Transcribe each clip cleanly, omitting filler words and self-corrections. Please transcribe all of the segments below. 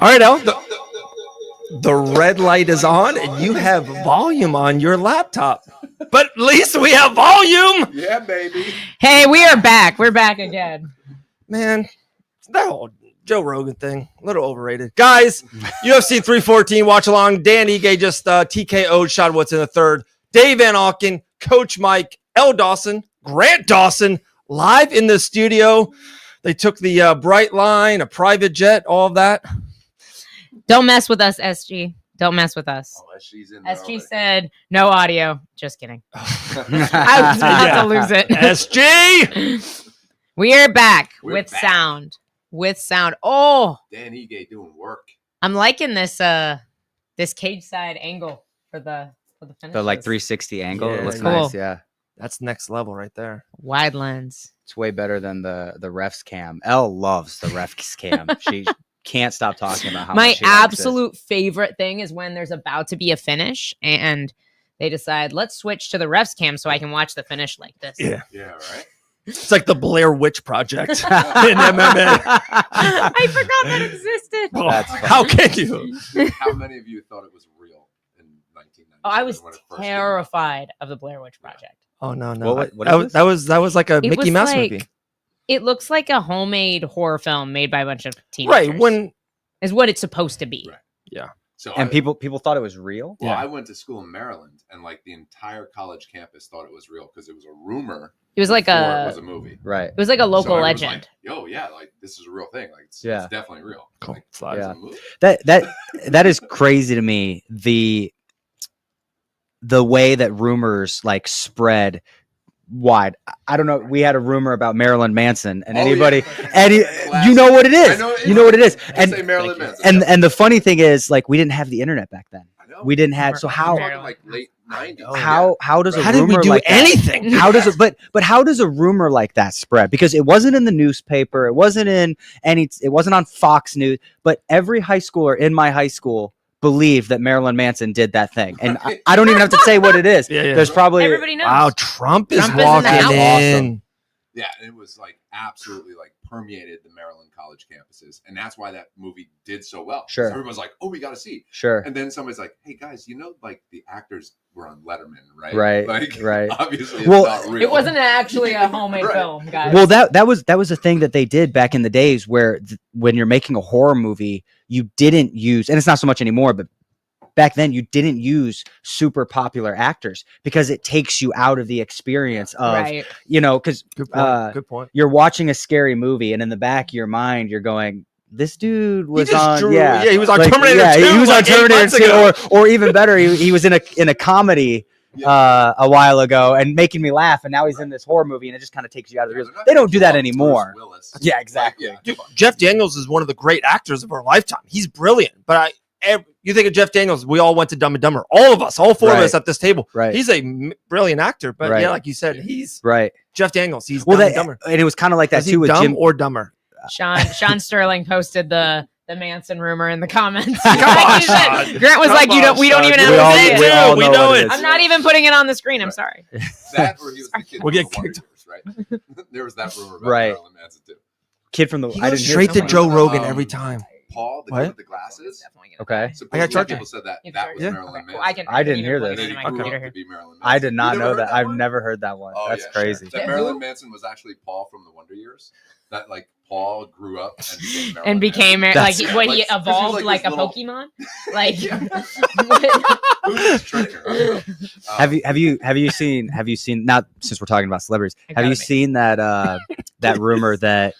All right, El. The red light is on, and you have volume on your laptop. But at least we have volume. Yeah, baby. Hey, we are back. We're back again. Man, that whole Joe Rogan thing, a little overrated. Guys, UFC 314, watch along. Dan Ige just TKO'd Shot What's in the third. Dave Van Auken, Coach Mike, L. Dawson, Grant Dawson, live in the studio. They took the Bright Line, a private jet, all of that. Don't mess with us, SG. Don't mess with us. Oh, SG said no audio. Just kidding. I was about to lose it. SG! We are back We're with back. sound. With sound. Oh, Dan Ige doing work. I'm liking this this cage side angle for the finish. The like 360 angle. Yeah, It looks cool. nice. Yeah. That's next level right there. Wide lens. It's way better than the ref's cam. Elle loves the ref's cam. She can't stop talking about how My much she likes it. absolute favorite thing is when there's about to be a finish and they decide, let's switch to the ref's cam so I can watch the finish like this. Yeah. Yeah, right. It's like the Blair Witch Project in MMA. I forgot that existed. Oh, That's funny. how can you? How many of you thought it was real in 1990? Oh, I was when it first came out? terrified of the Blair Witch Project. Oh no, no. What is that, this? that was like a It Mickey was Mouse like- movie. It looks like a homemade horror film made by a bunch of teenagers. Right. When is what it's supposed to be. Right. yeah. So And I, people thought it was real. well, Yeah. I went to school in Maryland, and like the entire college campus thought it was real because it was a rumor. It was like before a it was a movie. Right. it was like a local So everyone's legend. Like, yo, yeah, like this is a real thing. Like it's Yeah. definitely real. Cool. Like, Slides. it's Yeah. a movie. That is crazy to me. The way that rumors like spread wide. I don't know. We had a rumor about Marilyn Manson, and Oh, anybody, yeah. you know what it is. I know it You know what it is. I And say Marilyn Manson. and the funny thing is, like, we didn't have the internet back then. I know. We didn't have. So I'm how talking like late 90s. how does a How did rumor we do like that- anything? How does it? But how does a rumor like that spread? Because it wasn't in the newspaper. It wasn't in any. It wasn't on Fox News. But every high schooler in my high school believed that Marilyn Manson did that thing, and I don't even have to say what it is. Yeah, yeah. There's probably Everybody knows. Wow, Trump is Trump is in the walking house. in. Yeah, and it was like absolutely like permeated the Maryland college campuses, and that's why that movie did so well. Sure. Everyone's like, "Oh, we got to see." sure. And then somebody's like, "Hey guys, you know, like the actors were on Letterman, right? Right, Like, right. Obviously, it's Well, not real. It wasn't actually a homemade Right. film, guys. Well, that was a thing that they did back in the days where when you're making a horror movie, you didn't use, and it's not so much anymore, but back then you didn't use super popular actors because it takes you out of the experience of, right. because Good point. Good point. you're watching a scary movie and in the back of your mind you're going, this dude was just on, drew- yeah, he was on like, Terminator yeah, 2. he was like on 8 Terminator months 2, ago. or even better, he was in a comedy a while ago and making me laugh, and now he's in this horror movie and it just kind of takes you out of the Yeah, real. they're not They don't gonna do that kill anymore. Bruce Willis. Yeah, exactly. Like, Dude, Jeff Daniels is one of the great actors of our lifetime. He's brilliant. But you think of Jeff Daniels, we all went to Dumb and Dumber. All of us, all four of Right. us at this table. Right. He's a brilliant actor. But Right. yeah, like you said, he's Right. Jeff Daniels. He's Well, Dumb and Dumber. and it was kind of like that Is he too with dumb Jim. or dumber? Sean Sterling posted the Manson rumor in the comments. Come on, Like you said, Sean. Grant was Come like, on, we don't even Sean. have We to all- say we it. all know what it. I'm not even putting it on the screen. I'm Right. sorry. That or he was the kid We'll from get the Wonder kicked. Years, right? There was that rumor about Right. Marilyn Manson too. Kid from the. He I goes didn't hear straight to that one. Joe Rogan Um, every time. Paul, the What? kid with the glasses. Okay. So I got charged. people said that You've that charged was Yeah. Marilyn Okay, Manson. well, I can. I didn't even hear plug it this. into my And he grew computer up here. to be Marilyn Manson. I did not You never know heard that. I've one? never heard that one. Oh, That's yeah, crazy. That Yeah, Marilyn who? Manson was actually Paul from the Wonder Years. That like Paul grew up And became That's- like Like, he 'cause he's evolved like like a this little- Pokemon. Like Who's this treasure? I don't know. Have you seen now, since we're talking about celebrities, It have you gotta be. seen that rumor that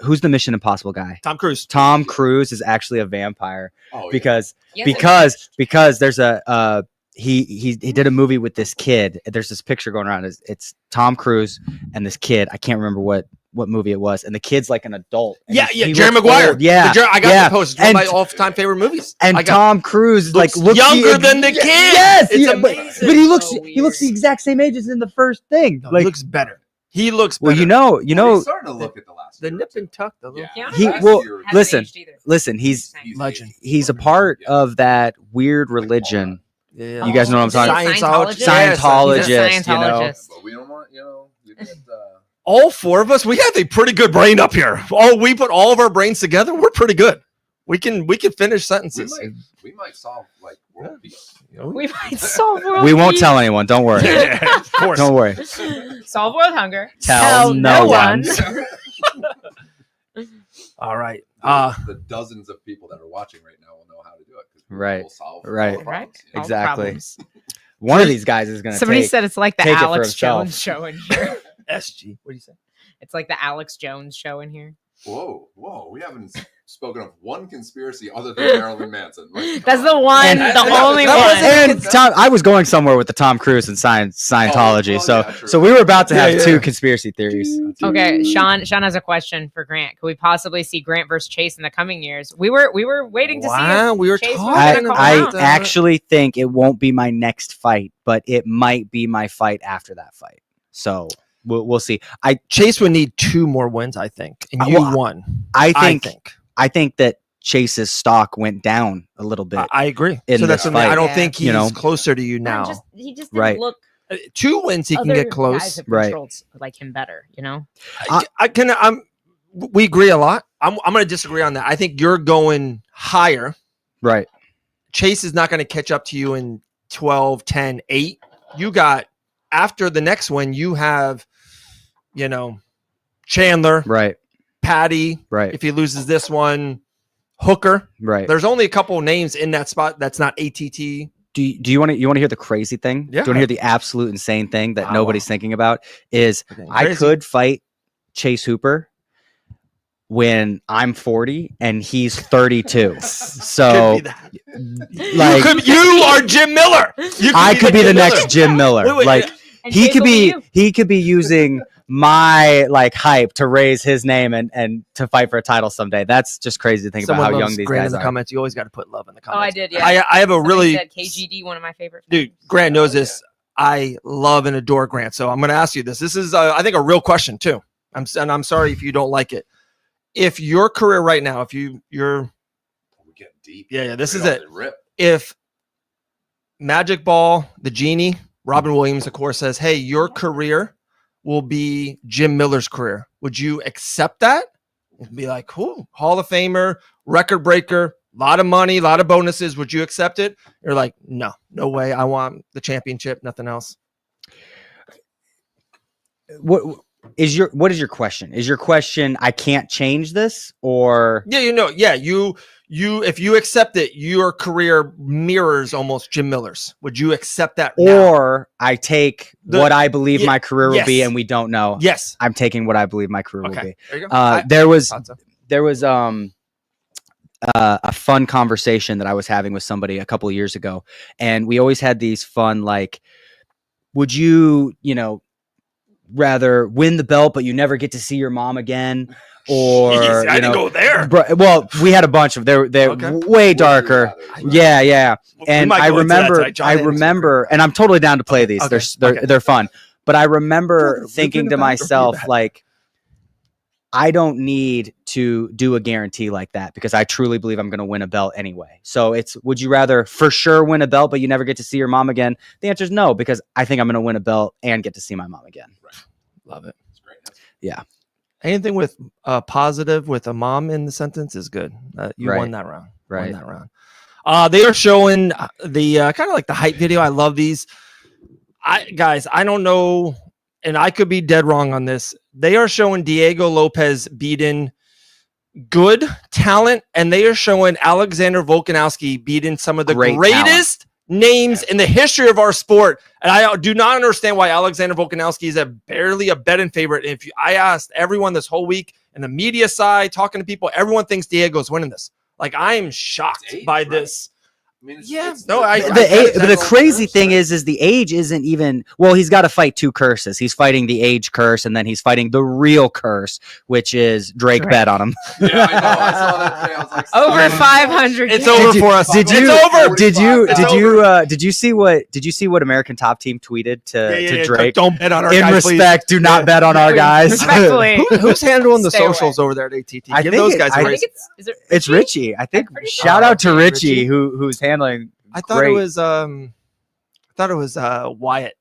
who's the Mission Impossible guy? Tom Cruise. Tom Cruise is actually a vampire Oh, yeah. because Yes, there's a he did a movie with this kid. There's this picture going around. It's Tom Cruise and this kid. I can't remember what movie it was, and the kid's like an adult. And Yeah, he Jerry looks Maguire. old. Yeah, I got yeah. the post. It's one of And- my all-time favorite movies. And I got, Tom Cruise looks younger than the kid. Yes, It's yeah, amazing. but he looks So he looks the weird. exact same age as in the first thing. No, Like, he looks better. He looks better. well, you know, Well, he's starting to look at the last. the year nip or and two. tuck. The little, Yeah. He- Last well, year- Hasn't listen, aged either. listen, he's legend. he's a part Yeah. of that weird religion. Yeah. You guys know what I'm talking about? Scientologist. Scientologist, He's a you know. Scientologist. But we don't want, you get, All four of us, we have a pretty good brain up here. We put all of our brains together. We're pretty good. We can finish sentences. We might solve like world peace. We might solve world We won't peace. tell anyone. Don't worry. Yeah, of course. Don't worry. Solve world hunger. Tell no one. All right. The dozens of people that are watching right now will know how to do it. 'Cause Right. We'll solve Right. all the problems, you know? All Exactly. problems. One of these guys is going to Somebody take. said it's like the take it for Alex himself. Jones show in here. SG. What do you say? It's like the Alex Jones show in here. Whoa. We haven't spoken of one conspiracy other than Marilyn Manson. Like, That's come the on. one, And the only that one. And Tom, I was going somewhere with the Tom Cruise and Scientology, Oh, well, yeah, so true. we were about to have Yeah, yeah. two conspiracy theories. Okay, Sean has a question for Grant. Could we possibly see Grant versus Chase in the coming years? We were waiting to see Wow, if we were Chase was talking gonna come I out. actually think it won't be my next fight, but it might be my fight after that fight. So we'll see. Chase would need 2 more wins, I think, and you won. I I think think. that Chase's stock went down a little bit. I agree. in So that's this something I fight. don't Yeah. think he's You know? closer to you now. He just didn't Right. look. 2 wins, he can Other get close. guys have Right. controlled like him better, you know. We agree a lot. I'm going to disagree on that. I think you're going higher. Right. Chase is not going to catch up to you in 12, 10, 8. You got, after the next one, you have, Chandler, Right. Patty. Right. If he loses this one, Hooker. Right. There's only a couple names in that spot that's not ATT. Do you want to hear the crazy thing? Yeah. Do you want to hear the absolute insane thing that Wow. nobody's thinking about? Is I Crazy. could fight Chase Hooper when I'm 40 and he's 32. So Could be that. like you are Jim Miller. I could be the Jim next Miller. Jim Miller. Wait, like And he Chase could will be you. he could be using my hype to raise his name and to fight for a title someday. That's just crazy to think Someone about how loves young these Grant guys in the are. comments. You always got to put love in the Oh, I comments. did. Yeah. I have a Somebody really said KGD, one of my favorites. dude. Grant knows this. I love and adore Grant. So I'm going to ask you this. This is, I think, a real question too. I'm sorry if you don't like it. If your career right now, if you're, We're getting deep. yeah, this Right is off it. the rip. If Magic Ball, the genie, Robin Williams, of course, says, "Hey, your career will be Jim Miller's career," would you accept that? And be like, "Cool, Hall of Famer, record breaker, a lot of money, a lot of bonuses." Would you accept it? You're like, no way. I want the championship, nothing else. What is your question? Is your question I can't change this or Yeah, you if you accept it, your career mirrors almost Jim Miller's. Would you accept that? now? or I take what I believe yeah, my career will be yes. and we don't know. Yes. I'm taking what I believe my career will Okay. be. There you go. There was a fun conversation that I was having with somebody a couple of years ago, and we always had these fun like, would you rather win the belt but you never get to see your mom again, or Jeez, I didn't go there. well, we had a bunch of they're Okay. way darker. Yeah. And I remember, and I'm totally down to play these. Okay. They're fun. But I remember Good. thinking to myself, like, I don't need to do a guarantee like that because I truly believe I'm going to win a belt anyway. So would you rather for sure win a belt, but you never get to see your mom again? The answer is no, because I think I'm going to win a belt and get to see my mom again. Right. Love it. It's great. Yeah. Anything with positive with a mom in the sentence is good. You Right. won that round. Right. Won that round. They are showing the kind of like the hype video. I love these. Guys, I don't know, and I could be dead wrong on this. They are showing Diego Lopez beating good talent, and they are showing Alexander Volkanovski beating some of the Great greatest names in the history of our sport. And I do not understand why Alexander Volkanovski is barely a betting favorite. And I asked everyone this whole week in the media side, talking to people, everyone thinks Diego's winning this. Like, I am shocked It's age, by right? this. I mean, The crazy thing is the age isn't even, well, he's got to fight two curses. He's fighting the age curse, and then he's fighting the real curse, which is Drake bet on him. Yeah, I know. I saw that today. I was like, Over 500. It's games. over for us. Did you? It's over. Did you see what American Top Team tweeted to Drake? Don't bet on our In guys, respect, do not bet on our guys. Respectfully. Who's handling the Stay socials away. over there at ATT? I Give think those it- guys I a I raise. think it's It's Richie. I think. I'm pretty Shout sure. out to Richie, Richie. who's handling. I thought Great. it was Wyatt.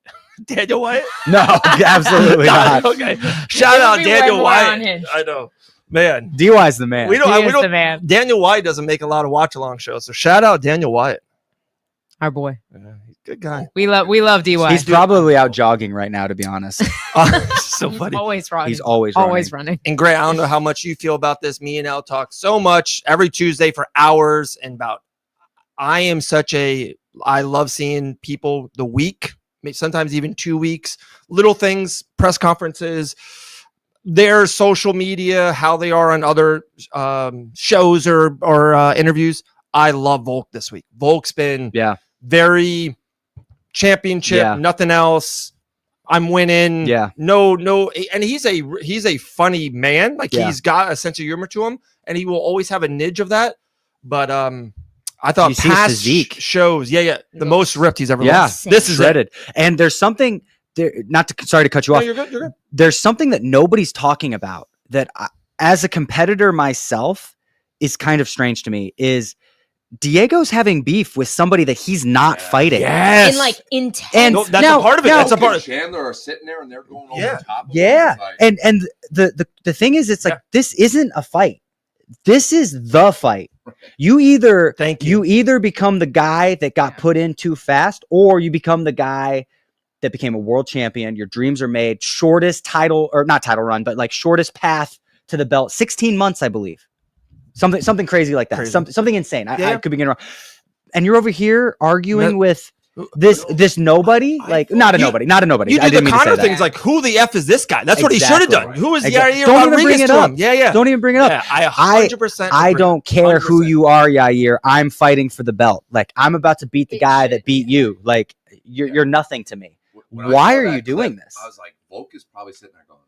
Daniel Wyatt? No, absolutely not. Okay. Shout out Everywhere Daniel more Wyatt. unhinged. I know. Man, DY's the man. we He don't. is the man. Daniel Wyatt doesn't make a lot of watch along shows, so shout out Daniel Wyatt. Our boy. Yeah, he's a good guy. We love DY. He's probably out jogging right now, to be honest. So He's funny. always running. He's always running. And Grant, I don't know how much you feel about this. Me and Elle talk so much every Tuesday for hours and about. I love seeing people the week, sometimes even 2 weeks, little things, press conferences, their social media, how they are on other shows or interviews. I love Volk this week. Volk's been very championship, nothing else. I'm winning. Yeah. No. And he's a funny man. Like he's got a sense of humor to him and he will always have a nidge of that. But, I thought you see his past physique shows, the most ripped he's ever Yeah. looked. This is shredded. And there's something there, sorry to cut you No, off. you're good. There's something that nobody's talking about that as a competitor myself is kind of strange to me is Diego's having beef with somebody that he's not fighting. Yes. In like intense. And No, that's now- a part of it. now- That's a part And of it. Chandler are sitting there and they're going over Yeah. the top of Yeah. him. It's like, And the thing is, it's like, this isn't a fight. This is the fight. You either you either become the guy that got put in too fast, or you become the guy that became a world champion. Your dreams are made. Shortest title, or not title run, but like shortest path to the belt. 16 months, I believe. Something crazy like that. Crazy. Something insane. Yeah. I could be getting wrong. And you're over here arguing with this nobody, like not a nobody. You I do didn't the mean to say Connor that. things like, who the F is this guy? That's what he should have done. Exactly. Who is Exactly. Yair Don't even Rodriguez bring it to up. him? Yeah. Don't even bring it up. Yeah, I 100% I agree. don't care who 100%. you are, Yair. I'm fighting for the belt. Like I'm about to beat the guy that beat you. Like you're nothing to me. when I Why saw are that you doing clip, this? I was like, Volk is probably sitting there going,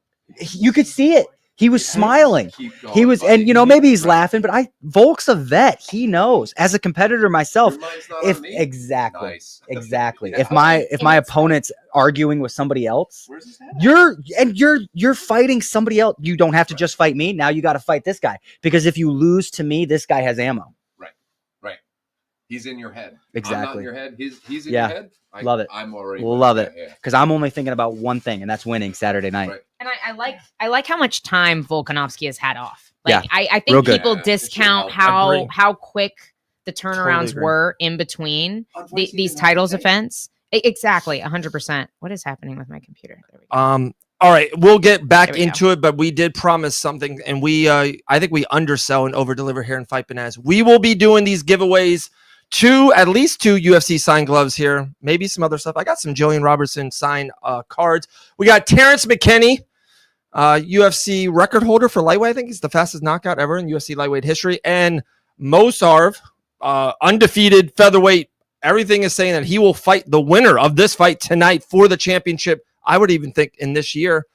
You could see it. He was smiling. keep going, He was, buddy. and maybe he's laughing, but Volk's a vet. He knows. As a competitor myself, Your mind's not if on me? exactly, Nice. exactly. Yeah. If my it's- opponent's arguing with somebody else, Where's his head? you're fighting somebody else. You don't have to just fight me. Now you got to fight this guy, because if you lose to me, this guy has ammo. Right. He's in your head. I'm not Exactly. in your head. He's in Yeah. your head. Love it. I'm already Love with it. that, yeah. Because I'm only thinking about one thing, and that's winning Saturday night. Right. And I like how much time Volkanovski has had off. Like Yeah. I Real think good. people Yeah, discount it should help. Agree. how quick the turnarounds agree. were in between On fights he these didn't have to titles take. events. Exactly, 100%. What is happening with my computer? There we go. All right, we'll get back There we go. into it, but we did promise something, and I think we undersell and overdeliver here in Fight Banaz. We will be doing these giveaways at least two UFC signed gloves here, maybe some other stuff. I got some Jillian Robertson signed cards. We got Terrence McKinney, UFC record holder for lightweight. I think he's the fastest knockout ever in UFC lightweight history, and Mosarv, undefeated featherweight. Everything is saying that he will fight the winner of this fight tonight for the championship. I would even think in this year.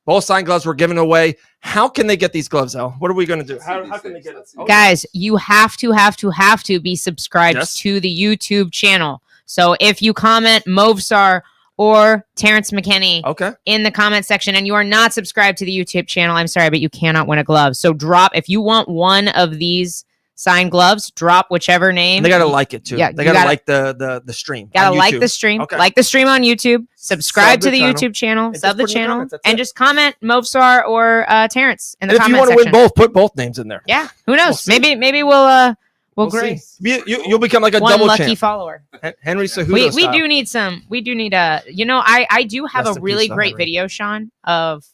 Both signed gloves were given away. How can they get these gloves, Al? What are we going to do? Let's see How these can they things. get it? Let's see. Guys, you have to be subscribed Yes. to the YouTube channel. So if you comment Movsar or Terrence McKinney Okay. in the comment section and you are not subscribed to the YouTube channel, I'm sorry, but you cannot win a glove. So if you want one of these signed gloves, drop whichever name. And they got to like it too. Yeah, they you got to gotta- like the stream. Gotta on like YouTube. the stream, Okay. like the stream on YouTube, subscribe Sub to the the channel. YouTube channel, And sub just the put in the channel, comments, that's and it. just comment Movsar or Terrence in the And if you comment want to section. win both, put both names in there. Yeah, who knows? see. Maybe we'll We'll see. grace You'll become like a one double lucky champ. follower. Henry Cejudo We style. do need a I do have Rest a in really peace, great Henry. video, Sean, of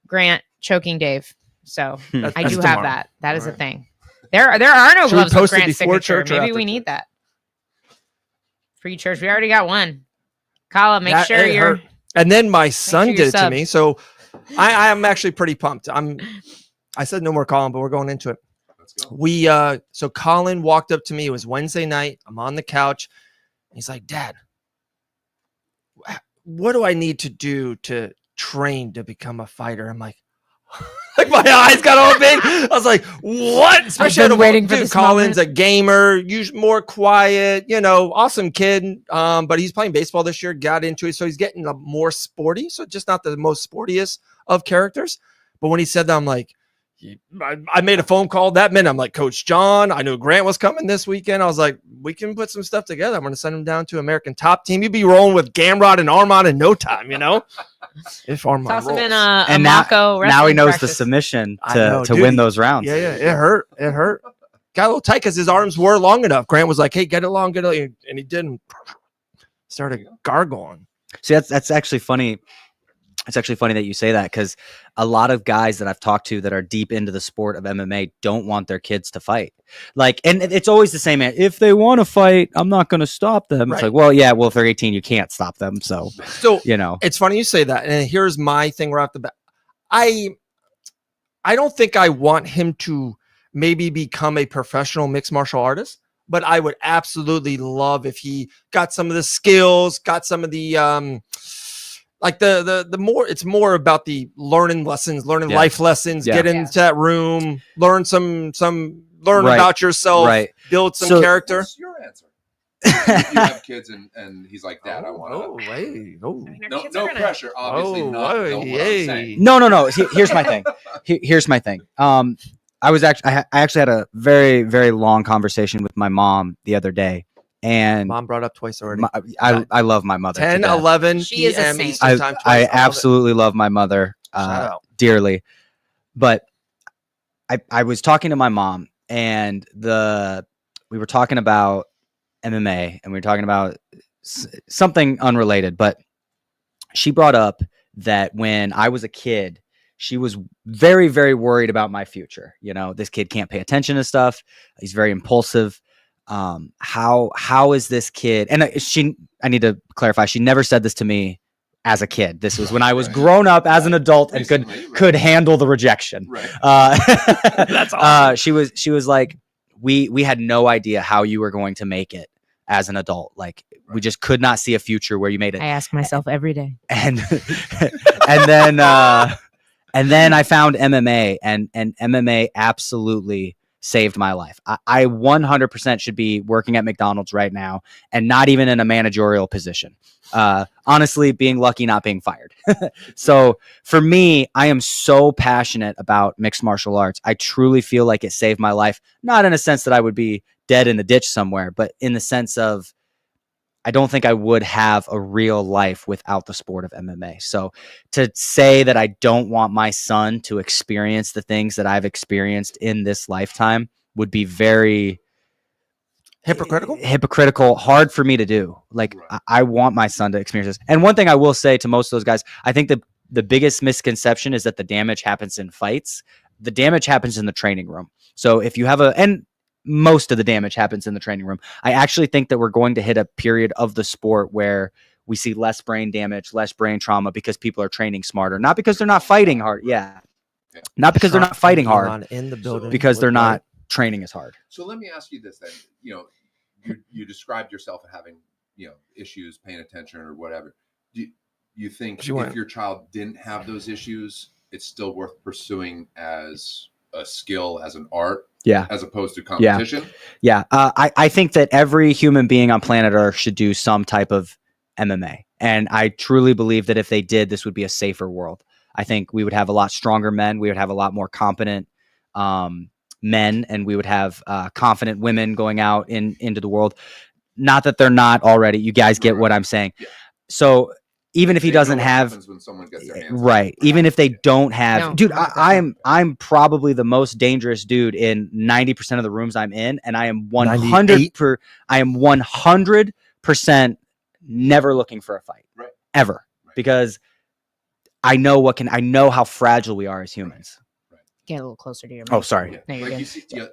Grant choking Dave. So That's I do have tomorrow. that. That is a Alright. thing. There are no Should we gloves with post it Grant's before signature. church or Maybe after we need church? that. Pre-church. We already got one. Kala, make That- sure it you're hurt. And then my son sure did you're it to subbed. me, so I am actually pretty pumped. I said no more Colin, but we're going into it. Let's go. We so Colin walked up to me. It was Wednesday night. I'm on the couch. He's like, "Dad, what do I need to do to train to become a fighter?" I'm like, like my eyes got all big. I was like, "What?" Especially been waiting for dude, this Colin's moment. a gamer, usually more quiet, awesome kid. But he's playing baseball this year. Got into it, so he's getting more sporty. So just not the most sportiest of characters. But when he said that, I'm like, I made a phone call that minute. I'm like, Coach John, I knew Grant was coming this weekend. I was like, we can put some stuff together. I'm going to send him down to American Top Team. You'd be rolling with Gamrod and Armand in no time, If Armand Toss him rolls. in a And Mako now he knows the practice. submission I know, to dude. win those rounds. Yeah, it hurt. It hurt. Got a little tight because his arms were long enough. Grant was like, hey, get it long, and he didn't. Started gargling. See, that's actually funny. It's actually funny that you say that because a lot of guys that I've talked to that are deep into the sport of MMA don't want their kids to fight. Like, and it's always the same. If they want to fight, I'm not going to stop them. Right. It's like, well, yeah, well, if they're 18, you can't stop them. So, It's funny you say that. And here's my thing right off the bat. I don't think I want him to maybe become a professional mixed martial artist, but I would absolutely love if he got some of the skills, got some of the like the more, it's more about the learning lessons, life lessons, get into that room, learn about yourself, build some character. What's your answer? You have kids and he's like, Dad, I want to. No pressure, obviously not. What I'm saying. No. Here's my thing. Here's my thing. I actually had a very, very long conversation with my mom the other day. And Mom brought up twice already. I love my mother. 10, 11 She is a p.m. saint. Eastern time. I absolutely love my mother dearly. But I was talking to my mom and we were talking about MMA and we were talking about something unrelated, but she brought up that when I was a kid, she was very, very worried about my future. This kid can't pay attention to stuff. He's very impulsive. How is this kid? And I need to clarify. She never said this to me as a kid. This was when I was grown up as an adult and could handle the rejection. Right. That's awesome. She was like, we had no idea how you were going to make it as an adult. Like we just could not see a future where you made it. I ask myself every day. And then I found MMA and MMA absolutely saved my life. I 100% should be working at McDonald's right now and not even in a managerial position. Honestly, being lucky, not being fired. So for me, I am so passionate about mixed martial arts. I truly feel like it saved my life, not in a sense that I would be dead in the ditch somewhere, but in the sense of I don't think I would have a real life without the sport of MMA. So to say that I don't want my son to experience the things that I've experienced in this lifetime would be very hypocritical, hard for me to do. Like I want my son to experience this. And one thing I will say to most of those guys, I think the biggest misconception is that the damage happens in fights. The damage happens in the training room. So if you have and most of the damage happens in the training room. I actually think that we're going to hit a period of the sport where we see less brain damage, less brain trauma because people are training smarter, not because they're not fighting hard. Yeah. Not because they're not fighting hard in the building, because they're not training as hard. So let me ask you this then, you described yourself as having, issues, paying attention or whatever. Do you think if your child didn't have those issues, it's still worth pursuing as a skill, as an art? Yeah. As opposed to competition? Yeah. I think that every human being on planet Earth should do some type of MMA. And I truly believe that if they did, this would be a safer world. I think we would have a lot stronger men. We would have a lot more competent men, and we would have confident women going out into the world. Not that they're not already. You guys get what I'm saying. Yeah. So even if he doesn't have, when someone gets their hands even if they don't have, dude, I'm probably the most dangerous dude in 90% of the rooms I'm in, and I am 100% never looking for a fight, ever, because I know how fragile we are as humans. Get a little closer to your mic. Oh, sorry. No, you see that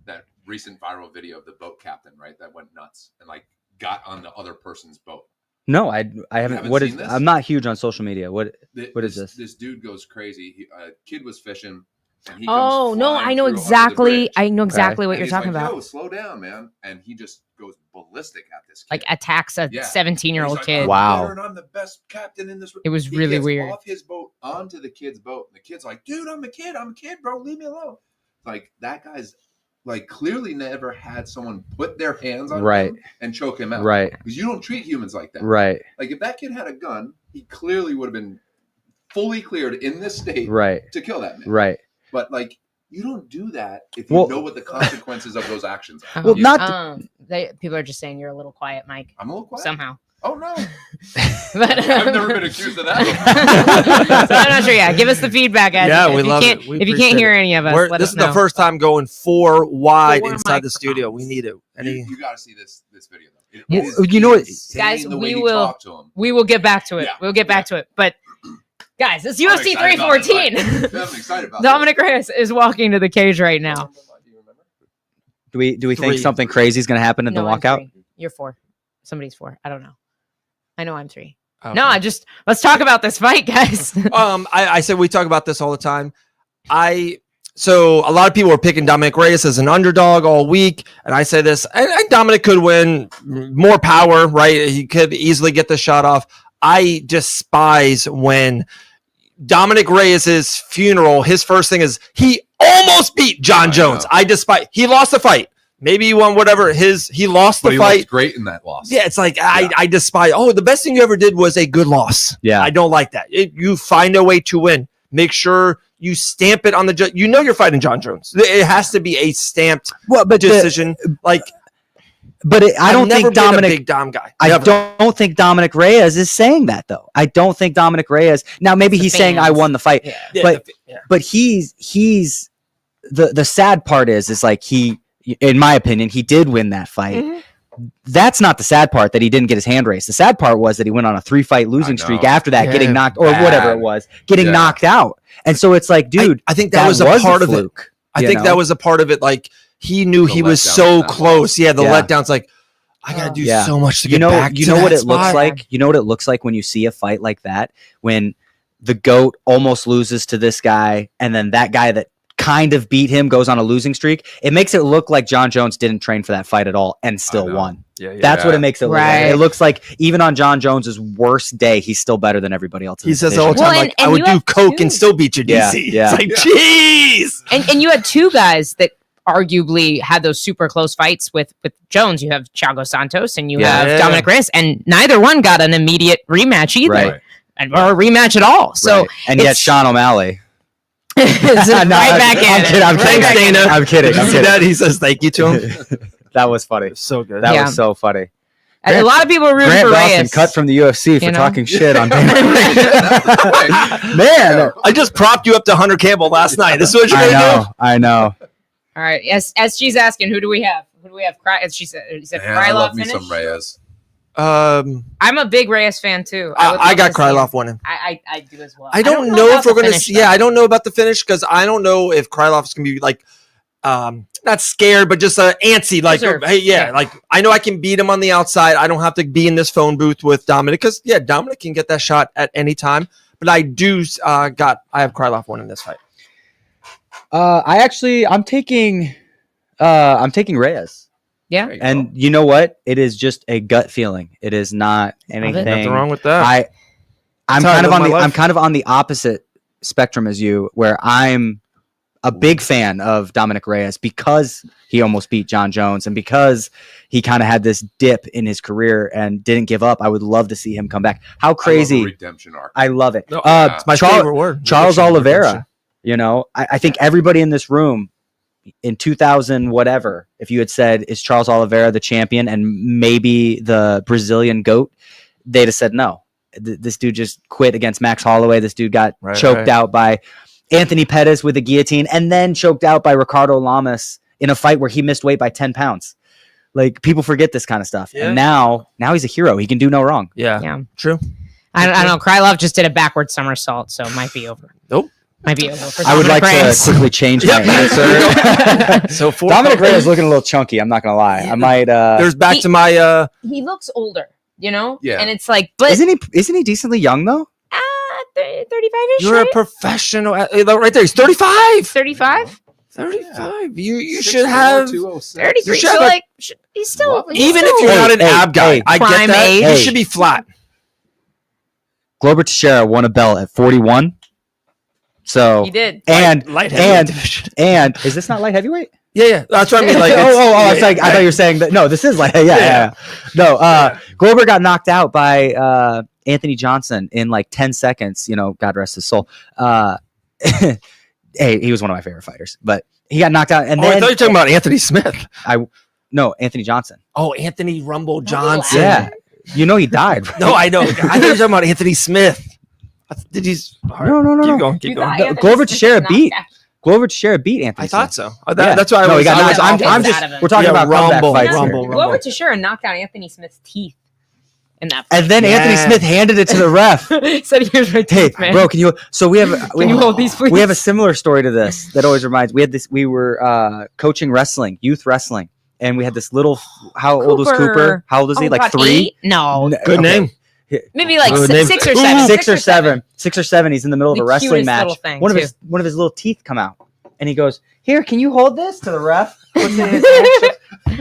that recent viral video of the boat captain, right? That went nuts and got on the other person's boat. No, I haven't. What is this? I'm not huge on social media. What is this? This dude goes crazy. A kid was fishing. And he I know exactly. I know exactly what you're talking about. Yo, slow down, man! And he just goes ballistic at this kid. Attacks a 17-year-old kid. Wow! And I'm the best captain in this. It was really weird. Off his boat onto the kid's boat, and the kid's like, "Dude, I'm a kid, bro. Leave me alone." That guy's clearly never had someone put their hands on him and choke him out. Right. Because you don't treat humans like that. Right. If that kid had a gun, he clearly would have been fully cleared in this state right to kill that man. right But like, you don't do that if you know what the consequences of those actions are. Well, not people are just saying you're a little quiet, Mike. I'm a little quiet. Somehow. Oh no. But, I've never been accused of that. So I'm not sure. Yeah, give us the feedback, guys. Yeah, if we you love can't, it. We if you appreciate can't hear it. any of us, let This us is know. the first time going 4 wide 4 inside the studio. We need it. You got to see this video though. You know what, guys, the way we he will- talked to him. We will get back to it. Yeah. We'll get back to it. But guys, it's I'm UFC excited about it, 314. but I'm excited about Dominic Reyes is walking to the cage right now. Do you remember? do we 3. think something crazy is going to happen in the I'm walkout? 3. You're 4. Somebody's 4. I don't know. I know I'm 3. Okay. No, let's talk about this fight, guys. I said we talk about this all the time. So a lot of people are picking Dominic Reyes as an underdog all week, and I say this, and Dominic could win, more power, right? He could easily get the shot off. I despise when Dominic Reyes' funeral, his first thing is he almost beat John Jones. know. I despise. He lost the fight. Maybe he won whatever. He lost But the he fight. looked great in that loss. Yeah, it's like I despise. Oh, the best thing you ever did was a good loss. Yeah. I don't like that. You find a way to win. Make sure you stamp it on the judge. You know you're fighting John Jones. It has to be a stamped decision. I I've don't never think been a Dominic. big Dom guy. I Never. don't think Dominic Reyes is saying that though. I don't think Dominic Reyes. Now maybe The he's saying I fans. won the fight, Yeah, but- yeah. but he's the sad part is like he, in my opinion, he did win that fight. Mhm. That's not the sad part that he didn't get his hand raised. The sad part was that he went on a 3-fight losing streak know. after that, Yeah, getting knocked or bad. whatever it was, getting Yeah. knocked out. And so it's like, dude, I think that was a part of it. fluke. I you think know? that was a part of it. Like he knew The he was letdown so of that close. loss. Yeah, the Yeah. letdown's like I gotta do Yeah. so much to get You know back. you to know that what it spot. looks like? You know what it looks like when you see a fight like that, when the GOAT almost loses to this guy, and then that guy that kind of beat him goes on a losing streak. It makes it look like John Jones didn't train for that fight at all and still know. won. Yeah, yeah. That's what it makes it look Right. like. It looks like even on John Jones's worst day, he's still better than everybody else. in He the says division. all the Well, time, and- like I and would you do have coke two. and still beat you, Yeah, DC. yeah. It's like, jeez. And you had 2 guys that arguably had those super close fights with Jones. You have Thiago Santos and you Yeah. have Yeah. Dominic Reyes, and neither one got an immediate rematch either, Right. or a rematch at all. So Right. And yet it's- Sean O'Malley. it's No, right back in I'm it. kidding, I'm Right kidding. back in it. I'm kidding. Did you I'm see kidding. that? He says thank you to him. That was funny. So good. That Yeah. was so funny. And a lot of people are rooting Grant for Dawson Reyes. cut from the UFC for You know? talking shit on Man. I just propped you up to Hunter Campbell last night. This is what you're I gonna know. I know. All right. As she's asking, who do we have? Who do we have? She said Man, I love Krylov me finish. some Reyes. do. I'm a big Reyes fan too. would I love got to see Krylov him. winning. I do as well. I don't know about if we're the gonna. finish, Yeah, though. I don't know about the finish because I don't know if Krylov's gonna be like, not scared, but just antsy. Like, Reserved. hey, yeah, Yeah. like I know I can beat him on the outside. I don't have to be in this phone booth with Dominic because Dominic can get that shot at any time. But I do I have Krylov winning this fight. I'm taking Reyes. Yeah. There you And go. you know what? It is just a gut feeling. It is not anything. Nothing wrong with that. I'm That's how I kind of live on my the life. I'm kind of on the opposite spectrum as you, where I'm a big fan of Dominic Reyes because he almost beat John Jones and because he kind of had this dip in his career and didn't give up. I would love to see him come back. How I love a crazy! redemption arc. I love it. No, it's my Charles- favorite word. Charles Redemption, Oliveira. redemption. You know, I think everybody in this room in 2000, whatever, if you had said, is Charles Oliveira the champion and maybe the Brazilian GOAT, they'd have said no. This dude just quit against Max Holloway. This dude got choked out by Anthony Pettis with a guillotine and then choked out by Ricardo Lamas in a fight where he missed weight by 10 pounds. Like, people forget this kind of stuff. Yeah. And now he's a hero. He can do no wrong. Yeah, Yeah. true. I don't know. Krylov just did a backward somersault, so it might be over. Nope. Might be over. For I would like Dominic to Reyes. quickly change my answer. So for Dominic Reyes is looking a little chunky. I'm not going to lie. I might. There's back to my He looks older, you know? Yeah. And it's like, but Isn't he decently young though? 35-ish, you're a right? professional right there. He's 35. 35? 35. You should have 33. You should So, have a- like, he's still... Love it. he's even still- if you're not an Hey, ab guy. hey. I get Prime that. age. You Hey. should be flat. Glover Teixeira won a belt at 41. So He did. and Light and heavyweight division. and is this not light heavyweight? Yeah. That's what I mean. Like, I was like, I thought you were saying that. No, this is light. Yeah. No, Glover got knocked out by Anthony Johnson in like 10 seconds. You know, God rest his soul. Hey, he was one of my favorite fighters, but he got knocked out. And then I thought you were talking about Anthony Smith. No, Anthony Johnson. Oh, Anthony Rumble Johnson. Yeah, you know he died. Right? No, I know. I thought you were talking about Anthony Smith. Did he? No. Keep going. No, Glover Teixeira beat Anthony. I thought Smith. so. That's why. No, he got knocked. I'm just. We're talking about Rumble. comeback fights here. Rumble. Glover Teixeira knocked out Anthony Smith's teeth in that fight. And then Anthony Smith handed it to the ref. Said, "Here's my Hey, teeth, man. bro, can you? So we have. Can you hold these, please?" We have a similar story to this that always reminds. We were coaching wrestling, youth wrestling, and we had this little. How old was Cooper? How old is he? Oh, Like God, 3? 8? No, Good name. maybe like Good name. 6 or 7. 6 or 7. 6 or 7. He's in the middle of The a wrestling cutest match. little thing, One of too. his little teeth come out, and he goes, "Here, can you hold this?" To the ref.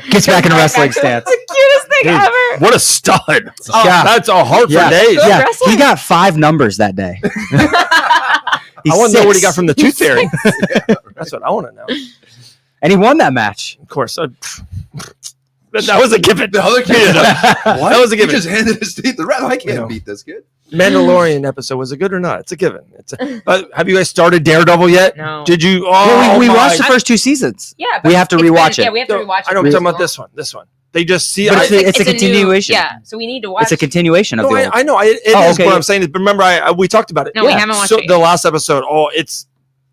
Gets back in a wrestling stance. The cutest thing Dude, ever. What a stud. Oh, Yeah. That's a heart Yeah. for days. Good Yeah, wrestling. he got 5 numbers that day. I want to know what he got from the tooth fairy. That's what I want to know. And he won that match. Of course. That was a given. The other kid, what? That was a He given. just handed his teeth. The ref, I can't know. beat this kid. Mandalorian episode, was it good or not? It's a given. Have you guys started Daredevil yet? No. Did you? Well, Oh, we my- watched the first 2 seasons. Yeah, We have to it's been- rewatch it. Yeah, we have to No, rewatch it. I know we're talking about this one. This one. They just see. But I, it's a new- continuation. yeah, so we need to watch. It's a continuation of no, the old. I know. It Oh, is okay. what I'm saying. Is, remember, we talked about it. No, we haven't watched so it yet. the last episode. Oh, it's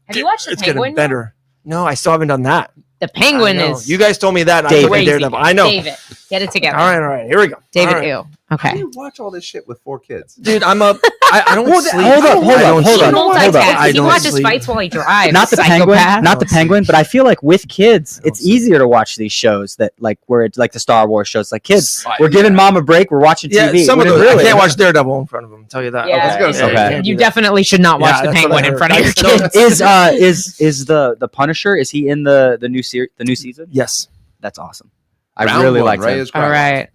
Have you watched the it's Penguin? getting better. No, I still haven't done that. The Penguin I know. is. You guys told me that. And David. I took Daredevil. I know. David, get it together. All right. Here we go. David, All right. ew. How do Okay. you watch all this shit with 4 kids? Dude, I'm up. I don't sleep. hold up, I don't hold He sleep. up. multitasks. I He don't watches sleep. fights while he drives. Not the penguin, Psychopath. not the penguin, but I feel like with kids, don't it's sleep. easier to watch these shows that like where it's like the Star Wars shows. Like kids, Right, we're giving yeah. mom a break. We're watching Yeah, TV. some of When those. really- I can't watch Daredevil in front of them. I'll tell you that. Yeah, I was gonna say, you okay. can't do You that. definitely should not watch Yeah, the that's what Penguin I in heard. front of your No, kids. Is the Punisher? Is he in the new season? Yes. That's awesome. I Round really one, like Reyes, him. All right.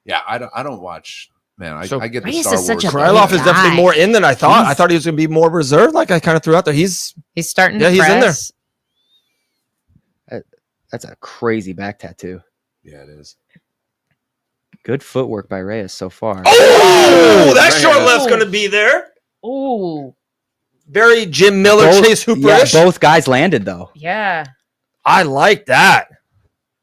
Yeah, I don't watch. Man, So- I get the Reyes Star is such Wars. a Krylov big is definitely guy. more in than I thought. He's- I thought he was going to be more reserved. Like I kind of threw out there. He's He's starting Yeah, to he's in there. press. That's a crazy back tattoo. Yeah, it is. Good footwork by Reyes so far. oh, that Reyes. short left's going to be there. Ooh, Very Jim Miller, Both- Chase yeah, Hooper-ish. both guys landed though. yeah. I like that.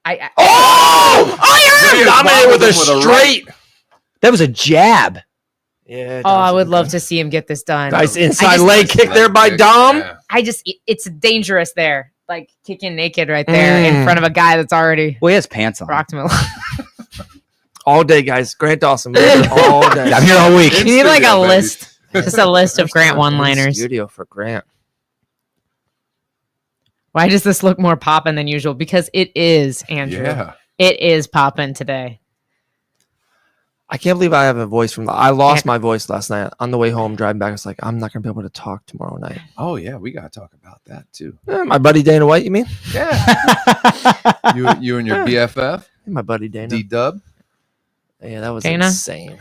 I Oh, I Reyes am dominated with wobbled him a with a right. straight. That was a jab. Yeah. oh, I would love to see him get this done. Nice I inside just- leg kick there by Kick, Dom. yeah. It's dangerous there, like kicking naked right there in front of a guy that's already Well, he has pants on. rocked him. All day, guys. Grant Dawson. man. All day. I'm here all week. You need like a Studio, baby. list, just a list of Grant one-liners. Studio for Grant. Why does this look more poppin' than usual? Because it is, Andrew. Yeah. It is poppin' today. I can't believe I have a voice from. I lost my voice last night on the way home driving back. I was like, I'm not gonna be able to talk tomorrow night. Oh yeah, we gotta talk about that too. My buddy Dana White, you mean? Yeah. you and your BFF, My buddy Dana. D Dub. Yeah, that was Dana? insane.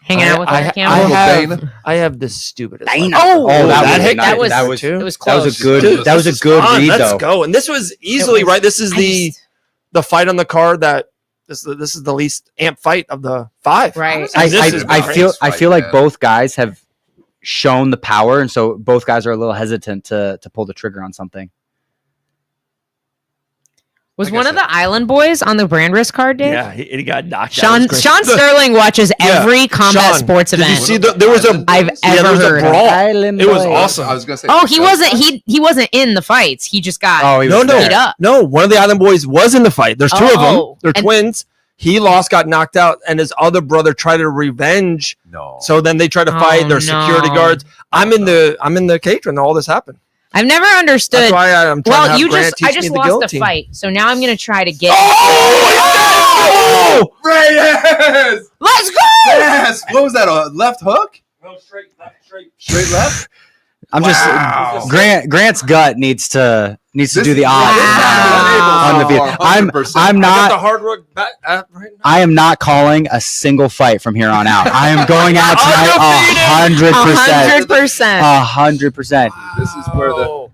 Hanging out with I Larry Campbell. Dana. I have the stupidest. Dana. Oh, Oh, that hit. that was- that was too. It was That close. was a good. Dude, that was this a good is fun. read Let's though. go. And this was easily was- right. This is I the just- fight on the card that this is the least amp fight of the 5. Right. This is I great. feel Fight, like man. both guys have shown the power, and so both guys are a little hesitant to pull the trigger on something. Was Like I one of said- the Island Boys on the brand risk card, Dave? Yeah, he got knocked Sean out. Sean Sterling watches every combat Sean, sports did you event see there was a I've yeah, there ever was a heard of. brawl. Island It was boy. awesome. I was gonna say. Oh, he wasn't in the fights. He just got Oh, he No, was no, beat up. no. One of the Island Boys was in the fight. There's two of them. Oh, They're and- twins. He lost, got knocked out, and his other brother tried to revenge. No. So then they tried to fight. Their security no. guards. I'm in the cage when all this happened. I've never That's understood. why I'm trying to Well, have you Grant just teach I me just the lost a guillotine. fight, so now I'm gonna try to get. Oh! Reyes! Let's go! Yes! What was that? A left hook? No, straight left, straight. Straight left? I'm Wow. just Grant's gut needs to do the odds Wow. on the field. I'm 100%. I got the not hard work back right now. I am not calling a single fight from here on out. I am going out tonight 100%. 100%. 100%. This is where the Oh.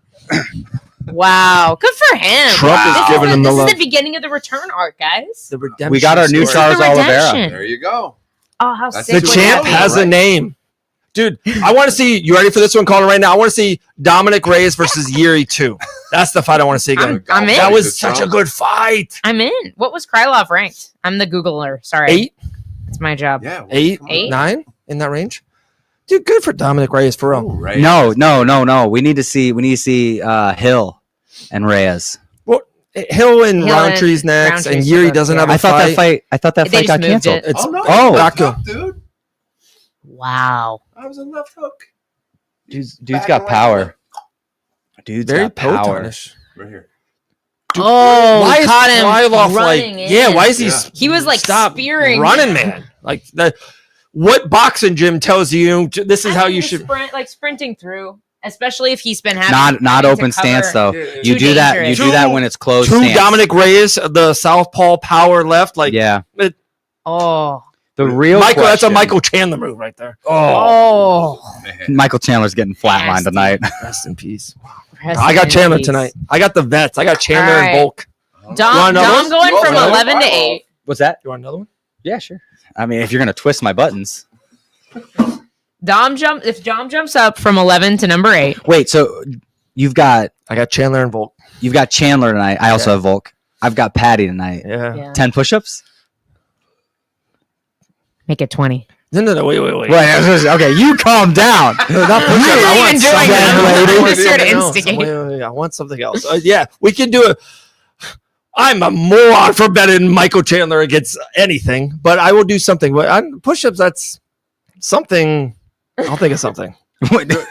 Wow, good for him. Trump is This giving him the This love. is the beginning of the return arc, guys. The redemption We got our new story. Charles The Oliveira. redemption. there you go. Oh, how That's sick The would champ that be? has a name. Dude, I want to see, you ready for this one? Calling right now. I want to see Dominic Reyes versus Yuri 2. That's the fight I want to see again. I'm in. That was such a good fight. I'm in. What was Krylov ranked? I'm the Googler. Sorry. 8? It's my job. Yeah. 8? come on. 8? 9? In that range? Dude, good for Dominic Reyes, for real. Oh, right. No. We need to see Hill and Reyes. Hill and Hill and Roundtree's next, Roundtree's and Yuri next, doesn't yeah. have a I thought fight. that They fight got just moved canceled. it. It's Oh, no. oh, left Baku. hook, dude. Wow. I was a left hook. Dude's Back got away power. Dude's Very got power. potentish. Right here. Oh, Why is caught him Krylov running in. yeah, why is he Yeah. He was like stop spearing running, man? Like that. What boxing gym tells you this is how you should sprint, like sprinting through, especially if he's been having Not having to open stance cover. though. Yeah, yeah, You Too do that. dangerous. You do that when it's closed. to stance. Dominic Reyes, the southpaw power left. Like Yeah. Oh. The real Michael, that's a question- Michael Chandler move right there. Oh. Man. Michael Chandler's getting flatlined Nasty. tonight. Rest in peace. Rest I got in Chandler peace. tont. I got the vets. I got Chandler All and right. Volk. Dom, You want another Dom one? going You from also 11 to have 8. What's that? You want another one? Yeah, sure. I mean, if you're gonna twist my buttons. If Dom jumps up from 11 to number 8. Wait, so you've got I got Chandler and Volk. Chandler tonight. I also have Volk. I've got Patty tonight. Yeah. Yeah. 10 push-ups. Make it 20. No, wait. Okay, you calm down. No, not push-ups. You're I even want doing something that. else. I'm just here to Something else. instigate. Wait, I want something else. Yeah, we can do it. I'm a moron for betting Michael Chandler against anything, but I will do something. But on push-ups, that's something. I'll think of something.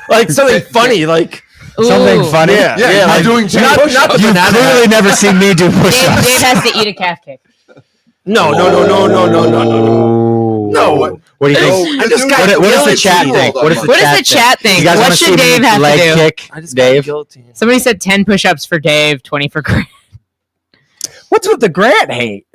Like something funny, like Something Ooh. funny. yeah, Yeah, like, you're doing not push-ups. the You've banana clearly hat. never seen me do Dave, push-ups. Dave has to eat a calf kick. No. No, what? What do you No, think? I just got What is the guilty. chat think? What is the What chat does the chat think? You guys What wanna see should me Dave have leg to do? kick? I just got Dave? guilty. Somebody said 10 push-ups for Dave, 20 for Grant. What's with the Grant hate?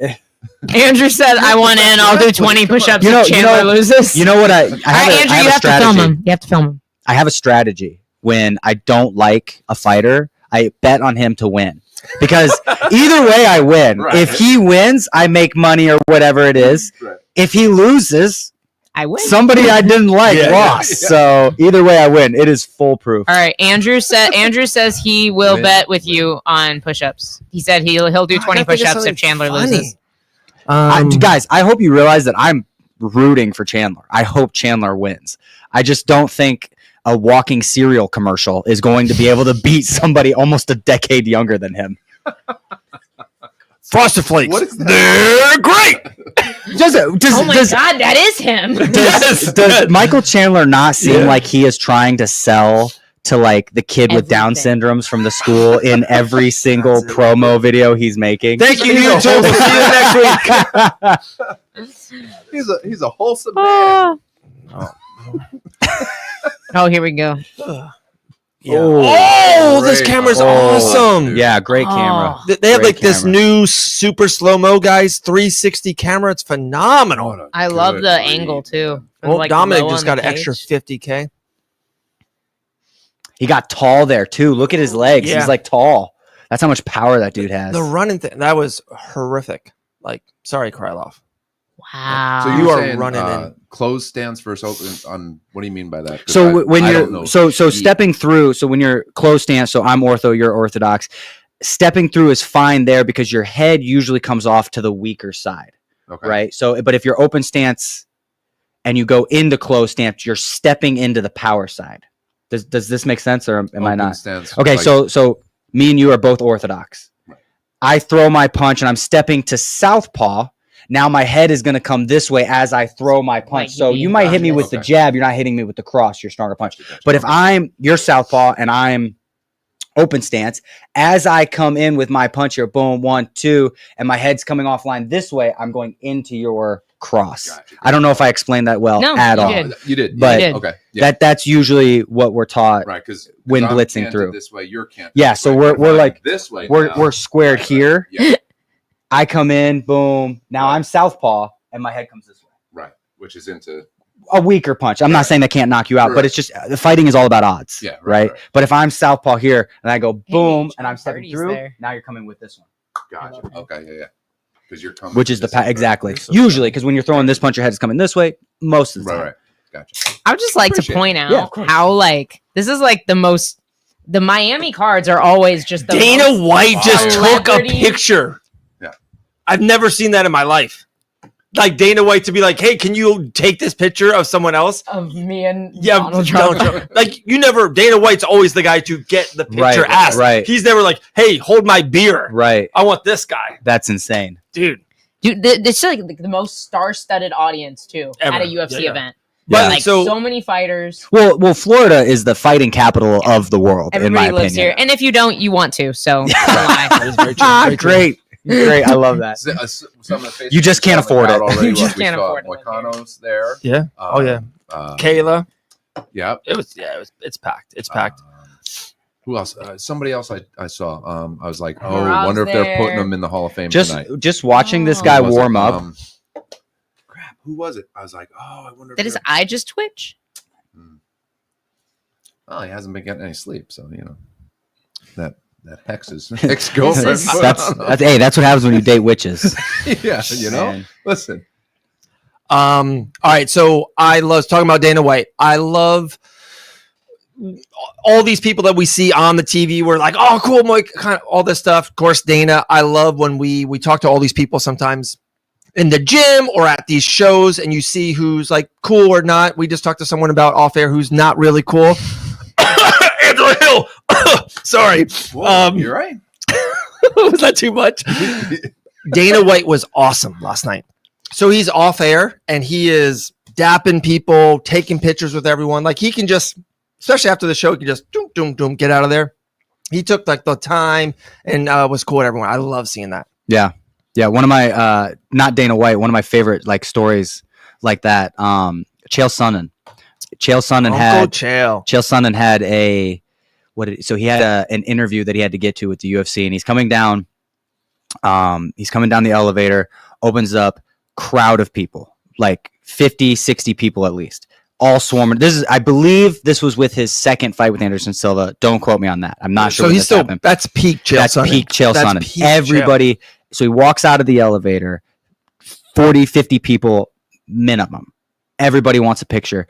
Andrew said, I want in. I'll do 20 push-ups You know- if Chandler loses. You know what? I All right, have Andrew, a you have to film strategy. him. You have to film him. I have a strategy. When I don't like a fighter, I bet on him to win. Because either way I win. Right. If he wins, I make money or whatever it is. Right. If he loses, I win. somebody I didn't like Yeah, lost. yeah. So either way I win. It is foolproof. All right, Andrew says he will bet with you on push-ups. He said he'll do 20 push-ups if Chandler loses. Guys, I hope you realize that I'm rooting for Chandler. I hope Chandler wins. I just don't think a walking cereal commercial is going to be able to beat somebody almost a decade younger than him. Frosted Flakes. What is that? They're great. Oh my God, that is him. Does Michael Chandler not seem Yeah. like he is trying to sell to like the kid with Down Everything. syndromes from the school in every single promo video he's making? Thank you, YouTube. We'll see you next week. He's a wholesome man. Oh, here we go. Oh, this Great. camera's Oh. awesome. Yeah, great camera. Oh. They have Great like this camera. new super slow-mo, guys, 360 camera. It's phenomenal. What a I love good the read. angle too. Well, Like, Dominic low just on got the an extra cage. 50K. He got tall there too. Look at his legs. Yeah. He's like tall. That's how much power that dude has. The running thing, that was horrific. Like, sorry, Krylov. Wow. So You you are are saying, running in. closed stance versus open on what do you mean by that? 'Cause So I- when I you're don't know. so stepping through, so when you're closed stance, so I'm ortho, you're orthodox. Stepping through is fine there because your head usually comes off to the weaker side, Okay. right? So, but if you're open stance and you go into closed stance, you're stepping into the power side. Does this make sense, or am I Open not? stance, Okay, like- so me and you are both orthodox. Right. I throw my punch and I'm stepping to southpaw. Now my head is going to come this way as I throw my punch. Like So you you being might hit me done. with the Okay. jab. You're not hitting me with the cross. Your stronger punch. Gotcha. But if you're southpaw and I'm open stance, as I come in with my punch here, boom, 1, 2, and my head's coming offline this way, I'm going into your cross. Gotcha. I don't know if I explained that well No, at you all. did. You did. But- You did. Okay. Yeah. That's usually what we're taught. Right. Because when I'm blitzing canted through. this way, you're canted. Yeah, this so way. we're- If we're I'm like- this way. We're now, squared right, here. Yeah. I come in, boom. Now I'm southpaw and my head comes this way. Right. Which is into A weaker punch. I'm not Right. saying they can't knock you out, Right. but it's just the fighting is all about odds. Yeah, Right. right. But if I'm southpaw here and I go boom Hey, and I'm stepping parties through, there. now you're coming with this one. gotcha. Okay. Yeah. Yeah. because you're coming. which is exactly. Usually, because when you're throwing this punch, your head is coming this way most of the time. Right. Gotcha. I would just like to point out Yeah, how like this is like the Miami cards are always just the Dana most White just took a celebrity- picture. Yeah. I've never seen that in my life. Like Dana White to be like, hey, can you take this picture of someone else? of me and Yeah, Donald Donald Trump. Trump. Like you never. Dana White's always the guy to get the picture Right, asked. right. He's never like, hey, hold my beer. Right. I want this guy, That's insane. dude. Dude, it's like the most star-studded audience too Ever. at a UFC Yeah. event. But Yeah. Like so many fighters. Well, Florida is the fighting capital of the world, Everybody in my lives opinion. here, and if you don't, you want to. So don't lie. That is very true. Ah, Very true. great. Great. I love that. Some of the faces You just can't we saw in the afford crowd it. Already You just we can't saw afford it. Moicano's there. Yeah. Oh yeah. Kayla. Yeah. It's packed. It's packed. Who else? Somebody else I saw. I was like, oh, Rob's wonder if they're putting there. him in the Hall of Fame Just tonight. watching this Oh. guy Who was it? warm up. Crap. Who was it? I was like, oh, I wonder. If Did his they're- eye just twitch? Well, he hasn't been getting any sleep, so that hex is ex-girlfriend. This is- That's what happens when you date witches. Yeah, Man. Listen. All right. So I love talking about Dana White. I love all these people that we see on the TV. We're like, oh, cool, Mike. Kind of all this stuff. Of course, Dana. I love when we talk to all these people sometimes in the gym or at these shows, and you see who's like cool or not. We just talked to someone about off air who's not really cool. Angela Hill. Sorry. Whoa, you're right. Was that too much? Dana White was awesome last night. So he's off air and he is dapping people, taking pictures with everyone. Like he can just, especially after the show, he can just doom, doom, doom, get out of there. He took like the time and was cool with everyone. I love seeing that. Yeah. One of my not Dana White, one of my favorite like stories like that. Chael Sonnen. Chael Sonnen had he had an interview that he had to get to with the UFC, and he's coming down the elevator, opens up, crowd of people, like 50, 60 people at least, all swarming. I believe this was with his second fight with Anderson Silva. Don't quote me on that. I'm not sure. So he's still, that's peak Chael That's Sonnen. peak Chael That's Sonnen. peak Everybody. So he walks out of the elevator, 40, 50 people minimum. Everybody wants a picture.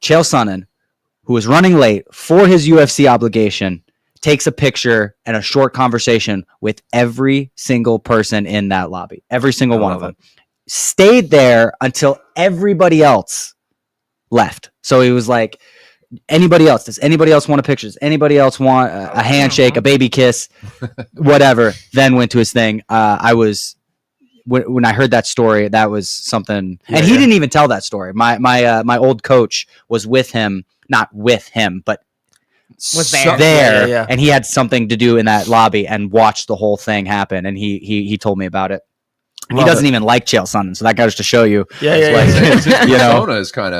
Chael Sonnen, who is running late for his UFC obligation, takes a picture and a short conversation with every single person in that lobby. Every single one of them. Stayed there until everybody else left. So he was like, anybody else? Does anybody else want a picture? Does anybody else want a handshake, a baby kiss, whatever? Then went to his thing. When I heard that story, that was something, and he didn't even tell that story. My old coach was with him, not with him, but Was there. there, Yeah. and he had something to do in that lobby and watched the whole thing happen. And he told me about it. And he doesn't even like Chael Sonnen, so that goes to show you. Yeah. His You know? persona is kind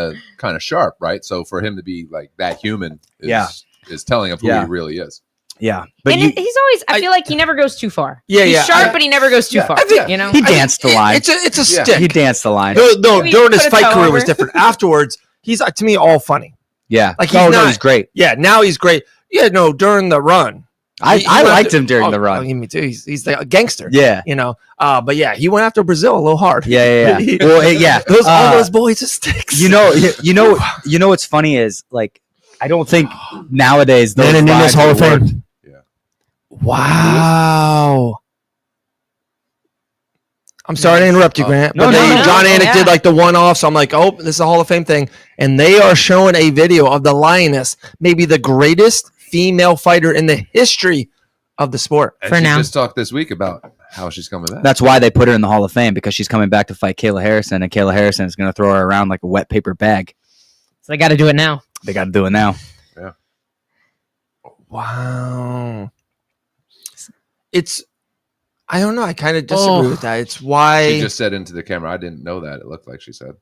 of sharp, right? So for him to be like that human is telling of who Yeah. he really is. Yeah, but And he's always. I feel like he never goes too far. Yeah, he's yeah. sharp, but he never goes too far. I think- you know. he danced the line. It's a Yeah. stick. He danced the line. No, Maybe during his put a fight toe career over. was different. Afterwards, he's to me all funny. Yeah, Like, no, he's he's great. Yeah, now he's great. Yeah, no, during the run, I He went liked after- him during the run. I mean, me too. He's a gangster. Yeah, You know. But yeah, he went after Brazil a little hard. yeah. Well, yeah. All those boys are sticks. You know what's funny is like I don't think nowadays those Man in vibes Hall are of Fame. worked. Wow. I'm sorry to interrupt you, Grant. No, But no. John Anik Yeah. did like the one-off, so I'm like, oh, this is a Hall of Fame thing. And they are showing a video of the Lioness, maybe the greatest female fighter in the history of the sport. And For she now. just talked this week about how she's coming back. That's why they put her in the Hall of Fame, because she's coming back to fight Kayla Harrison, and Kayla Harrison is going to throw her around like a wet paper bag. So they got to do it now. They got to do it now. Wow. I don't know. I kind of disagree with that. It's why. She just said into the camera, I didn't know that. It looked like she said.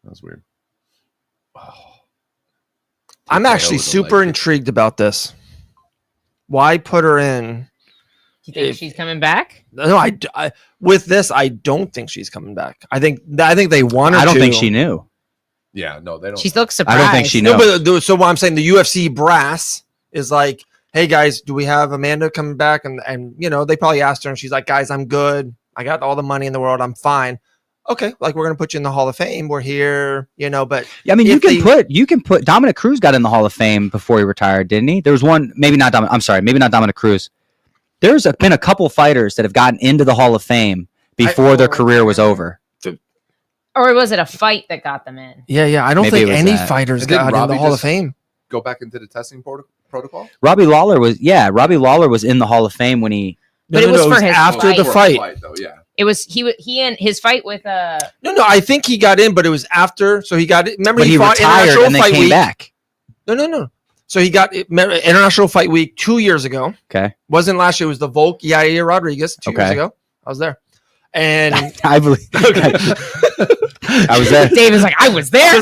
That was weird. I'm TKO actually was a super light. intrigued about this. Why put her in? You think she's coming back? No, I with this, I don't think she's coming back. I think they want her. I don't to. think she knew. Yeah, no, they don't. She looks surprised. I don't think she No, knows. but so what I'm saying, the UFC brass is like, hey guys, do we have Amanda coming back? And you know, they probably asked her, and she's like, guys, I'm good. I got all the money in the world. I'm fine. Okay, like we're gonna put you in the Hall of Fame. We're here, but I mean, you can put Dominic Cruz got in the Hall of Fame before he retired, didn't he? There was one, maybe not Dominic Cruz. There's been a couple fighters that have gotten into the Hall of Fame before their career was over. Or was it a fight that got them in? Yeah. I don't think any fighters got in the Hall of Fame. Go back into the testing protocol. Robbie Lawler was in the Hall of Fame when he. But it was for his after fight. the fight. Though, yeah. It was he and his fight with No, I think he got in, but it was after. So he got it. Remember, but he fought retired International and then Fight came Week. back. No. So he got International Fight Week 2 years ago. Okay, wasn't last year. It was the Volk Yair Rodriguez 2 years ago. I was there, and I believe. Okay. I was there. Dave is like, I was there.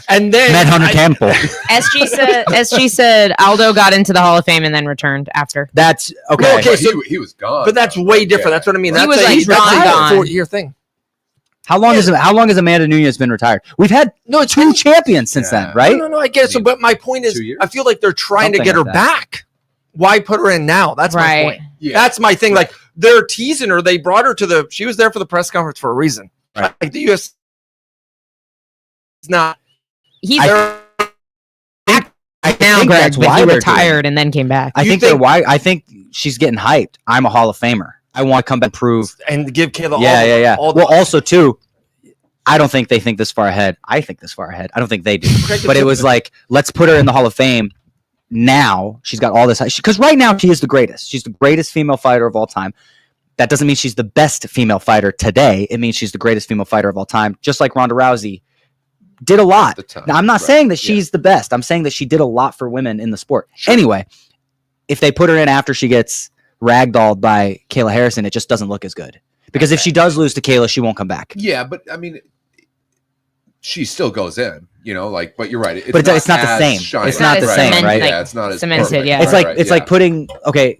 And then met Hunter Campbell. SG said Aldo got into the Hall of Fame and then returned after. That's okay. Well, okay, so he was gone. But that's way different. That's what I mean. He That's was he's gone. 4-year thing. How long has Amanda Nunes been retired? We've had two champions since then, right? No, I get it. So, but my point is, I feel like they're trying to get her back. Why put her in now? That's my point. Yeah. That's my thing. Like they're teasing her. They brought her to she was there for the press conference for a reason. Right. Like the UFC is not. He's I now, think Greg, that's but why he they're retired and then came back. I think she's getting hyped. I'm a Hall of Famer. I want to come back and prove and give Kayla. Yeah. Well, also too, I don't think they think this far ahead. I think this far ahead. I don't think they do. But it was like, let's put her in the Hall of Fame. Now she's got all this because right now she is the greatest. She's the greatest female fighter of all time. That doesn't mean she's the best female fighter today. It means she's the greatest female fighter of all time. Just like Ronda Rousey did a lot. Now I'm not saying that she's the best. I'm saying that she did a lot for women in the sport. Sure. Anyway, if they put her in after she gets ragdolled by Kayla Harrison, it just doesn't look as good. Because if she does lose to Kayla, she won't come back. Yeah, but I mean, she still goes in, but you're right. But it's not the same. It's not the same, right? Yeah, it's not as cemented. Perfect. Yeah, it's like putting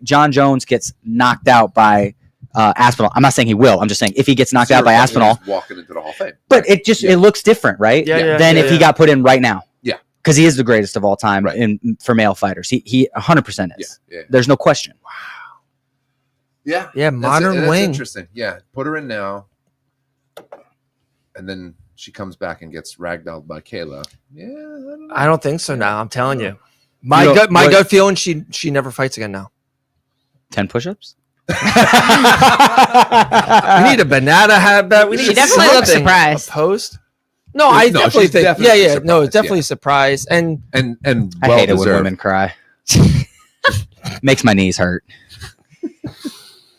John Jones gets knocked out by Aspinall. I'm not saying he will. I'm just saying if he gets knocked out by Aspinall, walking into the Hall of Fame. But it looks different, right? Than if he got put in right now. Yeah, because he is the greatest of all time for male fighters. He 100% is. Yeah. There's no question. Wow. Yeah. Yeah. Modern wing. Interesting. Yeah. Put her in now, and then she comes back and gets ragdolled by Kayla. Yeah, I don't think so. Now I'm telling you, my gut feeling she never fights again now. 10 push-ups. We need a banana hat. We need. She definitely looks surprised. A post. No, I definitely think. Yeah. No, it's definitely a surprise. And I hate it when women cry. Makes my knees hurt.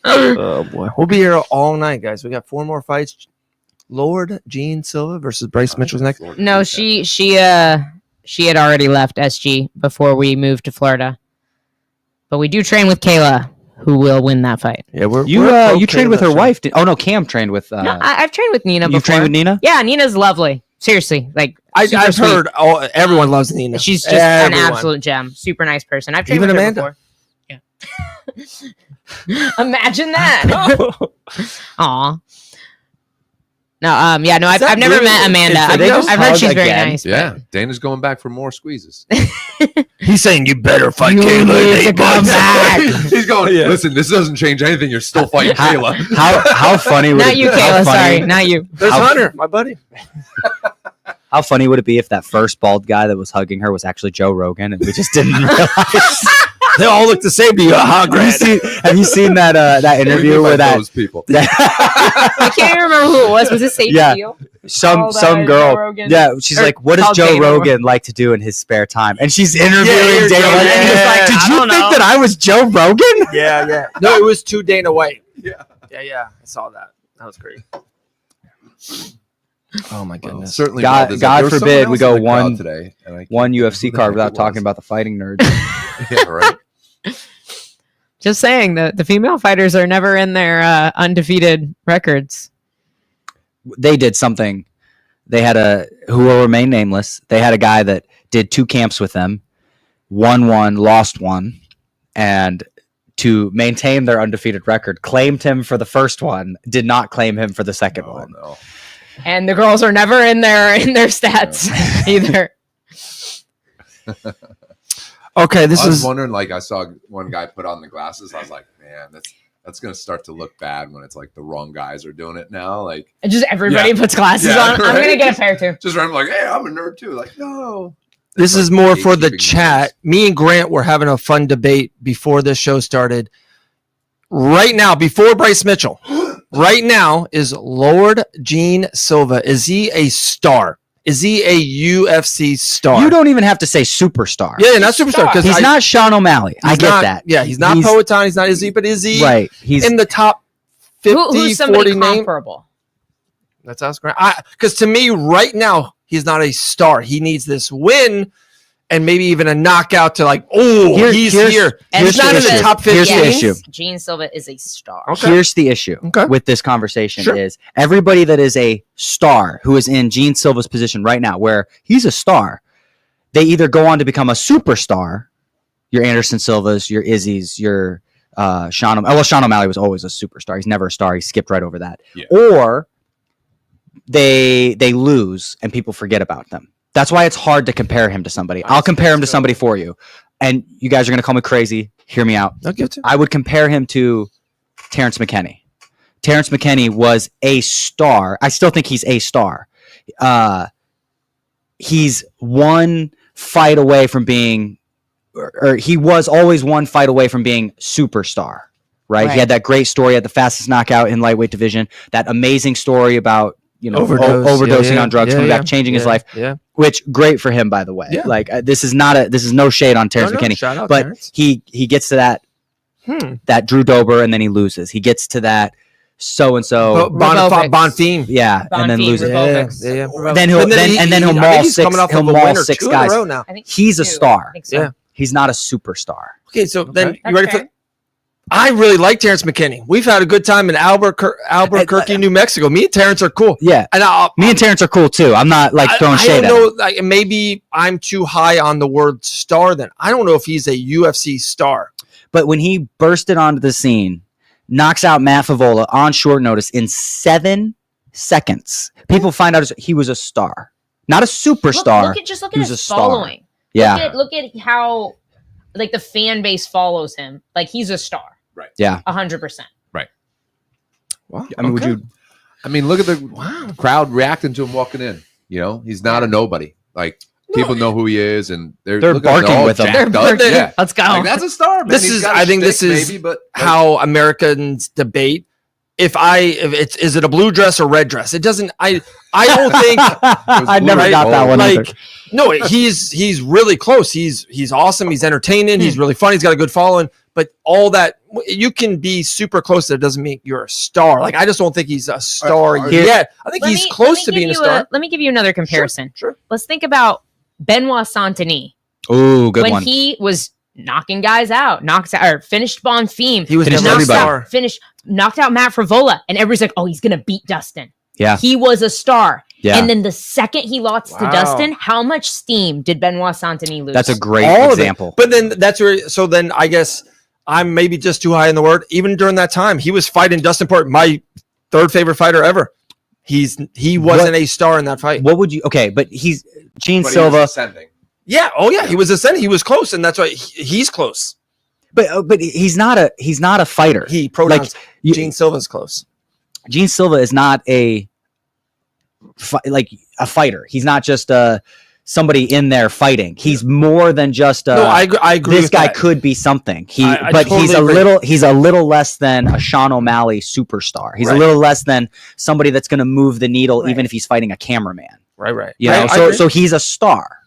Oh boy, we'll be here all night, guys. We got 4 more fights. Lord Jean Silva versus Bryce Mitchell's next. No, she had already left SG before we moved to Florida. But we do train with Kayla, who will win that fight. Yeah, you trained with her wife. Cam trained with. No, I've trained with Nina before. You've trained with Nina? Yeah, Nina's lovely. Seriously, I've heard everyone loves Nina. She's just an absolute gem. Super nice person. I've trained with her before. Yeah. Imagine that. Aw. No, I've never met Amanda. I've heard she's very nice. Yeah, but... Dana's going back for more squeezes. He's saying you better fight Kayla. To come back. He's going. Listen, this doesn't change anything. You're still fighting Kayla. How funny would not it you, be? Kayla? Sorry, not you. There's Hunter, my buddy. How funny would it be if that first bald guy that was hugging her was actually Joe Rogan and we just didn't realize? They all look the same to you. Have you seen that interview where those people? I can't even remember who it was. Was it Sadie Deal? Some girl. Yeah, she's like, what does Joe Rogan like to do in his spare time? And she's interviewing Dana White. And he's like, did you think that I was Joe Rogan? Yeah. No, it was to Dana White. Yeah. I saw that. That was great. Oh my goodness! Well, certainly, God forbid we go one UFC card without talking about the fighting nerds. Yeah, right. Just saying the female fighters are never in their undefeated records. They did something. They had who will remain nameless. They had a guy that did 2 camps with them, won 1, lost 1, and to maintain their undefeated record, claimed him for the first one, did not claim him for the second one. No. And the girls are never in their stats either. Okay, I was wondering, I saw one guy put on the glasses. I was like, man, That's gonna start to look bad when it's like the wrong guys are doing it now. Like Just everybody puts glasses on. right? I'm gonna get a pair too. Just I'm like, hey, I'm a nerd too. Like, no. This is more for the chat. Me and Grant were having a fun debate before this show started. Right now, before Bryce Mitchell, right now is Lord Gene Silva. Is he a star? Is he a UFC star? You don't even have to say superstar. Yeah, not superstar because He's not Sean O'Malley. I get that. Yeah, he's not Poetan. He's not Izzy, but is he? Right. He's in the top 50, Who's somebody 40 name. comparable? That's us, Grant. Because to me, right now, he's not a star. He needs this win and maybe even a knockout to like, he's here. He's not in the top 50. Here's the issue. Gene Silva is a star. Okay. Here's the issue with this conversation is everybody that is a star who is in Gene Silva's position right now, where he's a star, they either go on to become a superstar, your Anderson Silvas, your Izzy's, your Sean O'Malley. Well, Sean O'Malley was always a superstar. He's never a star. He skipped right over that. Yeah. Or they lose and people forget about them. That's why it's hard to compare him to somebody. I'll compare him to somebody for you. And you guys are going to call me crazy. Hear me out. I would compare him to Terrence McKinney. Terrence McKinney was a star. I still think he's a star. He's one fight away from being, or he was always one fight away from being superstar, right? He had that great story at the fastest knockout in lightweight division. That amazing story about, overdosing on drugs, coming back, changing his life. Yeah. Which great for him, by the way. Yeah. Like this is no shade on Terrence McKinney, shout out, but Terrence. He gets to that Drew Dober and then he loses. He gets to that so-and-so Bonfim. Yeah, and then loses. Yeah. Then he'll maul six guys. He's a star. Yeah. He's not a superstar. Okay, so then you ready for I really like Terrence McKinney. We've had a good time in Albuquerque, New Mexico. Me and Terrence are cool. Yeah, and me and Terrence are cool too. I'm not like throwing shade at him. I don't know. Like, maybe I'm too high on the word star. Then I don't know if he's a UFC star. But when he bursted onto the scene, knocks out Matt Favola on short notice in 7 seconds, people find out he was a star, not a superstar. Look at his following. Yeah, look at how like the fan base follows him. Like he's a star. Right. Yeah. 100%. Right. Wow. I mean, look at the crowd reacting to him walking in. You know, he's not a nobody. Like people know who he is, and they're barking with him. Yeah. Let's go. Like, that's a star. Man. I think this is how Americans debate. Is it a blue dress or red dress? It doesn't. I don't think. I never got that one. Like, no, he's really close. He's awesome. He's entertaining. He's really funny. He's got a good following. But all that, you can be super close. That doesn't mean you're a star. Like, I just don't think he's a star yet. I think he's close to being a star. Let me give you another comparison. Sure. Let's think about Benoit Saint-Denis. Ooh, good one. When he was knocking guys out, finished Bonfim. He was knocked out Matt Favola, and everybody's like, oh, he's going to beat Dustin. Yeah. He was a star. Yeah. And then the second he lost to Dustin, how much steam did Benoit Saint-Denis lose? That's a great example. But then then I guess I'm maybe just too high in the word. Even during that time, he was fighting Dustin Poirier, my third favorite fighter ever. He wasn't a star in that fight. What would you? Okay, but he's Gene Silva. He was ascending. Yeah. Oh yeah. He was ascending. He was close, and that's why he's close. But he's not a fighter. Gene Silva's close. Gene Silva is not a fighter. He's not just somebody in there fighting. He's more than just I agree. This guy could be something. He's a little less than a Sean O'Malley superstar. He's a little less than somebody that's going to move the needle, even if he's fighting a cameraman. Right. You know, so he's a star.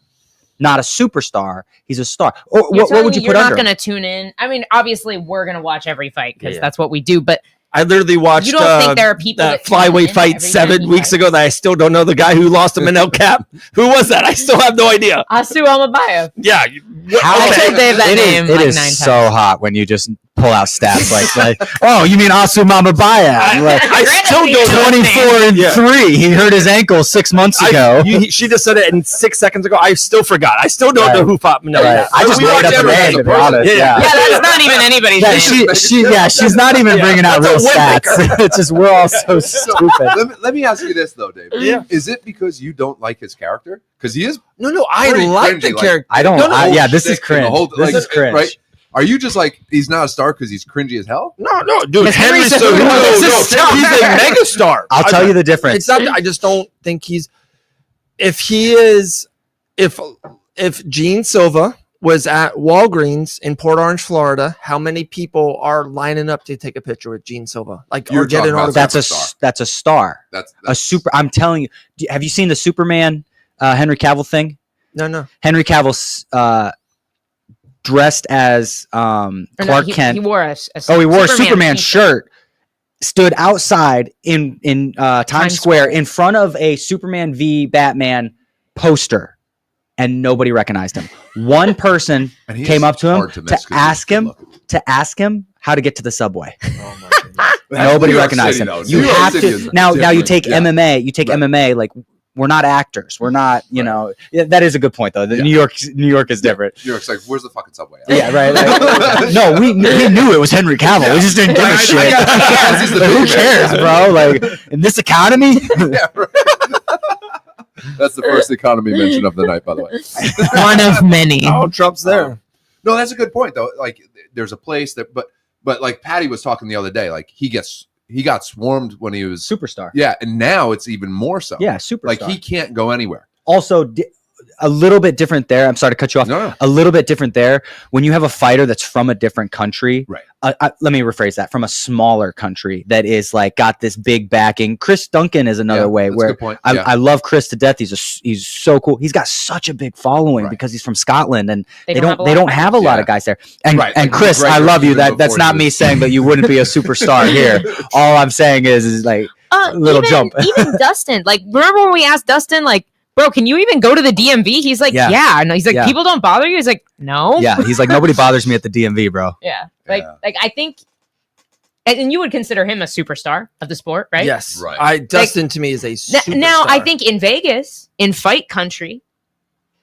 Not a superstar. He's a star. Or what would you put under? You're not going to tune in. I mean, obviously, we're going to watch every fight because that's what we do. But I literally watched you don't think there are people that flyweight fight 7 weeks ago that I still don't know the guy who lost him in El Cap. Who was that? I still have no idea. Asu Almabayev. Yeah. I told Dave that name it is so hot when you just pull out stats like oh, you mean Asu Almabayev? I still don't know. 24-3. He hurt his ankle 6 months ago. She just said it in 6 seconds ago. I still forgot. I still don't know who fought Manel. Right. I just made up the name, to be honest. Yeah, that's not even anybody's name. She's not even bringing out real stats. It's just we're all so stupid. Let me ask you this though, Dave. Yeah. Is it because you don't like his character? Because he is I like the character. I don't. This is cringe. This is cringe. Right? Are you just like he's not a star because he's cringy as hell? No, dude. Because Henry's Henry's so a- no, he's a he's star. a mega star. I'll tell you the difference. It's not. I just don't think he's. If he is, if Gene Silva was at Walgreens in Port Orange, Florida, how many people are lining up to take a picture with Gene Silva? Like, You're or get talking an about autograph? That's a star. That's A super. I'm telling you. Have you seen the Superman Henry Cavill thing? No. Henry Cavill's dressed as Clark Kent. He wore a He wore a Superman t-shirt. shirt. Stood outside in Times Square in front of a Superman v Batman poster, and nobody recognized him. One person and he came is up to him hard to miss 'cause he's ask good him looking. how to get to the subway. Oh my goodness. Nobody New York recognized City, him. though. You New York have City to is now. You different. take Yeah. MMA. You take Right. MMA. Like, we're not actors. We're not. You know. Yeah, that is a good point though. Yeah. New York is different. New York's like, where's the fucking subway? Yeah, right. Like, no, we knew it was Henry Cavill. We just didn't give a shit. He's the Like, who big cares, man. bro? Like, in this economy. Yeah, right. That's the first economy mention of the night, by the way. One of many. Oh, Trump's there. No, that's a good point though. Like, there's a place that, but like Patty was talking the other day, like he got swarmed when he was Superstar. yeah, and now it's even more so. Yeah, superstar. like he can't go anywhere. Also, a little bit different there. I'm sorry to cut you off. No. A little bit different there. When you have a fighter that's from a different country, Right. Let me rephrase that. From a smaller country that is like got this big backing. Chris Duncan is another Yeah, way that's a where good point. I, Yeah. I love Chris to death. He's so cool. He's got such a big following Right. because he's from Scotland and they don't have a a lot Yeah. of guys there. And Right, and like Chris, I McGregor love you. even That's before not he me was- saying that you wouldn't be a superstar here. All I'm saying is like little even, jump. Even Dustin, like, remember when we asked Dustin, like, bro, can you even go to the DMV? He's like, Yeah. yeah. And he's like, Yeah. people don't bother you. He's like, no. yeah, he's like, nobody bothers me at the DMV, bro. Yeah. Like, Yeah. I think, and you would consider him a superstar of the sport, right? Yes. Right. Dustin to me is a superstar. Now, I think in Vegas, in fight country,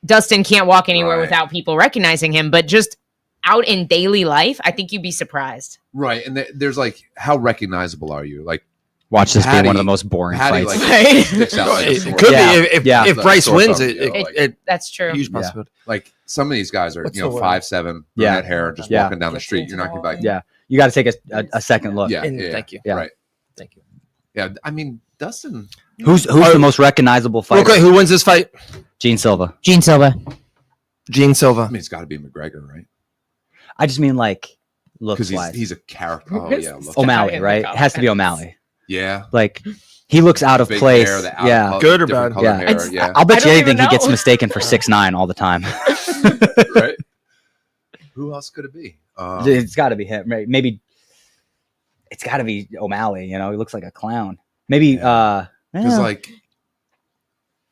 Dustin can't walk anywhere Right. without people recognizing him. But just out in daily life, I think you'd be surprised. Right, and there's like, how recognizable are you? Like Watch this be Patty- one of the most boring Patty, fights. like Right. sticks out. No, Like, a it sore could Yeah. be if Yeah. if Bryce Sore wins thumb, it. you know, like- It That's true. huge Yeah. possibility. like some of these guys are, What's you know, the word? 5'7", Yeah. brunette hair, just Yeah. walking down the street. You're not gonna be like, Yeah, you got to take a second look. yeah, And yeah, thank you. Yeah. right, Thank you. yeah. I mean, Dustin. Who's the most recognizable Real fighter? quick, who wins this fight? Gene Silva. Gene Silva. Gene I Silva. mean, it's got to be McGregor, right? I just mean like Because looks wise. he's a character. Oh yeah, look. O'Malley, right? It has to be O'Malley. Yeah. Like he looks out of Big place. hair, the Yeah. color- Good or different bad? color Yeah. hair, It's- yeah. I'll bet I you don't anything even he gets know. mistaken for 6'9" all the time. Right. Who else could it be? It's got to be him. Right? Maybe it's got to be O'Malley. You know, he looks like a clown. Maybe. Because Yeah. like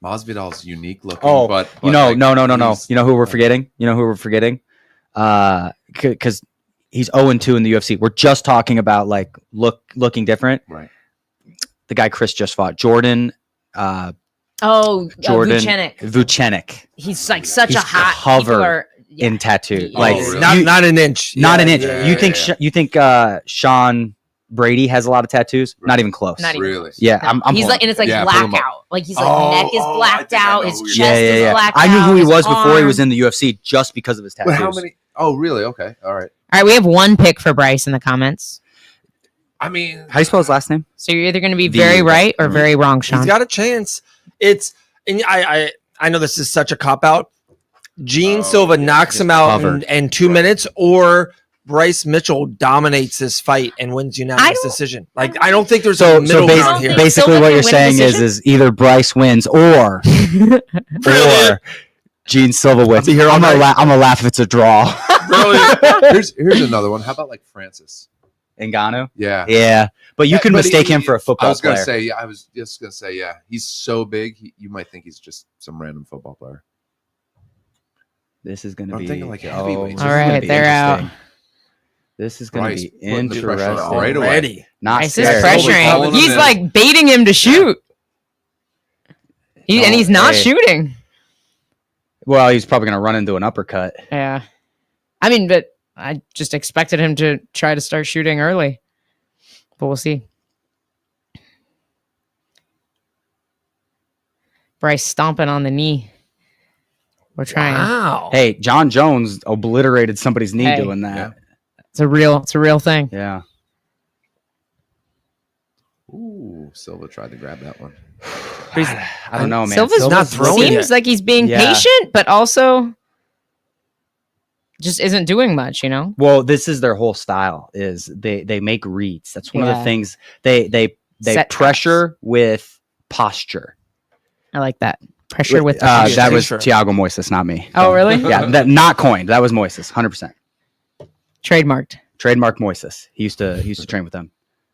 Masvidal's unique looking. Oh, but you know, like, no. he's- You know who we're forgetting? Because he's 0-2 in the UFC. We're just talking about like looking different. Right. The guy Chris just fought, Jordan Jordan Vucenic. Vucenic, He's like such He's a hot covered people are- yeah. in tattoo. Oh, Like really? Not an inch. not Yeah, an inch. yeah, you yeah, think yeah. you think Sean Brady has a lot of tattoos? Not even close. Not even Really? close. Yeah, No. I'm he's pulling- like, and it's like Yeah, pull him up. blackout. Like he's like Oh, neck is I blacked think I out. know His who chest you- is blacked I knew who out, he his was before he arm. was in the UFC, just because of his tattoos. But how many? Oh, really? Okay. All right. All right, we have one pick for Bryce in the comments. I mean, How do you spell his last name? So you're either going to be V- very right or very wrong, Sean. He's got a chance. It's and I know this is such a cop out. Gene Oh, Silva yeah, knocks just him out covered. in 2 minutes, or Bryce Mitchell dominates this fight and wins unanimous don't- decision. Like I don't think there's So a middle ground here. basically, Silva what can you're win a saying decision? is either Bryce wins or Gene Silva wins. I'll be here all I'm gonna night. I'm gonna laugh if it's a draw. here's another one. How about like Francis? Ngannou. Yeah. Yeah, but you can But mistake him for a I football was gonna player. say. I was just gonna say. Yeah. He's so big. You might think he's just some random football player. This is gonna I'm be. thinking like a heavyweight. this All is gonna right, be they're out. interesting. This is gonna Bryce be putting the pressure on interesting. right away. Already. Not Bryce is scared. pressuring. Calling him He's in. like baiting him to shoot. And he's not hey. shooting. Well, he's probably gonna run into an uppercut. Yeah. I mean, but I just expected him to try to start shooting early. But we'll see. Bryce stomping on the knee. We're trying. Wow. Hey, John Jones obliterated somebody's knee doing that. Yeah. It's a real thing. Yeah. Ooh, Silva tried to grab that one. I don't know, man. Silva's not throwing seems it. like he's being patient, but also just isn't doing much, you know? Well, this is their whole style. Is they make reads. That's one of the things they Set pressure with posture. I like that. Pressure with the posture. That was Sure. Thiago Moises, not me. Oh, really? Yeah, that not coined. That was Moises, 100%. Trademarked. Trademark Moises. He used to train with them.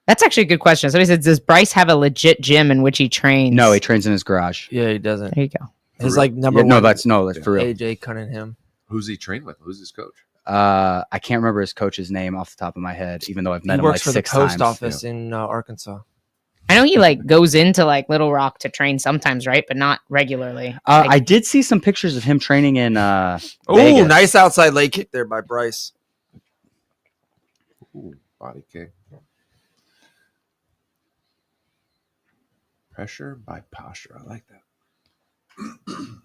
That's actually a good question. Somebody said, does Bryce have a legit gym in which he trains? No, he trains in his garage. Yeah, he doesn't. There you go. His like number Yeah, one. that's for real. AJ Cunningham. Who's he trained with? Who's his coach? I can't remember his coach's name off the top of my head, even though I've met He him works like for the 6 post times. office in Arkansas. I know he like goes into like Little Rock to train sometimes, right? But not regularly. I did see some pictures of him training in Oh, Vegas. nice outside leg kick there by Bryce. Ooh, body kick. Pressure by posture. I like that.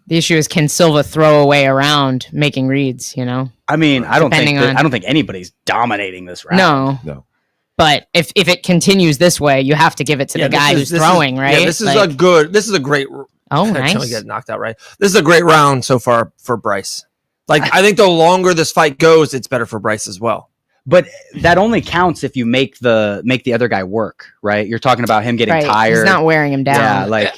The issue is, can Silva throw away around making reads, you know? I mean, I don't Depending on- think anybody's dominating this round. No. No. But if it continues this way, you have to give it to the guy who's throwing, right? Yeah, this is Like- this is a great. Oh, Until nice. he get knocked out, right? This is a great round so far for Bryce. Like, I think the longer this fight goes, it's better for Bryce as well. But that only counts if you make the other guy work, right? You're talking about him getting Right. tired. He's not wearing him down. Yeah, like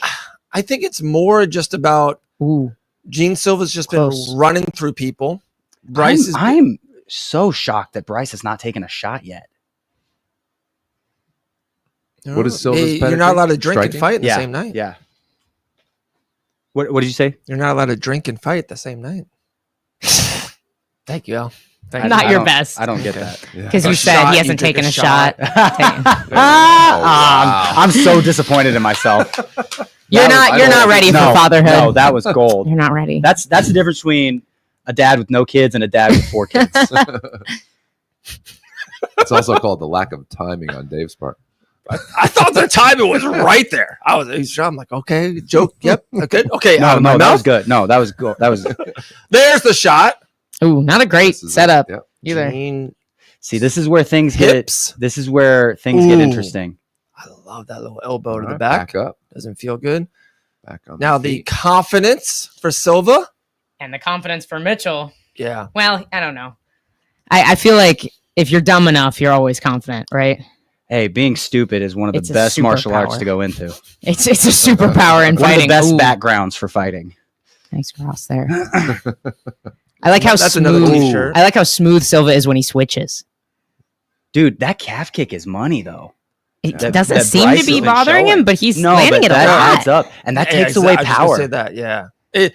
I think it's more just about Ooh. Gene Silva's just Close. been running through people. Bryce I'm so shocked that Bryce has not taken a shot yet. What is Silva's You're pedigree? not allowed to drink and Striking? fight in the Yeah, same night. Yeah. What did you say? You're not allowed to drink and fight the same night. Thank you, Al. Thank you. Not I your don't- best. I don't get that. Yeah. Because you A said shot, he you hasn't drink taken a a shot. wow. I'm so disappointed in myself. You're was- not ready for fatherhood. No, that was gold. You're not ready. That's the difference between a dad with no kids and a dad with 4 kids. It's also called the lack of timing on Dave's part. I thought the timing was right there. I'm like, okay, joke. Yep. Okay. No, out of my that mouth. was good. No, that was good. That was. There's the shot. Ooh, not a great This is setup it. Yep. either. Gene See, this is where things hips. get. This is where things get Ooh. interesting. I love that little elbow to All the right, back. up. Doesn't feel good. Back on Now the the feet. confidence for Silva. And the confidence for Mitchell. Yeah. Well, I don't know. I feel like if you're dumb enough, you're always confident, right? Hey, being stupid is one of It's the a best martial arts superpower. to go into. It's a superpower in One of fighting. the best Ooh. backgrounds for fighting. Thanks, Ross. There. I like how That's another smooth. t-shirt. I like how smooth Silva is when he switches. Dude, that calf kick is money though. It That- doesn't that seem Bryce to be has been bothering him, showing. but he's No, landing but it a that lot. adds up, and that Yeah, takes away I was just gonna power. say that. Yeah.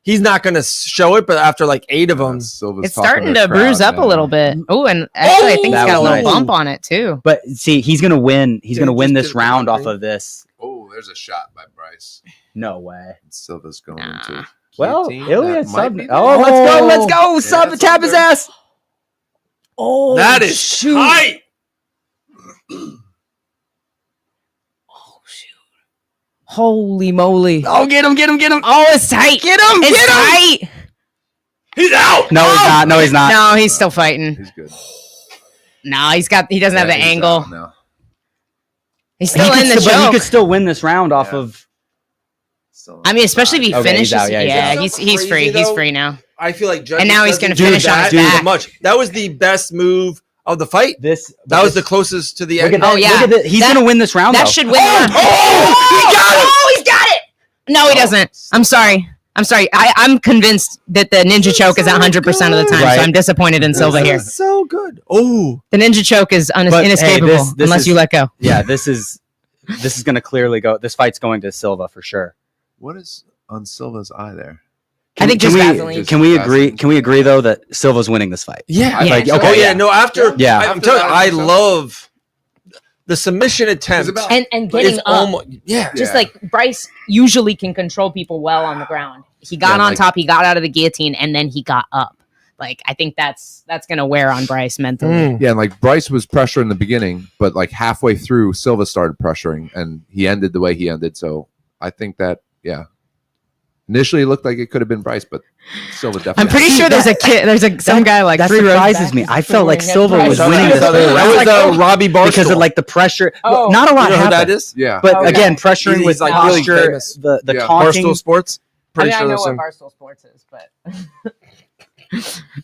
He's not going to show it, but after like 8 of them, Silva's It's talking starting the to bruise crowd up a now. little bit. Oh, and actually, I think That he's got a was little nice. bump on it too. But see, he's gonna win. He's Yeah, gonna he win just this did it round without off me. of this. Oh, there's a shot by Bryce. No way. Silva's going Nah. into. Well, guillotine. Ilya That might sub. be Oh, there. let's go! Yeah, Sub, it's tap his under. ass. Oh, that is tight. Holy moly! Oh, get him! Oh, it's tight. Get him! It's Get him! tight. He's out. No, he's not. No, he's not. No, he's still fighting. He's good. No, he doesn't have the he's angle. out now. He's He still could in the still- but he choke. could still win this round off Yeah. of. I mean, especially if he Okay, he's finishes. out. Yeah, he's Yeah, out. he's Crazy, free. He's though. free now. I feel like And now he's going gonna to finish on his back. much. That was the best move of the fight. This. That was the closest to the Look end. at that. Oh, yeah. Look at that. He's That- gonna win this round. That though. should win. Oh, the round. he got it! Oh, he's got it. No, he doesn't. I'm sorry. I'm convinced that the ninja choke is 100% of the time. Right. So I'm disappointed in Silva here. So good. Oh, The ninja choke is But, hey, inescapable this unless is- you let go. Yeah, this is gonna clearly go. This fight's going to Silva for sure. What is on Silva's eye there? I think just Vaseline. Can we agree? Can we agree though that Silva's winning this fight? yeah. Yeah. Like, Sure. okay, Oh, yeah. yeah. No, after. Yeah. I'm telling you, I love the submission attempt. about- And getting It's up. almost, yeah. Just Yeah. like Bryce usually can control people well on the ground. He got Yeah, on like- top, he got out of the guillotine, and then he got up. Like, I think that's gonna wear on Bryce mentally. Mm. Yeah, and like Bryce was pressuring in the beginning, but like halfway through, Silva started pressuring, and he ended the way he ended. So I think that, yeah, Initially, it looked like it could have been Bryce, but Silva definitely. I'm pretty sure there's a kid. There's some guy like that 3 rows surprises back me. who's I felt like throwing Silva at was Bryce. winning this. That was Robbie Barstool. Because of like the pressure. Oh. Not a lot You know who happened. that is? Yeah. But Okay. again, pressuring He's with like really posture, famous. the Yeah. taunting. Barstool Sports. Pretty I sure know there's what some. Barstool Sports is, but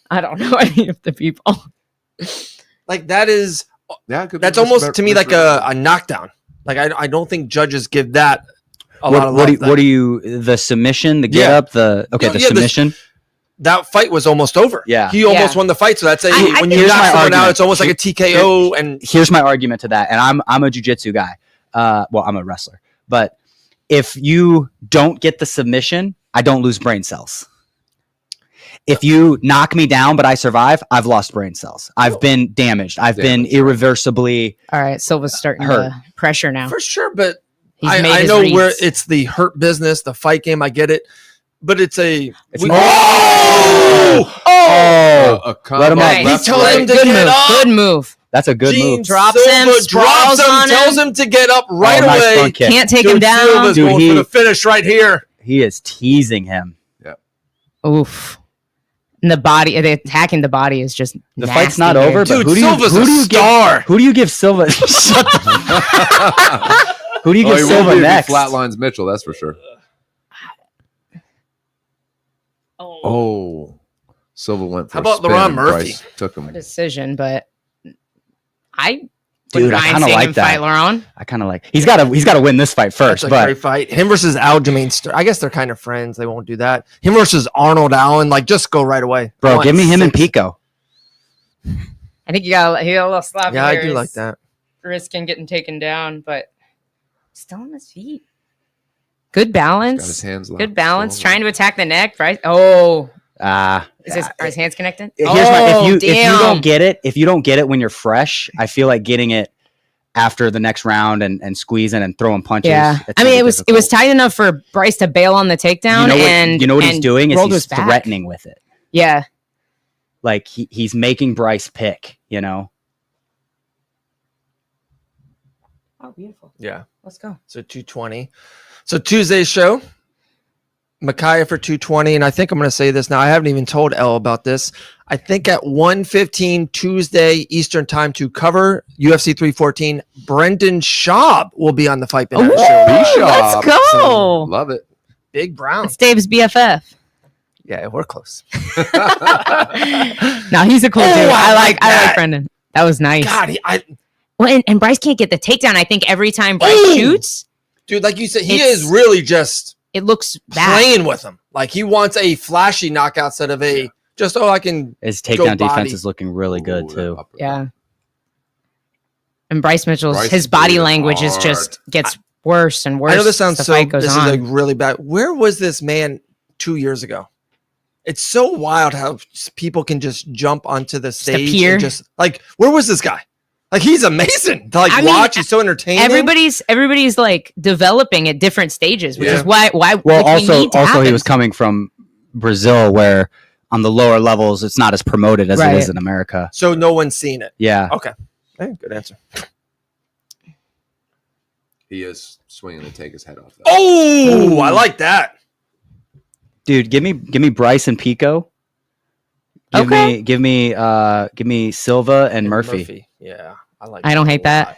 I don't know any of the people. Like that is. Yeah, it could be That's almost to me like a knockdown. Like I don't think judges give that a lot of love. What do you the submission, the get Yeah. up, the submission? That fight was almost over. Yeah. He almost won the fight. So that's I when you here's knock my someone out, argument. it's almost like a TKO. And Here's my argument to that, and I'm a jiu-jitsu guy. Well, I'm a wrestler, but if you don't get the submission, I don't lose brain cells. If you knock me down but I survive, I've lost brain cells. I've been damaged. I've been irreversibly All right, Silva's starting hurt. to pressure now. for sure, but He's I made his know reads. where it's the hurt business, the fight game. I get it, but it's a. a combo. Let him Nice. up. He Left, tells right. him to Good get move. up. Good move. That's a good Gene move. Drops him, Silva sprawls on him. tells him to get up right Nice away. front kick. Can't take him Dude, down. Silva's Dude, going for the finish right here. He is teasing him. Oof. And the body, attacking the body is just The nasty fight's not here. over, but Dude, who do you Silva's who a do you star. Who do you give Silva? Shut the Who do you give he won't Silva be if he next? flatlines Mitchell, that's for sure. Oh, Silva went for How about a spin LaRon and Murphy? Bryce took him. decision, but I Dude, I mind kind of seeing like him that. fight Laurent. I kind of like. He's got to win this fight first, That's a but great fight. Him versus Aljamain Sterling. I guess they're kind of friends. They won't do that. Him versus Arnold Allen. Like, just go right away. I bro, want give me him and 6. Pico. I think he got a little sloppy. Yeah, I here. do like He's that. risking getting taken down, but still on his feet. Good Got his balance. hands locked. Good balance. So- Trying to attack the neck, right? Oh, are his hands connected? Here's my if you damn. don't get it when you're fresh, I feel like getting it after the next round and squeezing and throwing punches. Yeah, it's I mean gonna it be was difficult. tight enough for Bryce to bail on the takedown, You know what he's and doing is roll to he's his back. threatening with it. Yeah, Like he's making Bryce pick. You know. oh beautiful. Yeah. Let's go. So 220. So Tuesday's show, Micaiah for 220. And I think I'm going to say this now. I haven't even told Elle about this. I think at 1:15 Tuesday Eastern time to cover UFC 314, Brendan Schaub will be on the Fight Banter Ooh. show. Let's go. Love it. Big Brown. It's Dave's BFF. Yeah, we're close. No, he's a cool Oh, dude. I I like that. like Brendan. That was nice. God, Well, and Bryce can't get the takedown. I think every time Bryce Ooh. shoots, dude, like you said, he It's- is really just it looks bad. playing with him. Like he wants a flashy knockout instead of a just, I can. His Go takedown defense body. is looking really good Ooh, too. that upper- Yeah. And Bryce Mitchell's Bryce his is body really language is hard. just gets worse and worse. I know this sounds as so. the fight goes This on. is like really bad. Where was this man 2 years ago? It's so wild how people can just jump onto the stage appear. and just like, where was this guy? Like he's amazing to like I mean, watch. He's so entertaining. Everybody's like developing at different stages, which Yeah. is why Well, like, we also need to he happen. was coming from Brazil, where on the lower levels it's not as promoted as Right. it is in America. So no one's seen it. Yeah. Hey, good answer. He is swinging to take his head off. Though. Oh, I like that. Dude, give me Bryce and Pico. Give me Silva and Murphy. Yeah, I like. I don't that hate a that. lot.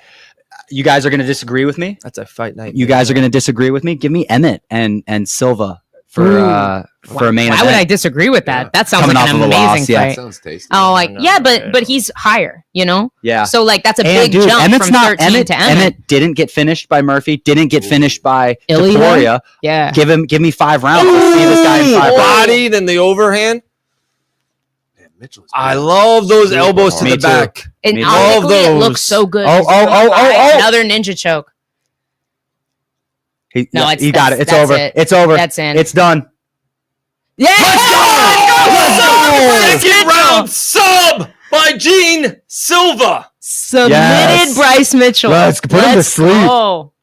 You guys are gonna disagree with me. That's a fight night. You guys are gonna disagree with me. Give me Emmett and Silva for a main Why event. would I disagree with that? Yeah. That sounds Coming like off an of a loss, amazing yeah. That fight. sounds tasty. Oh, like No, yeah, yeah. but he's higher, you know. Yeah. So like that's a And big dude, jump Emmett's from not 13 Emmett. to Emmett. Emmett didn't get finished by Murphy. Didn't get finished by Ilya? Victoria. Yeah. Give me 5 rounds. Let's see this guy in 5 rounds. body, then the overhand. Man, Mitchell is I big. love those Super elbows to hard. the Me too. back. And Me too. All of honestly, it those. looks so good. Oh, He's oh, doing oh, fine. oh, oh. Another ninja choke. He No, got it. It's that's over. it. It's over. That's in. It's done. Yeah. Let's go! Bryce Second Mitchell. round sub by Gene Silva. Submitted Yes. Bryce Mitchell. Let's put him to sleep. Go.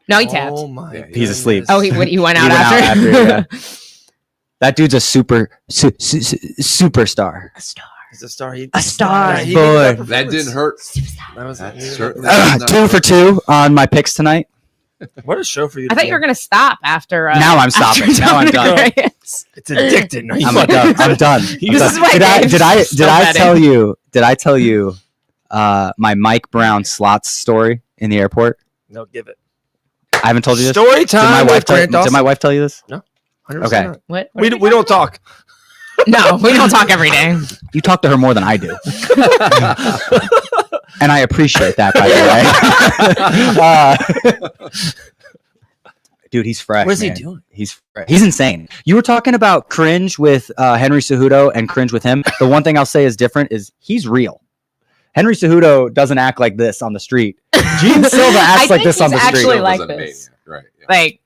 No, he tapped. Oh my! Yeah, He's asleep. Oh, he went out He went after. out after, yeah. That dude's a superstar. A star. He's a star. A star. He Boy. needed That performance. didn't hurt. That was That he needed certainly that. did not 2 for 2 on my picks tonight. What a show for you. I thought you were going to stop after. Now I'm stopping. after Now I'm done. Reyes. It's addicted. No, I'm done. I'm done. This is why Did I Dave's so tell you my Mike Brown slots story in the airport? No, give it. I haven't told you this. Story time. Did my wife tell you this? No. 100% Okay. not. What? We don't talk. No, we don't talk every day. You talk to her more than I do. And I appreciate that, by the way. Dude, he's fresh. What is he man. doing? He's insane. You were talking about cringe with Henry Cejudo and cringe with him. The one thing I'll say is different is he's real. Henry Cejudo doesn't act like this on the street. Gene Silva acts like this on the street. Actually like Silva's a this. maniac, right? Yeah. Like,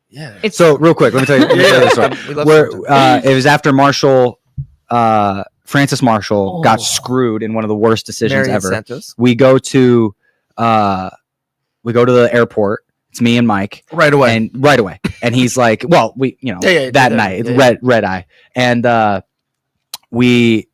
Yeah. it's So real quick, let me tell you this story. We love Where Santa. it was after Francis Marshall got Oh. screwed in one of the worst decisions Marion ever. Santos. We go to the airport. It's me and Mike, Right away. and right away. And he's like, "Well, that night, red eye." And we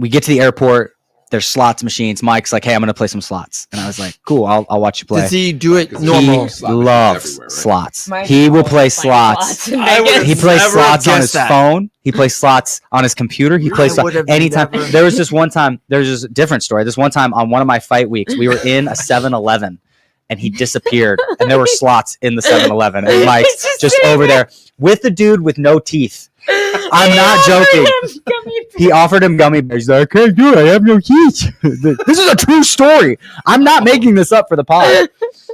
get to the airport. There's slots machines. Mike's like, "Hey, I'm gonna play some slots," and I was like, "Cool, I'll watch you play." Does he do it He normal? He Slot machines loves everywhere, right? slots. Mike He will loves play playing slots. in I Vegas. would- He plays Never slots on guessed his that. phone. He plays slots on his computer. He plays I slots would have anytime. never- There was this one time. There's this different story. This one time on one of my fight weeks, we were in a 7-Eleven, and he disappeared, and there were slots in the 7-Eleven, and Mike's just over there with the dude with no teeth. I'm not joking. He offered him gummy bears. He's like, "I can't do it. I have no teeth." This is a true story. I'm not making this up for the pod.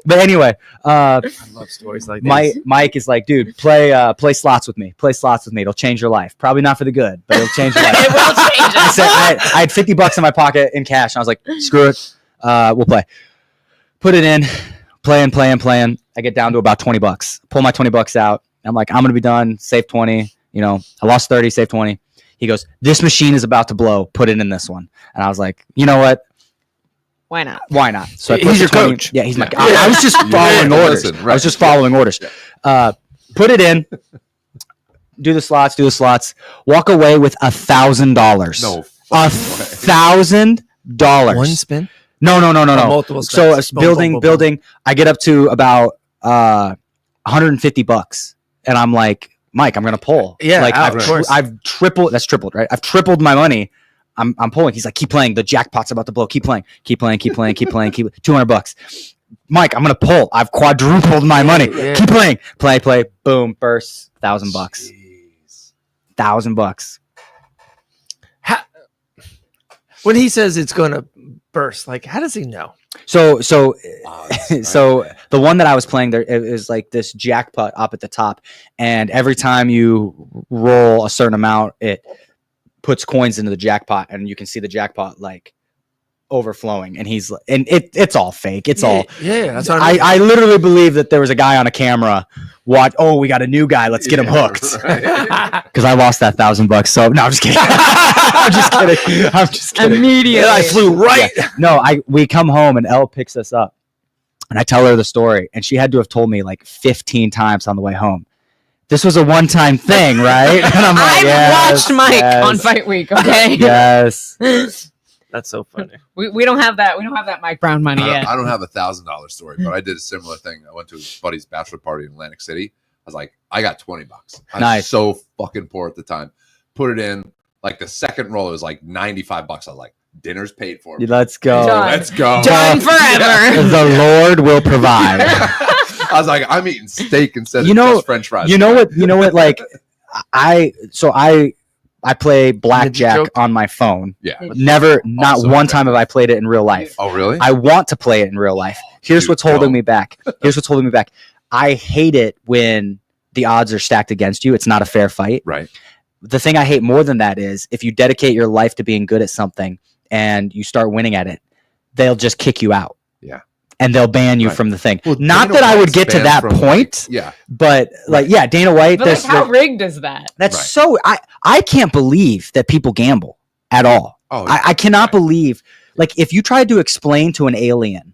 But anyway, I love stories like this. Mike is like, "Dude, play slots with me. Play slots with me. It'll change your life. Probably not for the good, but it'll change your life." It will change I it. said I had $50 in my pocket in cash, and I was like, "Screw it, we'll play." Put it in, playing. I get down to about $20. Pull my $20 out. I'm like, I'm gonna be done. Save 20. I lost 30, save 20. He goes, "This machine is about to blow. Put it in this one." And I was like, "You know what? Why not? Why not?" So I He's put your the 20 coach. Yeah, he's my. Yeah. I was just following Yeah, orders. listen, I was just right. following orders. Put it in. Do the slots. Walk away with $1,000. No. fucking way. $1,000. One spin? No. Multiple So spins. it's building. I get up to about $150, and I'm like, "Mike, I'm gonna pull." Yeah, like of course. I've tripled. That's tripled, right? I've tripled my money. I'm pulling. He's like, "Keep playing. The jackpot's about to blow. Keep playing. $200. Mike, I'm gonna pull. I've quadrupled my money. Yeah. Keep playing. Play. Boom. Burst. $1,000. Jeez. $1,000. When he says it's going to burst, like, how does he know? So Odds, so the one that I was playing there, it was like this jackpot up at the top, and every time you roll a certain amount, it puts coins into the jackpot, and you can see the jackpot like overflowing. And it's all fake. It's all. Yeah, that's what I mean. I literally believe that there was a guy on a camera. We got a new guy. Let's get him hooked. Right. Because I lost that $1,000. So no, I'm just kidding. I'm just kidding. Immediately. I flew right. Yeah. No, we come home and Elle picks us up, and I tell her the story, and she had to have told me like 15 times on the way home. This was a one-time thing, right? And I'm like, I've watched Mike yes, on Fight Week. Okay. Yes. That's so funny. We don't have that. We don't have that Mike Brown money yet. I don't have $1,000 story, but I did a similar thing. I went to his buddy's bachelor party in Atlantic City. I was like, I got $20. I was Nice. so fucking poor at the time. Put it in. Like the second roll, it was like $95. I was like, dinner's paid for. Let's go. Done. Let's go. Done forever. The Lord will provide. I was like, I'm eating steak instead of just French fries. You know what? Like, I play blackjack joke? on my phone. Yeah. Not Also one time have I played it in real life. Oh, really? I want to play it in real life. Here's Dude, what's holding no. me back. I hate it when the odds are stacked against you. It's not a fair fight. Right. The thing I hate more than that is if you dedicate your life to being good at something and you start winning at it, they'll just kick you out. Yeah. And they'll ban you Right. from the thing. Well, Not Dana that I would White's get to banned that from, point, Yeah. but like, yeah, Dana White. But like, how rigged is that? that's Right. so. I can't believe that people gamble at all. Oh, I cannot right. believe. Like, if you tried to explain to an alien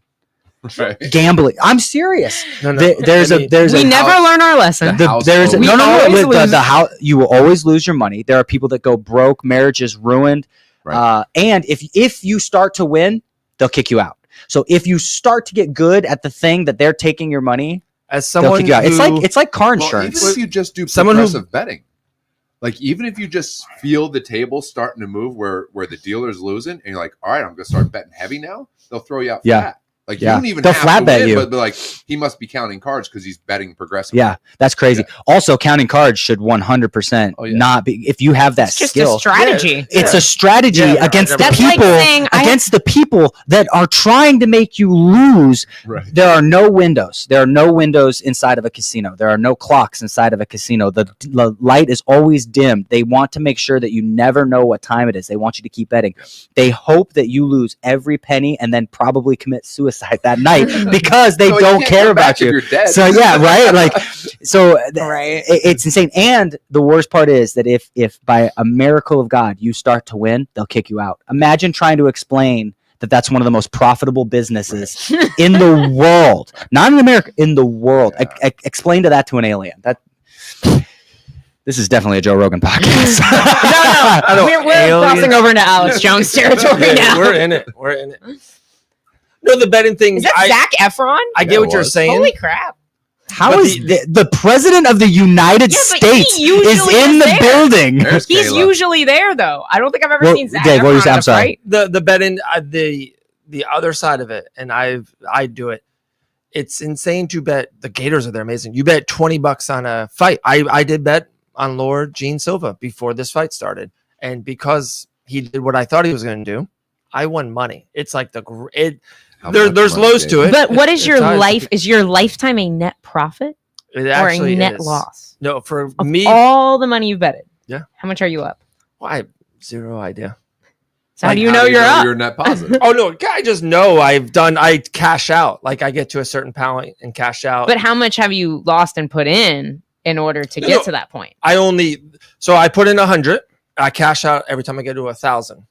right. gambling, I'm serious. No, no. There's I mean, We a never learn our lesson. The house there's phone. We no always lose. the house. You will always lose your money. There are people that go broke, marriages ruined, Right. and if you start to win, they'll kick you out. So if you start to get good at the thing that they're taking your money, as someone kick you out. It's like car insurance. Even if you just do Someone progressive betting, like even if you just feel the table starting to move where the dealer's losing, and you're like, all right, I'm gonna start betting heavy now. They'll throw you out flat. Like you don't even They'll have flat to bet win, you. but like he must be counting cards because he's betting progressive. Yeah, that's crazy. Yeah. Also, counting cards should 100% not be. If you have that It's just skill, a strategy. it's a strategy against the That's like people saying the people that are trying to make you lose. Right. There are no windows. There are no windows inside of a casino. There are no clocks inside of a casino. The light is always dimmed. They want to make sure that you never know what time it is. They want you to keep betting. They hope that you lose every penny and then probably commit suicide that night because they don't care about you. You're dead. So yeah, right. Like, so Right. it's insane. And the worst part is that if by a miracle of God you start to win, they'll kick you out. Imagine trying to explain that that's one of the most profitable businesses in the world, not in America, in the world. Yeah. Explain to that to an alien. This is definitely a Joe Rogan podcast. No. We're crossing over into Alex Jones territory now. We're in it. No, the betting thing. Is that Zac Efron? I get what you're saying. Holy crap. How But is the president of the United Yeah, but States he usually is in is the there. building? There's He's Kayla. usually there, though. I don't think I've ever Well, seen Zac Dave, what were you Efron saying? at I'm a sorry. fight. The betting, the other side of it, and I do it. It's insane to bet. The Gators are there, amazing. You bet $20 on a fight. I did bet on Lord Gene Silva before this fight started, and because he did what I thought he was going to do, I won money. It's like there's lows to it. But what is It's your high. life? Is your lifetime a net profit It or a actually net is. loss? No, for Of me, all the money you've betted. Yeah. How much are you up? I have zero idea. So how do you know you're up? You're net positive. Oh no, I just know I cash out. Like I get to a certain point and cash out. But how much have you lost and put in order to get to that point? I put in 100. I cash out every time I get to 1,000.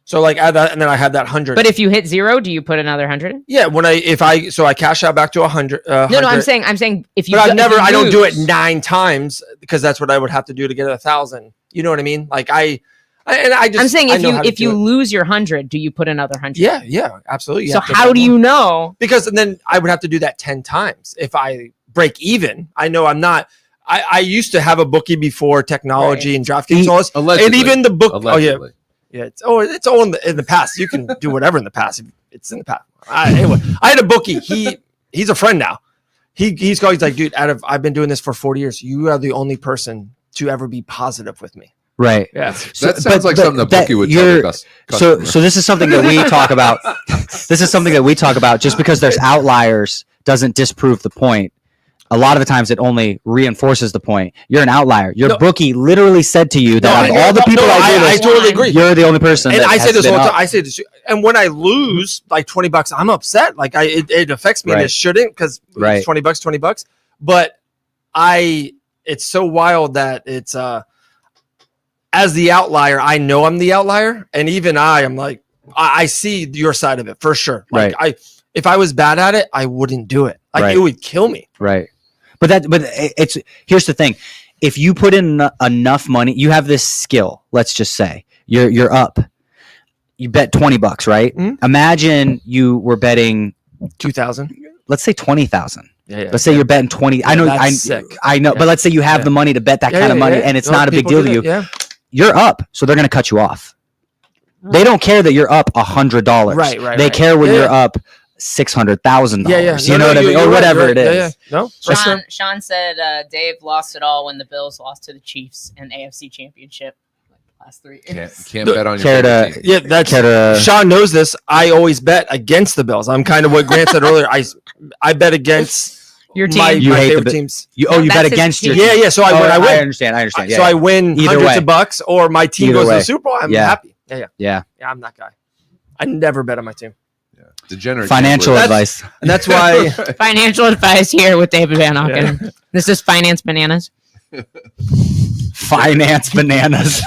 So like add that, and then I have that 100. But if you hit zero, do you put another 100 in? Yeah, I cash out back to 100. No, I'm saying if you. But I don't do it lose- 9 times because that's what I would have to do to get 1,000. You know what I mean? Like I'm saying if you do it. lose your 100, do you put another 100? Yeah, absolutely. You So have to how bet do more. you know? Because then I would have to do that 10 times. If I break even, I know I'm not. I used to have a bookie before technology and DraftKings and all this. Allegedly. And even the book. Allegedly. Oh, yeah. It's all in the past. You can do whatever in the past. It's in the past. Anyway, I had a bookie. He's a friend now. He's like, dude, I've been doing this for 40 years. You are the only person to ever be positive with me. Right. Yeah. That sounds like something a bookie would tell us. So this is something that we talk about. This is something that we talk about. Just because there's outliers doesn't disprove the point. A lot of the times it only reinforces the point. You're an outlier. Your bookie literally said to you that of all the people I totally agree. you're the only person. And that I say has this been all the up. time. I say this, and when I lose like $20, I'm upset. Like it affects me, and Right. it shouldn't because Right. it's $20. But it's so wild that it's as the outlier, I know I'm the outlier, and even I'm like I see your side of it for sure. Like if I was bad at it, I wouldn't do it. Like it would kill me. Right. But here's the thing. If you put in enough money, you have this skill. Let's just say you're up. You bet $20, right? Mhm. Imagine you were betting 2,000. let's say 20,000. Yeah. Let's say you're betting 20. I know, That's sick. I know, Yeah. but let's say you have Yeah. the money to bet that kind of money, and it's No, not a big people deal do to you. that. Yeah. You're up, so they're going to cut you off. They don't care that you're up $100. Right. They care when Yeah, you're yeah. up $600,000. Yeah. You know what I mean, or whatever it is. Yeah. No. for sure. Sean said Dave lost it all when the Bills lost to the Chiefs in AFC Championship last 3 years. Can't bet on your Care favorite to- team. Yeah, that's Care to- Sean knows this. I always bet against the Bills. I'm kind of what Grant said earlier. I bet against Your team. my You hate favorite the- teams. You No, bet that's his against your team. Yeah, yeah. So I win. I win. I understand. Yeah. So I win Either hundreds way. of bucks, or my team Either goes to way. the Super Bowl. I'm Yeah. happy. Yeah. Yeah. I'm that guy. I never bet on my team, Degenerate Financial gambler. advice. and that's why. Financial advice here with David Van Auken. This is Finance Bananas. Finance bananas.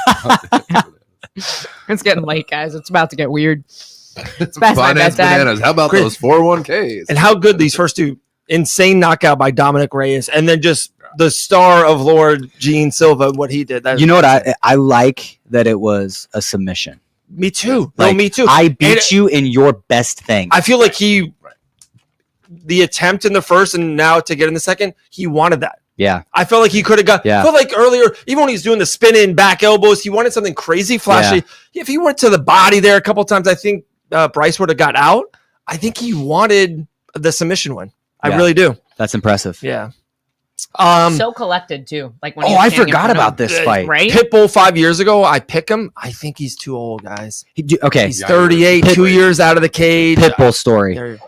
It's getting late, guys. It's about to get weird. It's past my finance bedtime. bananas. How about Great. those 401ks? And how good these first two insane knockout by Dominic Reyes, and then just the star of Lord Gene Silva, what he did. You know what? I like that it was a submission. Me too. Like, no, me too. I beat you in your best thing. I feel like the attempt in the first and now to get in the second, he wanted that. Yeah. I felt like he could have got. Yeah. I felt like earlier, even when he's doing the spinning back elbows, he wanted something crazy, flashy. If he went to the body there a couple times, I think Bryce would have got out. I think he wanted the submission win. I really do. That's impressive. Yeah. So collected too. Like when I forgot about this fight. Right? Pitbull 5 years ago, I pick him. I think he's too old, guys. Okay. He's 38, 2 years out of the cage. Pitbull story.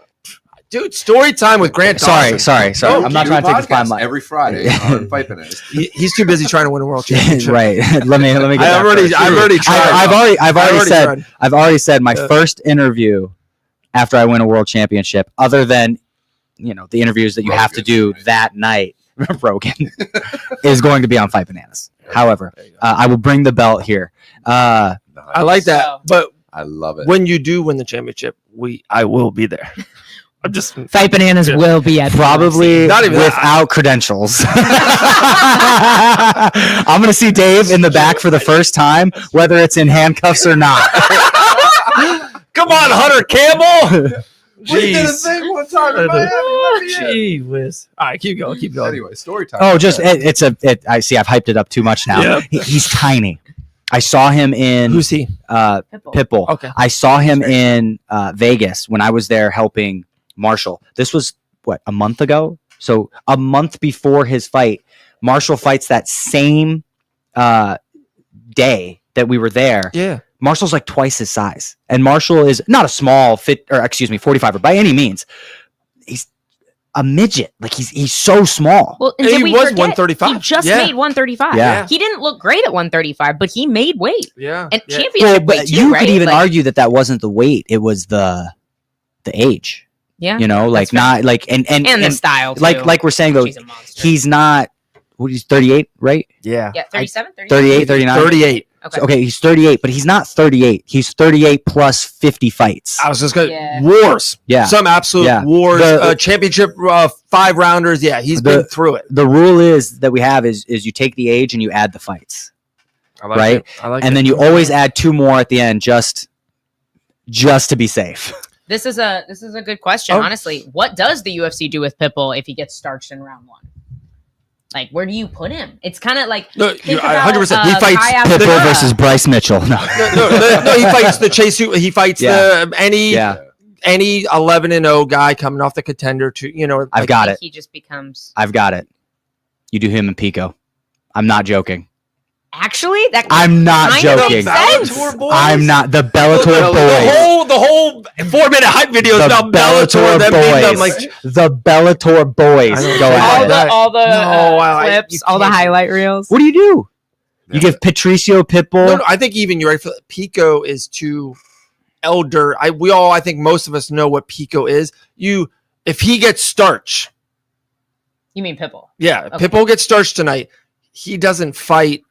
Dude, story time with Grant Dawson. Sorry. No, I'm not trying to take the limelight. every Friday on Fight Bananas. He's too busy trying to win a world championship. Right. let me get I've already tried. I've already said my first interview after I win a world championship, other than the interviews that you have to do that night, Rogan, is going to be on Fight Bananas. However, I will bring the belt here. I like that, but I love it. when you do win the championship, I will be there. I'm just Fight Bananas will be at probably Not even without credentials. I'm going to see Dave in the back for the first time, whether it's in handcuffs or not. Come on, Hunter Campbell. We did a thing one time in Miami. Gee whiz. All right, keep going. Anyway, story time. Oh, just I see. I've hyped it up too much now. Yep. He's tiny. I saw him in Who's he? Pitbull. Okay. I saw him in Vegas when I was there helping Marshall. This was a month ago. So a month before his fight, Marshall fights that same day that we were there. Yeah. Marshall's like twice his size, and Marshall is not a small 45er by any means. He's a midget. Like he's so small. Well, and He did we was forget? 135. He just Yeah. made 135. Yeah. He didn't look great at 135, but he made weight. Yeah. And yeah. championship weight But too, you right? could even Like, argue that wasn't the weight; it was the age. yeah. Like That's not like and the style, too. like we're saying though, He's a monster. he's not. He's 38, right? Yeah. Yeah, 37, 38, 39. 38. Okay. Okay, he's 38, but he's not 38. He's 38 plus 50 fights. I was just going to Yeah. wars. Yeah. Some absolute wars. Championship 5 rounders. Yeah, he's been through it. The rule is that we have is you take the age and you add the fights. I like Right? it. I like And it. then you always add 2 more at the end just to be safe. This is a good question, Oh. honestly. What does the UFC do with Pitbull if he gets starched in round 1? Like, where do you put him? It's kind of like No, think I 100%. about, He fights Kai Pitbull Pitbull Asakura. versus Bryce Mitchell. No. No, he fights the Chase. He fights any 11-0 guy coming off the contender to I've got it. He just becomes I've got it. You do him and Pico. I'm not joking. actually that. I'm not kind of joking. makes sense. Bellator boys. I'm not the Bellator boys. The whole 4-minute hype video is The about Bellator. Them beating them boys. like The Bellator boys. I don't Go know. ahead. all the No, I- clips, you all the can't- highlight reels. What do you do? You give Patricio Pitbull. No, I think even you're right. Pico is too elder. I think most of us know what Pico is. If he gets starch, You mean Pitbull? yeah, Okay. Pitbull gets starch tonight. He doesn't fight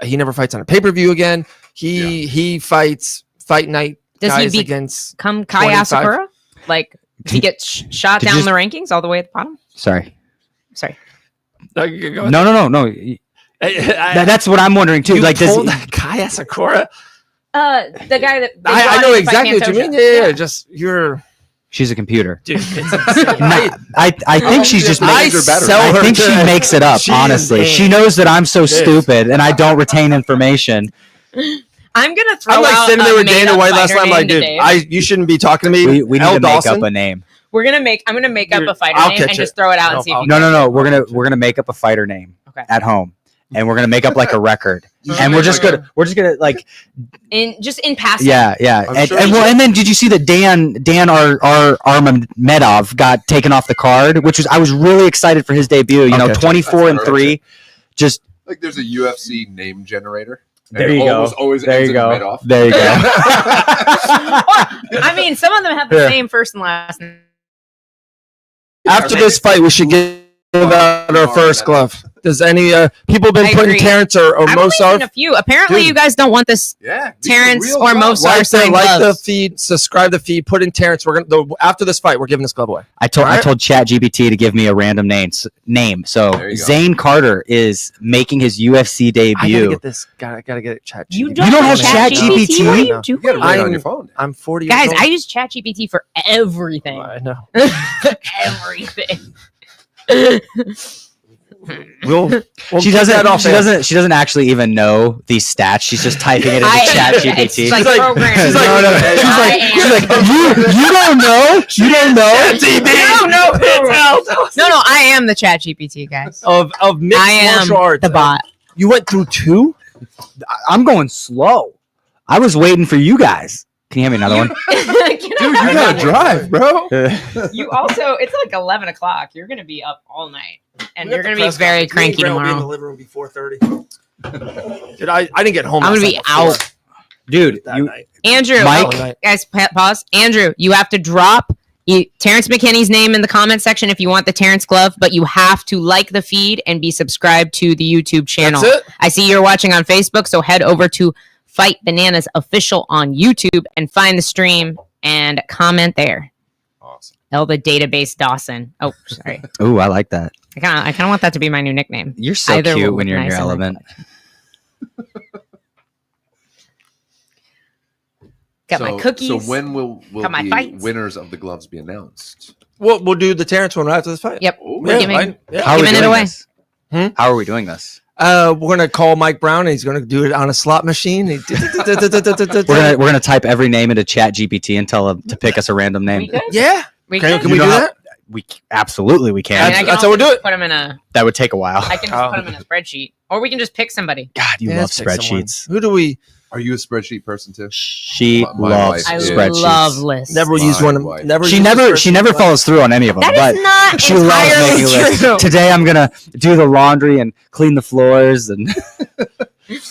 he never fights on a pay-per-view again. He fights fight night Does guys he against become Kai 25? Asakura? Like, does he get shot Did down you the rankings all the way at the bottom? Sorry. Sorry. No. That's what I'm wondering too. You like, pulled Kai Asakura? The guy that they I brought know in to fight exactly what you Pantoja. mean. Yeah. Just you're, she's a computer. dude. It's insane. I think she's just I making her better. sell I her think to- she makes it up. She is Honestly, a she knows that I'm so bitch. stupid and I don't retain information. I'm gonna throw I'm like out sitting there a with Dana made-up White last fighter night. I'm like, name to dude, Dave. you shouldn't be talking to me. We need L. to make Dawson. up a name. I'm gonna make up a fighter I'll name catch and it. just throw it out and see if you No. We're gonna make up a fighter name at home, and we're gonna make up like a record, and we're just gonna like in passing. yeah. I'm And, sure and, you well, and then did you see that Dan Armamedov got taken off the card, I was really excited for his debut. You know, Okay. 24-3, just Like there's a UFC name generator. there you go. Always There ends you in go. mid-off. There you go. I mean, some of them have the Here. same first and last name. After this fight, we should give out our first glove. Does any people been I putting agree. Terrence or I've only seen Mozart? a few. Apparently, Dude. you guys don't want this Yeah. Terrence real or gloves. Mozart signed Like the gloves. feed, subscribe the feed, put in Terrence. After this fight, we're giving this glove away. I told Alright. ChatGPT to give me a random name. So There you go. Zane Carter is making his UFC I gotta debut. get this. I gotta get it. Chat. You GPT. don't, don't have ChatGPT? What are you No. You got it doing? right on I'm- your phone. I'm 40 Guys, years old. I use ChatGPT for everything. I know. Everything. We'll She keep that off air. She doesn't actually even know these stats. She's just typing it into It's ChatGPT. like She's like- programmed. she's like- No, you don't know. You don't know. No, I am the ChatGPT, guys. of mixed I am martial arts. the bot. You went through 2? I'm going slow. I was waiting for you guys. Can you hand me another one? Dude, you gotta drive, bro. You also, it's like 11 o'clock. You're going to be up all night. And We you're got going the to be press very conference. Me and cranky Grant will be in the tomorrow. living room before 30. Dude, I didn't get home. I'm last gonna be night before out. Dude, that you, night. Andrew, Mike? All night. guys, pause. Andrew, you have to drop Terrence McKinney's name in the comment section if you want the Terrence glove, but you have to like the feed and be subscribed to the YouTube channel. That's it. I see you're watching on Facebook, so head over to Fight Bananas Official on YouTube and find the stream and comment there. Awesome. The Database Dawson. Oh, sorry. ooh, I like that. I kind of want that to be my new nickname. You're so Either cute will when look you're in nice your in my element. Got my cookies. So when will Got my the fights. winners of the gloves be announced? We'll do the Terrence one right after this fight. Yep. Oh, We're giving- right? Yeah. How are we Giving it doing away. this? Hmm? How are we doing this? We're gonna call Mike Brown, and he's gonna do it on a slot machine. We're gonna type every name into ChatGPT and tell him to pick us a random We name. good? Yeah. We Can good? we You do know how- that? We absolutely we can. I mean, I can That's how also we'll do just it. Put them in a. That would take a while. I can just put them in a spreadsheet, or we can just pick somebody. God, you Yeah, love let's pick someone. spreadsheets. Who do we Are you a spreadsheet person too? She My loves wife I is. spreadsheets. love lists. never My use one? wife. Never. She used a never spreadsheet. follows through on any of them. That but is not she loves entirely making lists. true. Today I'm gonna do the laundry and clean the floors and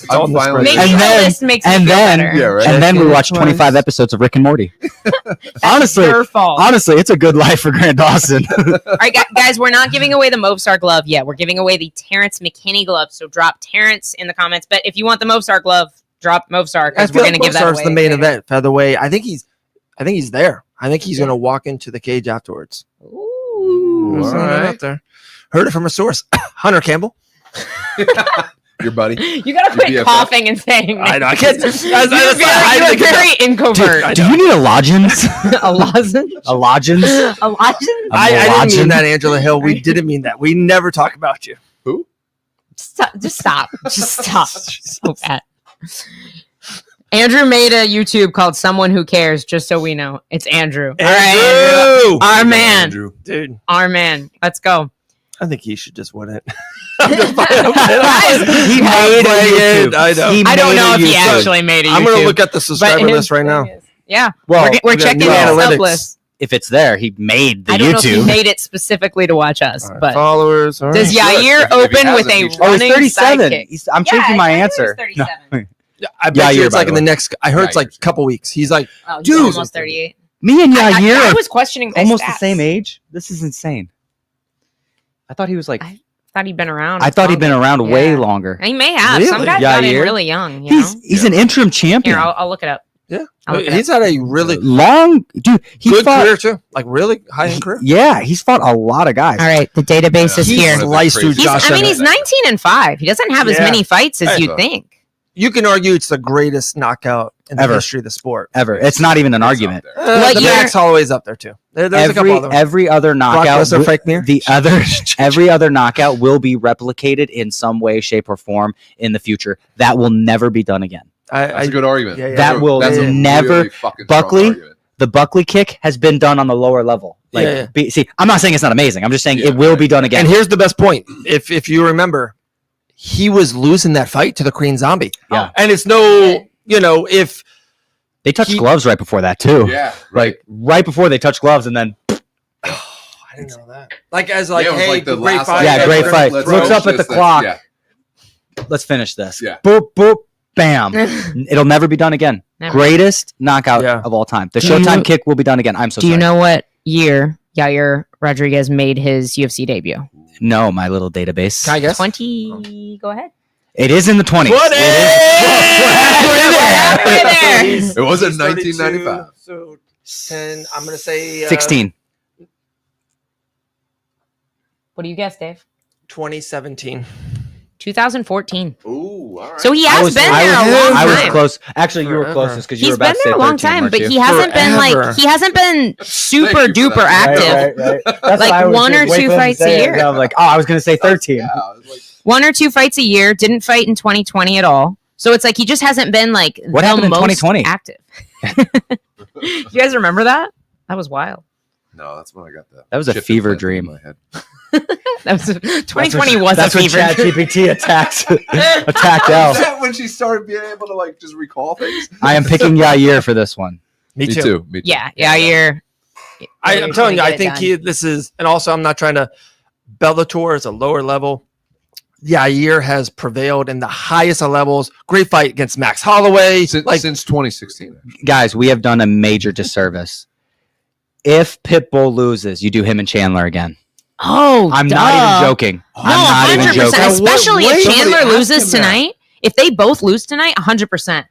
all in the finally- Making And a then- list makes me and feel then- better. Yeah, right. and then we Checking watch it 25 twice. episodes of Rick and Morty. That's honestly, your fault. Honestly, it's a good life for Grant Dawson. All right, guys, we're not giving away the Movstar glove yet. We're giving away the Terrence McKinney glove. So drop Terrence in the comments. But if you want the Movstar glove, drop Movstar I because feel we're like going to give that Star's away. the main later. event featherweight. I think he's there. I think he's gonna walk into the cage afterwards. Ooh. There's all something right. out there. Heard it from a source. Hunter Campbell. Your buddy. You got to quit BFF. coughing and saying I know. I names. can't. You're very incovert. Do you need a logins? A lozenge? A logins? A lozenge? I didn't mean Lodging. that, Angela Hill. We didn't mean that. We never talk about you. Who? Stop. Just stop. Just stop. So bad. Andrew made a YouTube called Someone Who Cares, just so we know. It's Andrew. All right, Andrew. Our man. Andrew. Dude, Our man. Let's go. I think he should just win it. Guys, He I'm made a playing. YouTube. I know. He I don't made know a if he YouTube. actually made a YouTube. I'm gonna look at the but subscriber his list right now. thing is- yeah. Well, we're we got checking new the analytics. sub list. if it's there, he made the I don't know if he YouTube. made it specifically to watch us, All right, but followers. All right. does Yair If he open with hasn't, a he should. Oh, he's running 37. sidekick? I'm changing my answer. 37. Yeah, I bet Yair, you it's by like the in the way. next. I heard it's like Yair's a couple weeks. He's like, Oh, he's Dude. almost 38. Me and I Yair are was questioning my almost the stats. same age. This is insane. I thought he was like. I thought he'd been around. I thought he'd been longer. around way Yeah. longer. He may have. Really? Some guys got in Yair? really young. You know? He's an interim champion. Here, I'll look it up. yeah, I'll look it he's had a really Long dude. He good fought. career too. Like really high end career. Yeah, he's fought a lot of guys. All right, the database is He's here. one of the Sliced through crazy- Josh. I mean, he's 19-5. He doesn't have as Yeah. many fights as Hey, you'd so- think. You can argue it's the greatest knockout in the Ever. history of the sport. Ever. It's not even an It's argument. up there. What the year- Max Holloway's up there too. There's a couple other. Every other Brock knockout. Lesnar, Frank Mir. Every other knockout will be replicated in some way, shape, or form in the future. That will never be done again. That's a good argument. Yeah, yeah. That will That's a never- really fucking strong Buckley? argument. The Buckley kick has been done on the lower level. Like, Yeah, yeah. See, I'm not saying it's not amazing. I'm just saying Yeah, it will right. be done again. And here's the best point. If you remember, he was losing that fight to the Korean Zombie. Yeah. And it's no, if They touched he- gloves right before that too. Yeah, right. Like right before they touched gloves, and then I didn't know that. Like as like, Yeah, it was hey, like the great last, fight. Yeah, great we're fight. gonna Looks throw- up at the Let's- clock. yeah. let's finish this. Yeah. Boop boop, bam. It'll never be done again. Never. Greatest knockout Yeah. of all time. The Do you- Showtime kick will be done again. I'm so Do sorry. you know what year Yair Rodriguez made his UFC debut? No, my little database. Can I guess? 20. Go ahead. It is in the 20s. It was in 1995. So 10. I'm gonna say 16. What do you guess, Dave? 2017. 2014. Ooh, all right. So he has been there a long I was time. close. Actually, you were Forever. closest because you He's were about been to say there a long 13, time, weren't but you? he hasn't been Forever. he hasn't been super Thank you for duper that. active. Right. That's Like what I was one or just waiting two for him to fights a say it. year. I'm like, oh, I was going to say 13. Yeah, I was like, 1 or 2 fights a year. Didn't fight in 2020 at all. So it's like he just hasn't been like What the happened in most 2020? active. You guys remember that? That was wild. no, that's when I got that. That was a chip fever implanted in dream. my head. That was 2020 was a That's when fever. ChatGPT attacked L. Is that when she started being able to like just recall things? I am picking Yair for this one. Me too. Yeah, Yair. I'm telling you, I think this is, and also I'm not trying to. Bellator is a lower level. Yair has prevailed in the highest of levels. Great fight against Max Holloway. Since 2016. Guys, we have done a major disservice. If Pitbull loses, you do him and Chandler again. Oh, I'm duh. not even joking. No, I'm not even 100%. joking. Especially What- if somebody Chandler asked loses him that. tonight. If they both lose tonight, 100%.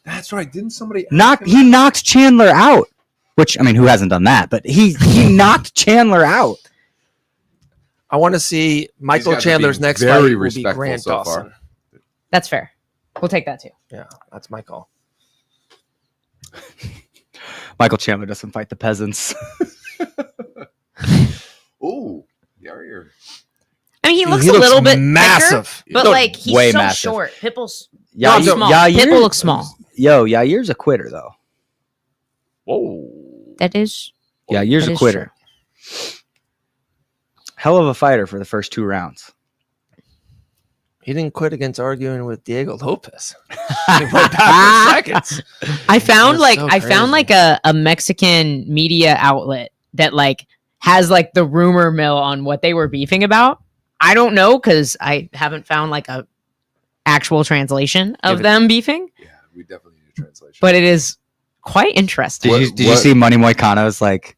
That's right. Didn't somebody He knocked Chandler out. Which, I mean, who hasn't done that? But he knocked Chandler out. I want to see Michael These guys are Chandler's being next very fight will be respectful Grant so far. Dawson. That's fair. We'll take that too. Yeah, that's my call. Michael Chandler doesn't fight the peasants. Ooh, Yair. I mean, he looks He a little bit massive, bigger, but Look, like he's way so massive. short. Pitbull's Yeah, looks small. Yair- Pitbull looks small. Yo, Yair's a quitter, though. Whoa. That is. Yair's That a is quitter. Hell of a fighter for the first 2 rounds. He didn't quit against arguing with Diego Lopez. He went back for seconds. I found That's so I found crazy. like a Mexican media outlet that like has like the rumor mill on what they were beefing about. I don't know because I haven't found like a actual translation of them beefing, Yeah, we definitely need a translation. but it is quite interesting. Did you see Money Moicano's like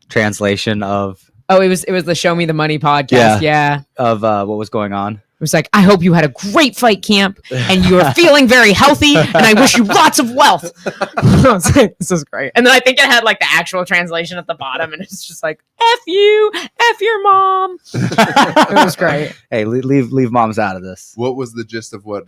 translation of Oh, it was the Show Me the Money podcast. Yeah. what was going on? It was like, I hope you had a great fight camp and you are feeling very healthy and I wish you lots of wealth. I was like, this is great. And then I think it had like the actual translation at the bottom and it's just like, F you, F your mom. It was great. Hey, leave moms out of this. What was the gist of what?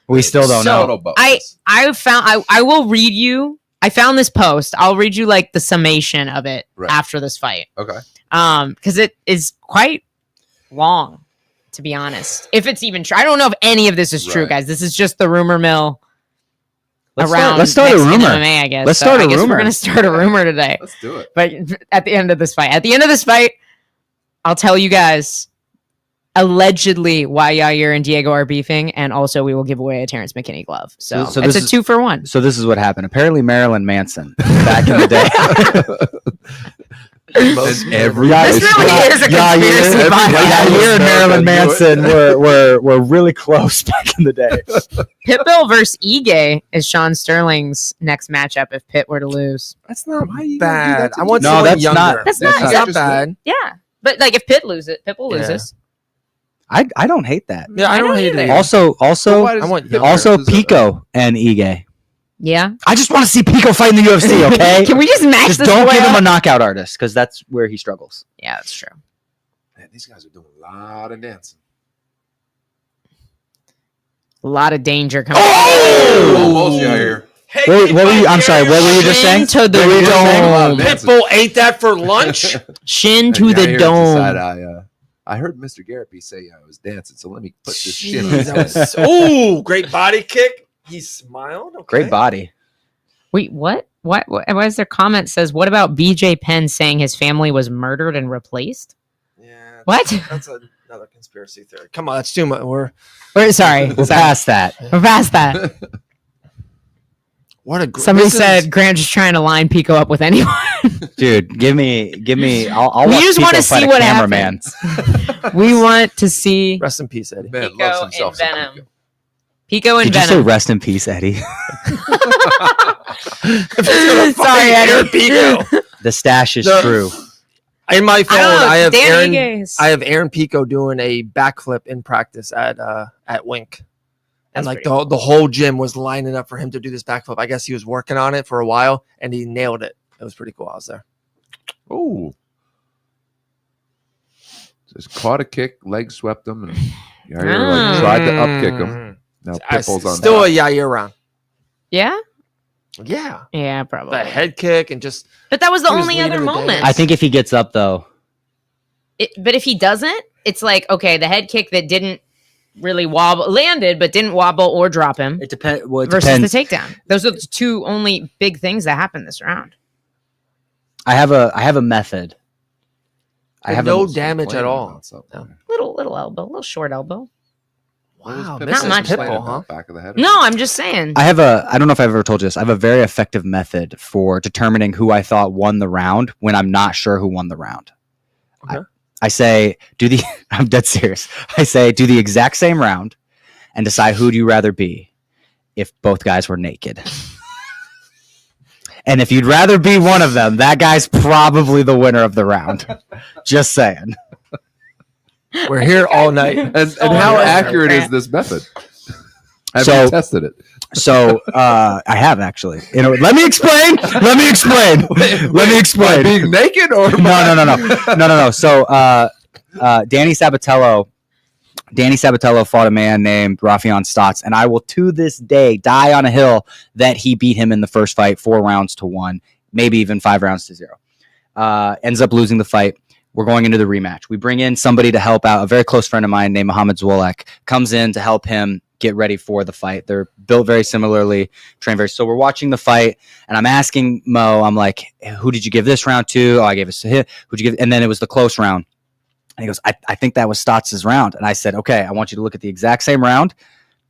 We still don't So- know. I will read you. I found this post. I'll read you like the summation of it Right. after this fight. Okay. Because it is quite long, to be honest. If it's even true. I don't know if any of this is true, Right. guys. This is just the rumor mill Let's around start a Mexican rumor. MMA, I guess. Let's So start I a guess rumor. We're going to start a rumor today. Let's do it. But at the end of this fight, I'll tell you guys allegedly why Yair and Diego are beefing, and also we will give away a Terrence McKinney glove. So So it's this a is- 2-for-1. So this is what happened. Apparently, Marilyn Manson back in the day. Every This really is a conspiracy podcast. Yair and Marilyn Manson were really close back in the day. Pitbull versus Ige is Sean Sterling's next matchup if Pitt were to lose. That's not Why you bad. gotta do that to I want me? No, someone that's younger. not- That's That's not- not bad. Yeah. But like if Pitbull Yeah. loses. I don't hate that. Yeah, I don't hate either. it. Also, I want younger. Pico and Ige. Yeah. I just want to see Pico fight in the UFC. Okay, Can we just match just this don't boy give him up? a knockout artist because that's where he struggles. Yeah, that's true. Man, these guys are doing a lot of dancing. A lot of danger coming. Almost Yair. Hey, What were you? I'm sorry. What were you just saying? Shin to the What were you just saying? dome. Pitbull ate that for lunch. Shin And to the Yair dome. decided I heard Mr. Garrett say I was dancing, so let me put this shit on his Jeez, head. that was- Ooh, great body kick. He smiled. Okay. Great body. Wait, what? What is their comment says? What about BJ Penn saying his family was murdered and replaced? Yeah. What? That's another conspiracy theory. Come on, that's too much. We're sorry. We're sorry. past that. We're past that. What a Somebody this is- said Grant just trying to line Pico up with anyone. Dude, give me. I'll We watch just Pico wanna fight see a what cameraman. We want to see Rest in peace, Eddie. Man, Pico loves himself and some Venom. Pico. Pico and Did you say Venom. rest in peace, Eddie? Sorry, Eddie. Pico. The stash is No. true. In my phone, I have Danny Aaron. Ige. I have Aaron Pico doing a backflip in practice at Wink, and That's like pretty the whole gym was lining up for him to do this backflip. I guess he was working on it for a while, and he nailed it. It was pretty cool. I was there. Oh. Just caught a kick, leg swept him, and Yair like tried to upkick him. Now Pitbull's on Still top. a Yair round. Yeah? Yeah, Yeah, probably. the head kick and just. But that was the He was only leading other the moment. dance. I think if he gets up though, But if he doesn't, it's like, okay, the head kick that didn't really wobble, landed, but didn't wobble or drop him it depends. Well, it versus depends. the takedown. Those are the two only big things that happened this round. I have a method. I have no a, damage at Complaining all. about something. No. Little elbow, little short elbow. Wow, What was missing Not much. complaining Pitbull, huh? about? Back of the head. No, I'm just saying. I don't know if I've ever told you this. I have a very effective method for determining who I thought won the round when I'm not sure who won the round. Okay. I say, I'm dead serious. I say, do the exact same round and decide who do you rather be if both guys were naked. And if you'd rather be one of them, that guy's probably the winner of the round. Just saying. We're here all night. And Oh, how yeah. accurate is this method? Have So- you tested it? So I have actually. Let me explain. Let me explain. By being naked or No. So Danny Sabatello fought a man named Rafion Stotts, and I will to this day die on a hill that he beat him in the first fight 4-1, maybe even 5-0. Ends up losing the fight. We're going into the rematch. We bring in somebody to help out. A very close friend of mine named Mohammed Zwolek comes in to help him get ready for the fight. They're built very similarly, trained very. So we're watching the fight, and I'm asking Mo, I'm like, who did you give this round to? Oh, I gave it to him. Who'd you give? And then it was the close round. And he goes, I think that was Stotts' round. And I said, okay, I want you to look at the exact same round,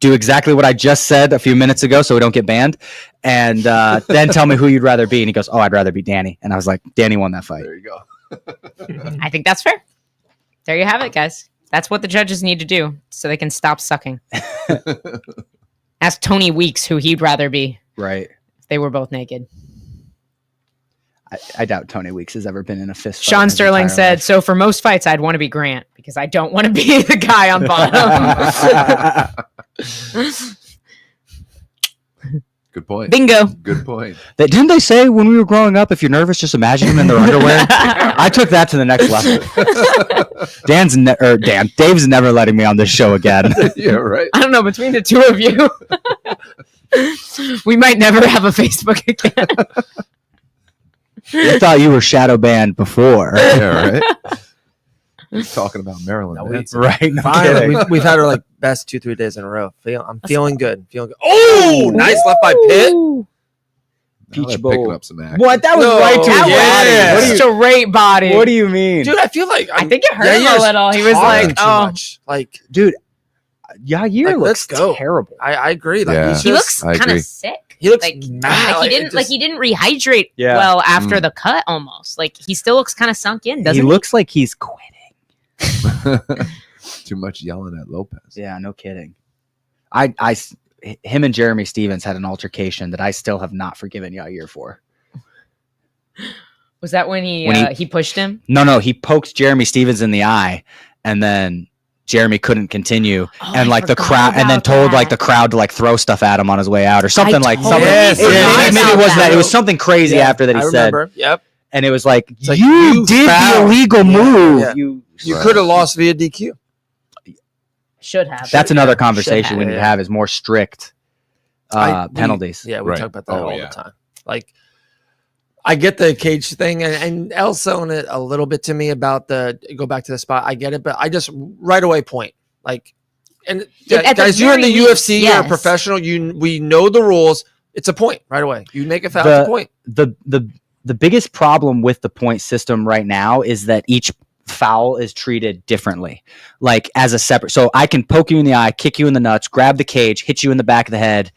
do exactly what I just said a few minutes ago so we don't get banned, and then tell me who you'd rather be. And he goes, oh, I'd rather be Danny. And I was like, Danny won that fight. There you go. I think that's fair. There you have it, guys. That's what the judges need to do so they can stop sucking. Ask Tony Weeks who he'd rather be Right. if they were both naked. I doubt Tony Weeks has ever been in a fist fight. Sean in his Sterling entire said, life. so for most fights, I'd want to be Grant because I don't want to be the guy on bottom. Good point. Bingo. Good point. Didn't they say when we were growing up, if you're nervous, just imagine them in their underwear? I took that to the next level. Dave's never letting me on this show again. Yeah, right. I don't know, between the two of you, we might never have a Facebook again. I thought you were shadow banned before. Yeah, right. He's talking about Maryland. No, Manson. Right? No Fine. kidding. We've had our like best 2-3 days in a row. I'm feeling good. Oh, nice left by Pitt. Ooh. Now they're Peach Bowl. picking up some action. What? That was No, right to his yeah. body. Straight body. What do you mean? Dude, I feel like I think it hurt him a Yair's little. He was talking like, too oh. much. Like Dude, Yair Like, looks let's go. terrible. I agree. Like Yeah. he's He just, looks I kind agree. of sick. he looks Like, mad. like he didn't like he didn't rehydrate Yeah. well after Mm. the cut almost. Like he still looks kind of sunk in, doesn't He he? looks like he's quitting. Too much yelling at Lopez. Yeah, no kidding. Him and Jeremy Stevens had an altercation that I still have not forgiven Yair for. Was that when he When he pushed him? No, he poked Jeremy Stevens in the eye, and then Jeremy couldn't continue, Oh, and I like the forgot crowd, and then about told like that. the crowd to like throw stuff at him on his way out or something like totally something. Yes, forgot yes. Maybe it about wasn't that. It was something crazy Yeah, after that he I said, remember. Yep. and it was like, like, you you did fouled." the illegal move. Yeah. You. You Right. could have lost via DQ. Should have. That's another Should conversation have, we need to yeah. have is more strict penalties. Yeah, we Right. talk about that Oh, all yeah. the time. Like, I get the cage thing, and El's selling it a little bit to me about the go back to the spot. I get it, but I just right away point. Like, and At the guys, you're in the very least, UFC, you're a yes. professional. We know the rules. It's a point right away. You make a foul, it's a point. The biggest problem with the point system right now is that each foul is treated differently, like as a separate. So I can poke you in the eye, kick you in the nuts, grab the cage, hit you in the back of the head,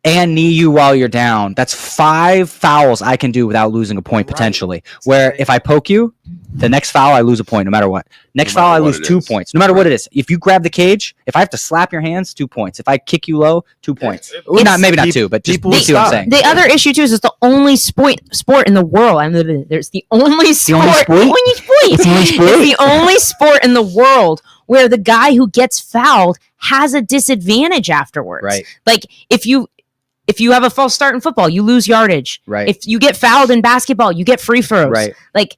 and knee you while you're down. That's 5 fouls I can do without losing a point potentially. Where if I poke you, the next foul I lose a point no matter what. Next foul I lose 2 points no matter what it is. If you grab the cage, if I have to slap your hands, 2 points. If I kick you low, 2 points. Maybe not 2, but just see what I'm saying. The other issue too is it's the only sport in the world. There's the only sport. It's the only sport in the world where the guy who gets fouled has a disadvantage afterwards. Right. Like if you have a false start in football, you lose yardage. Right. If you get fouled in basketball, you get free throws. Right. Like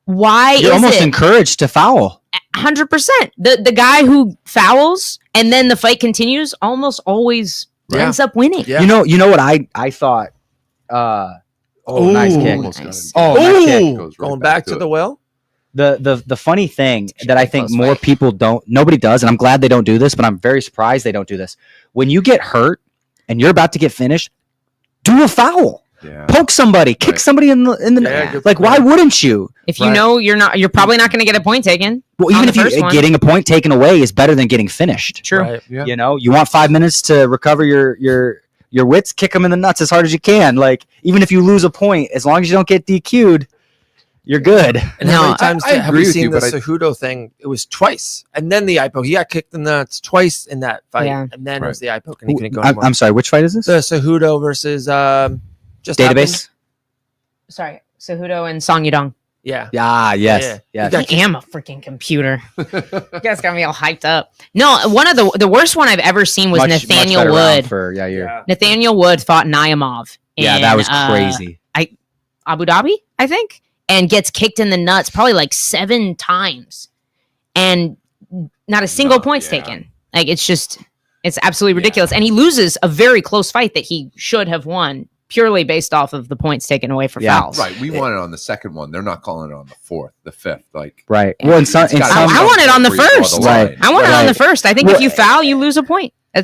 why You're almost encouraged to foul. 100%. The guy who fouls and then the fight continues almost always ends up winning. Yeah. You know what I thought. Nice kick. Almost Nice. got it. Nice kick. Goes right Going back to it. the well. The funny thing that I think close more fight. people nobody does, and I'm glad they don't do this, but I'm very surprised they don't do this. When you get hurt and you're about to get finished, do a foul. Yeah. Poke somebody, kick somebody in the Yeah, like. Why wouldn't you? If you know you're probably not going to get a point taken. Well, on even the if you first one. getting a point taken away is better than getting finished. True. Right. Yeah. You know, you want 5 minutes to recover your wits, kick them in the nuts as hard as you can. Like even if you lose a point, as long as you don't get DQ'd, you're good. And No, how many times I have agree we with seen you, the but Cejudo thing? It was twice, and then the eye poke. He got kicked in the nuts twice in that fight, Yeah. and then it was Right. the eye poke, and he couldn't go anymore. I'm sorry. Which fight is this? The Cejudo versus just Database. Sorry, Cejudo and Song Yudong. Yeah. Yes. Yeah. Yes. I am a freaking computer. You guys got me all hyped up. No, one of the worst one I've ever seen was Nathaniel better round Wood. for Yair. Yeah. Nathaniel Wood fought Naimov. Yeah, in, that was crazy. Abu Dhabi, I think, and gets kicked in the nuts probably like 7 times, and not a single point's taken. Like it's absolutely ridiculous, and he loses a very close fight that he should have won purely based off of the points taken away for fouls. Right. We want it on the second one. They're not calling it on the fourth, the fifth. Like Right. Well, in some, I want it on the first. Right. I want it on the first. I think if Well, you foul, you lose a point. There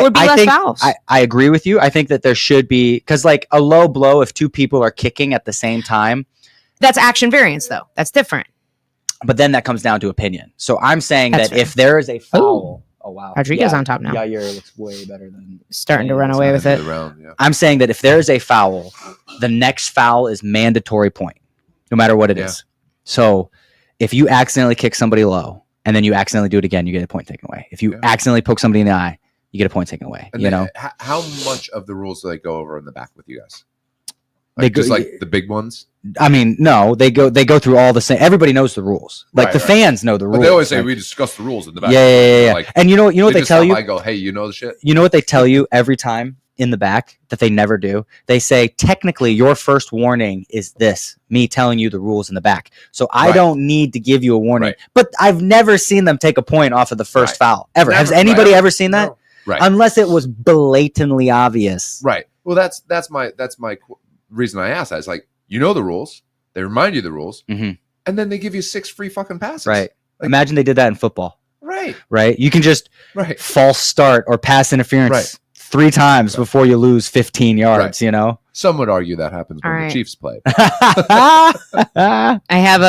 would be less think, fouls. I agree with you. I think that there should be, because like a low blow, if 2 people are kicking at the same time, That's action variance, though. That's different. but then that comes down to opinion. So I'm saying That's that fair. if there is a foul, oh wow, Rodriguez on top now. Yair looks way better than Starting to run away with it. I'm saying that if there is a foul, the next foul is mandatory point, no matter what it is. So if you accidentally kick somebody low and then you accidentally do it again, you get a point taken away. If you accidentally poke somebody in the eye, you get a point taken away. And you know, how much of the rules do they go over in the back with you guys? They go- Just like the big ones. I mean, no, they go through all the same. Everybody knows the rules. Like Right, the right. fans know the rules. But they always say Like, we discuss the rules in the back. yeah. Like, And you know what they just tell stop you? by and go, hey, you know the shit. You know what they tell you every time in the back that they never do? They say, technically, your first warning is this, me telling you the rules in the back. So I Right. don't need to give you a warning. Right. But I've never seen them take a point off of the first Right. foul, ever. Has Never. anybody Right. ever seen that? No. Right. Unless it was blatantly obvious. Right. Well, that's my reason I asked that. It's like, you know the rules. They remind you the rules. Mhm. And then they give you 6 free fucking passes. Right. Like- Imagine they did that in football, Right. right? You can just Right. false start or pass interference Right. 3 times before you lose 15 yards, you know? Some would argue that happens when All the right. Chiefs play. I have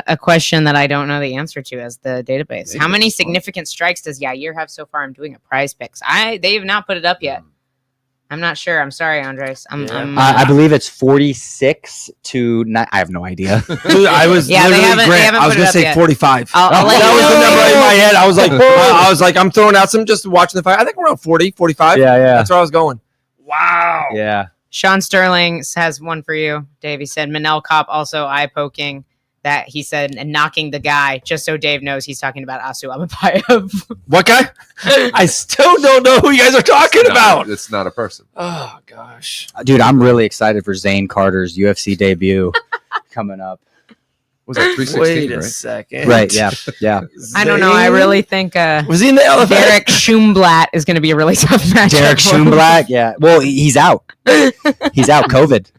a question that I don't know the answer to as the database. How many significant strikes does Yair have so far? I'm doing a prize picks. They have not put it up yet. I'm not sure. I'm sorry, Andres. I believe it's 46 to 9. I have no idea. Dude, I was Yeah, they literally haven't- they Grant, haven't I was put it gonna up say yet. 45. I'll let That you was the know. number in my head. I was like, I'm throwing out some just watching the fight. I think around 40, 45. yeah. That's where I was going. Wow. Yeah. Sean Sterling has one for you. Dave, he said Manel Kopp also eye poking. That he said and knocking the guy. Just so Dave knows, he's talking about Asu Ababayev. What guy? I still don't know who you guys are talking about. It's not a person. Oh gosh. Dude, I'm really excited for Zane Carter's UFC debut coming up. Was that 316? Wait a right? second. Right, yeah. I don't know. I Zane? really think Was he in the elevator? Derek Schumblad is going to be a really tough match. Derek Schumblad, yeah. Well, he's out. He's out, COVID.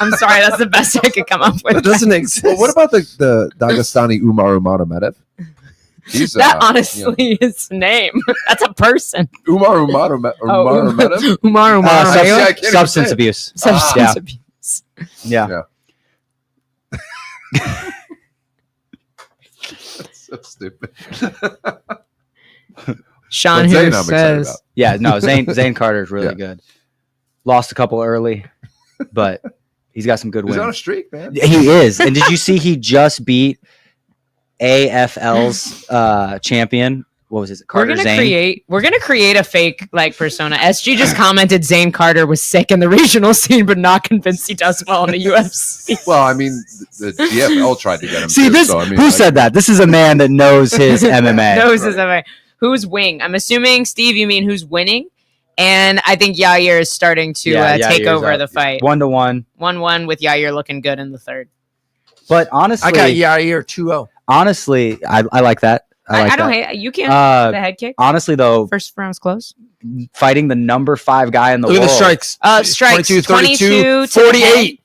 I'm sorry. That's the best I could come up with. That doesn't exist. Well, what about the Dagestani Umar Umaromedev? He's That honestly is his name. That's a person. Umar Umaromedev. Umar. I can't even Substance say it. abuse. Substance yeah. abuse. Yeah. That's so stupid. Sean But Zane, who I'm excited says about. Yeah, no, Zane Carter is really Yeah. good. Lost a couple early, but he's got some good He's wins. on a streak, man. He is. And did you see he just beat AFL's champion? What was it? Carter Zane. We're gonna create a fake like persona. SG just commented Zane Carter was sick in the regional scene, but not convinced he does well in the UFC. Well, I mean, the DFL tried to get him. See too, this? so, I mean, who said that? This is a man that knows his MMA. Knows his MMA. Who's wing? I'm assuming Steve. You mean who's winning? And I think Yair is starting to take Yair's over up. the fight. 1-1. 1-1 with Yair looking good in the third. But honestly, I got Yair 2-0. Honestly, I like that. I don't hate it. You can't. The head kick. Honestly, though, First round's close. fighting the number 5 guy in the Look world. at the strikes. Strikes 22, 22 48.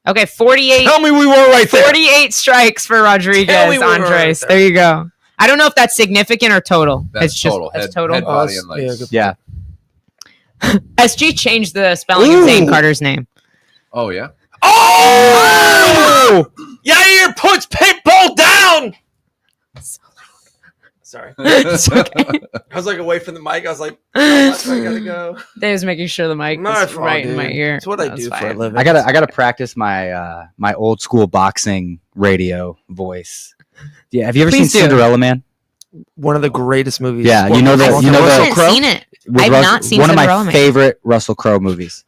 Okay, 48. Tell me we were right there. 48 strikes for Rodriguez, Tell me we were Andres. right there. There you go. I don't know if that's significant or total. That's it's total. Just, Head, that's total. head, body, and legs. good. Yeah. SG changed the spelling of Zane Carter's name. Oh, yeah? Oh! Yair puts Pitbull down. Sorry. It's okay. I was like away from the mic. I was like, oh, I gotta go. Dave's making sure the mic My is fault, right in dude. my ear. It's what I That's do for a fine. living. I gotta practice my my old school boxing radio voice. Yeah, have you ever Please seen do. Cinderella Man? One of the greatest movies. Yeah, you know the- I you know the- haven't seen it. With I've not seen one of Cinderella my Man. favorite Russell Crowe movies.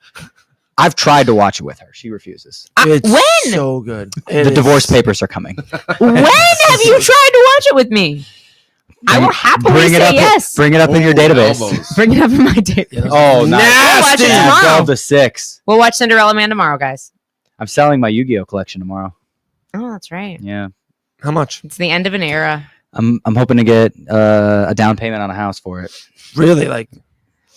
I've tried to watch it with her. She refuses. It's When? so good. The divorce papers are coming. When have you tried to watch it with me? I will happily Bring it say up. yes. Bring it up in your Ooh, database. elbows. Bring it up in my day. Oh, nice. We'll watch it Nasty. tomorrow. 12 to 6. We'll watch Cinderella Man tomorrow, guys. I'm selling my Yu-Gi-Oh collection tomorrow. Oh, that's right. Yeah, How much? It's the end of an era. I'm hoping to get a down payment on a house for it. Really? Like,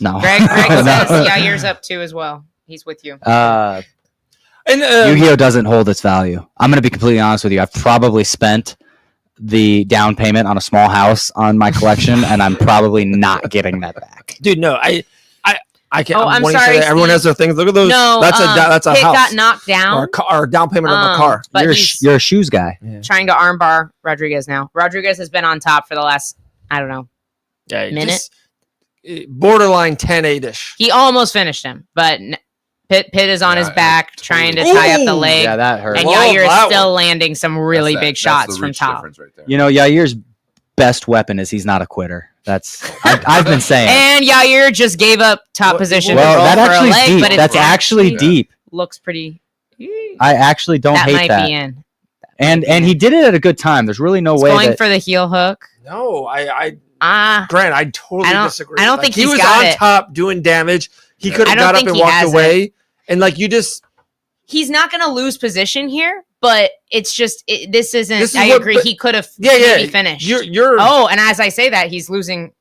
No, Greg No. says Yair's up too as well. He's with you. and Yu-Gi-Oh doesn't hold its value. I'm going to be completely honest with you. I've probably spent the down payment on a small house on my collection, and I'm probably not getting that back. dude, no, I can't. Oh, I'm wanting to sorry, say that everyone Steve. has their things. Look at those. No, that's a Pitt house. got knocked down. or a car, or down payment on a car. But You're he's you're a shoes guy. trying to armbar Rodriguez now. Rodriguez has been on top for the last, I don't know. Yeah, Minute? just, borderline 10-8ish. He almost finished him, but Pitt is on his Yeah, back totally. trying to tie up the Ooh, leg. Yeah, that hurt. And Whoa, Yair is that still one. landing some really That's big that's shots the from reach top. difference right there. You know, Yair's best weapon is he's not a quitter. That's I've been saying. And Yair just gave up top Well, position well, to roll that for a actually is leg, deep. but it That's actually deep. looks pretty. I actually don't that hate might that. be in. And he did it at a good time. There's really no He's way going that for the heel hook. No, Ah, Grant, I totally disagree. I don't think he he's was got on it. top doing damage. He Yeah. could I have don't got up think and he walked has away. And like you just he's not going to lose position here, but it's just this isn't. This is I what- agree. but- He could have yeah, maybe finished. You're Oh, and as I say that, he's losing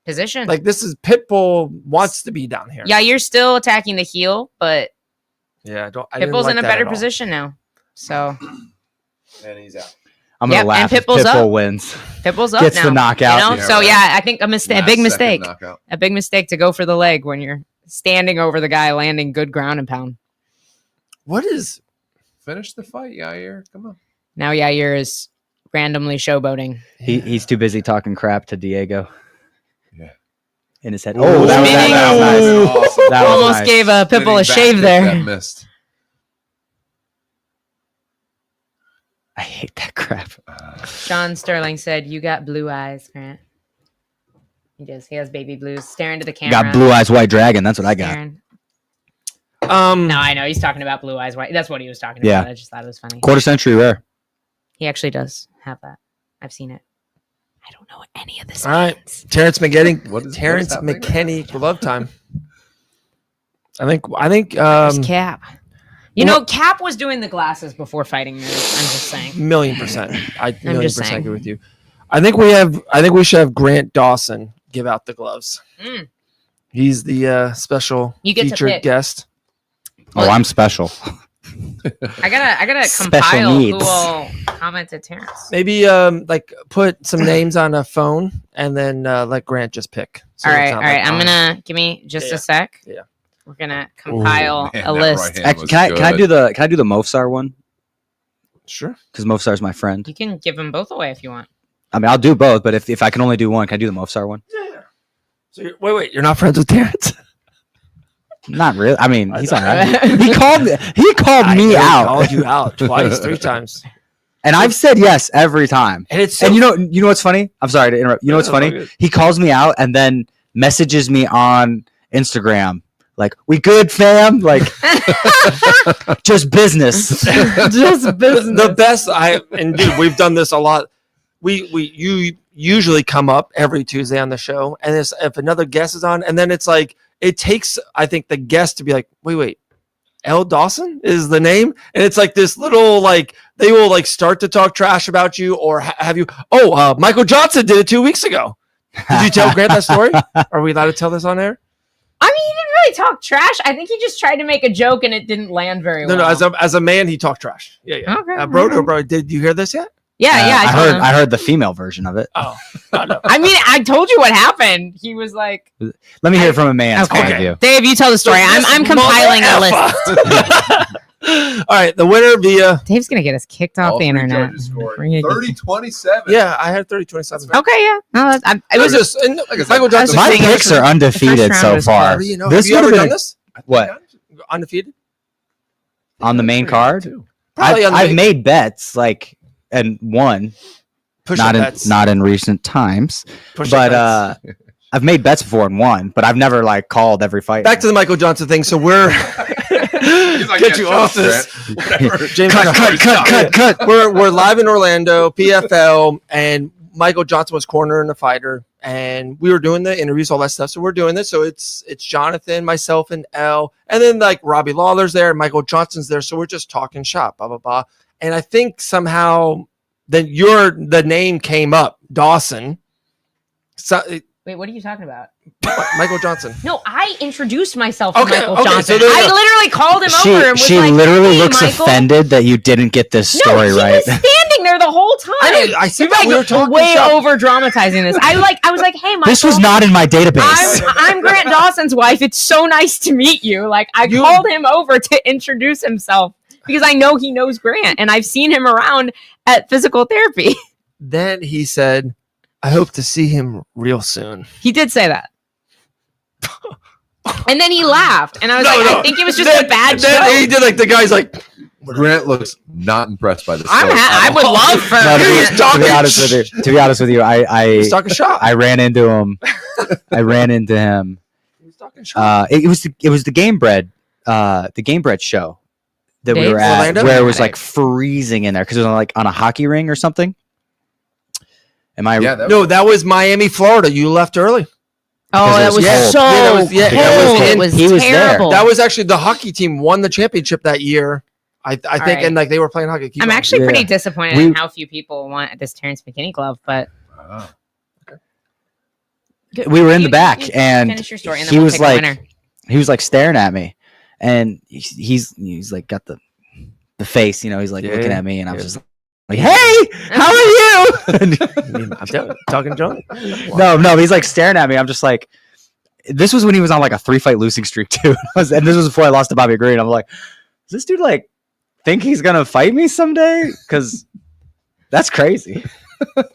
position. like this is Pitbull wants to be down here. Yeah, you're still attacking the heel, but Yeah, I didn't Pitbull's like in a that better at all. position now. So And he's out. I'm gonna Yep, laugh and if Pitbull's Pitbull up. wins. Pitbull's up Gets now. the knockout. You know? Yeah, So right. yeah, I think a big Last second mistake. knockout. A big mistake to go for the leg when you're standing over the guy landing good ground and pound. What is Finish the fight, Yair. Come on. Now Yair is randomly showboating. He's too busy talking crap to Diego. Yeah. In his head. Ooh, Oh, that was spinning. nice. Awesome. That was Almost nice. gave Pitbull a Spinning back shave kick there. that missed. I hate that crap. Sean Sterling said, "You got blue eyes, Grant." He does. He has baby blues. Staring to the camera. Got blue eyes, white dragon. That's what I got. Staring. um No, I know he's talking about blue eyes, white. That's what he was talking Yeah. about. I just thought it was funny. Quarter century rare. He actually does have that. I've seen it. I don't know what any of this All right. means. Terrence McKinney. What is Terrence happening? McKinney glove time. I think There's Cap. You well- know, Cap was doing the glasses before fighting nerds. I'm just saying. 1,000,000%. I million just percent saying. agree with you. I think we should have Grant Dawson give out the gloves. Mm. He's the special You get to featured pick. guest. Oh, I'm special. I gotta Special compile who needs. will comment to Terrence. Maybe like put some names on a phone and then let Grant just pick. So all it's right, not all right. like I'm on- gonna give me just Yeah. a sec. Yeah. We're gonna compile man, a that list. right hand Actually, was can I do good. the Mofsar one? Sure. Because Mofsar's my friend. You can give them both away if you want. I mean, I'll do both, but if I can only do one, can I do the Mofsar one? Yeah. So wait, you're not friends with Terrence? Not really. I mean, he's all right. He called me out. Called you out twice, 3 times. And I've said yes every time. And it's so and you know what's funny? I'm sorry to interrupt. You know what's funny? He calls me out and then messages me on Instagram like, "We good, fam?" Like, just business. Just business. The best and dude, we've done this a lot. You usually come up every Tuesday on the show, and if another guest is on, and then it's like it takes, I think, the guest to be like, wait. L. Dawson is the name, and it's like this little like they will like start to talk trash about you or have you. Michael Johnson did it 2 weeks ago. Did you tell Grant that story? Are we allowed to tell this on air? I mean, he didn't really talk trash. I think he just tried to make a joke and it didn't land very well. No. As a man, he talked trash. Yeah. Okay. Bro, did you hear this yet? Yeah. I heard the female version of it. Oh, no. I mean, I told you what happened. He was like, "Let me hear it from a man's point of view." Dave, you tell the story. I'm compiling a list. All right, the winner via Dave's gonna get us kicked off All the 3 internet. judges scored We're gonna get- 30-27. yeah, I had 30-27. Okay, yeah. No, It was just Michael Johnson. My saying picks are undefeated round so was far. close. This have you would ever have done been this? what Undefeated? on the main card. Probably on the I've made bets and won. push-up bets. Not in recent times, Push-up but bets. I've made bets before and won, but I've never called every fight. Back to the Michael Johnson thing. So we're Like, get yeah, you shut off up, this. Grant. James, cut. We're live in Orlando, PFL, and Michael Johnson was cornering the fighter, and we were doing the interviews, all that stuff. So we're doing this. So it's Jonathan, myself, and L, and then like Robbie Lawler's there, and Michael Johnson's there. So we're just talking shop, blah blah blah. And I think somehow then the name came up, Dawson. So Wait, what are you talking about? Michael Johnson. No, I introduced myself to Okay, Michael okay, Johnson. so there you I go. literally called him over and was She like, literally "Hey, looks Michael." offended that you didn't get this story No, he right. was standing there the whole time. I know, I said You're that we were like talking way shop. over dramatizing this. I was like, hey, Michael. This was not in my database. I'm Grant Dawson's wife. It's so nice to meet you. Like I called him over to introduce himself because I know he knows Grant and I've seen him around at physical therapy. Then he said, I hope to see him real soon. He did say that. And then he laughed, and I was I think it was just a bad Then show. he did like the guy's like, Grant looks not impressed by this. I would love for No, He's talking to be honest with you, he's talking shop. I ran into him. He's talking shop. It was the Game Bread show that we Dave? were at, Orlando? where it was like freezing in there because it was like on a hockey ring or something. Am I? Yeah, No, that was Miami, Florida. You left early. Oh, that was Yeah. so Yeah, that was- yeah, cold. that was- It was he was there. terrible. That was actually the hockey team won the championship that year. I think, right. and like they were playing hockey. Keep I'm on. actually Yeah. pretty disappointed in how few people want this Terrence McKinney glove, but Wow. We were in You- the back, you and finish your story, and then he we'll was pick a like, winner. he was like staring at me, and he's like got the face, he's like Yeah. looking at me, and I was Yeah. just like, "Hey, how are you?" I'm talking junk. No, he's like staring at me. I'm just like, this was when he was on like a 3-fight losing streak too, and this was before I lost to Bobby Green. I'm like, does this dude like think he's gonna fight me someday? Because that's crazy.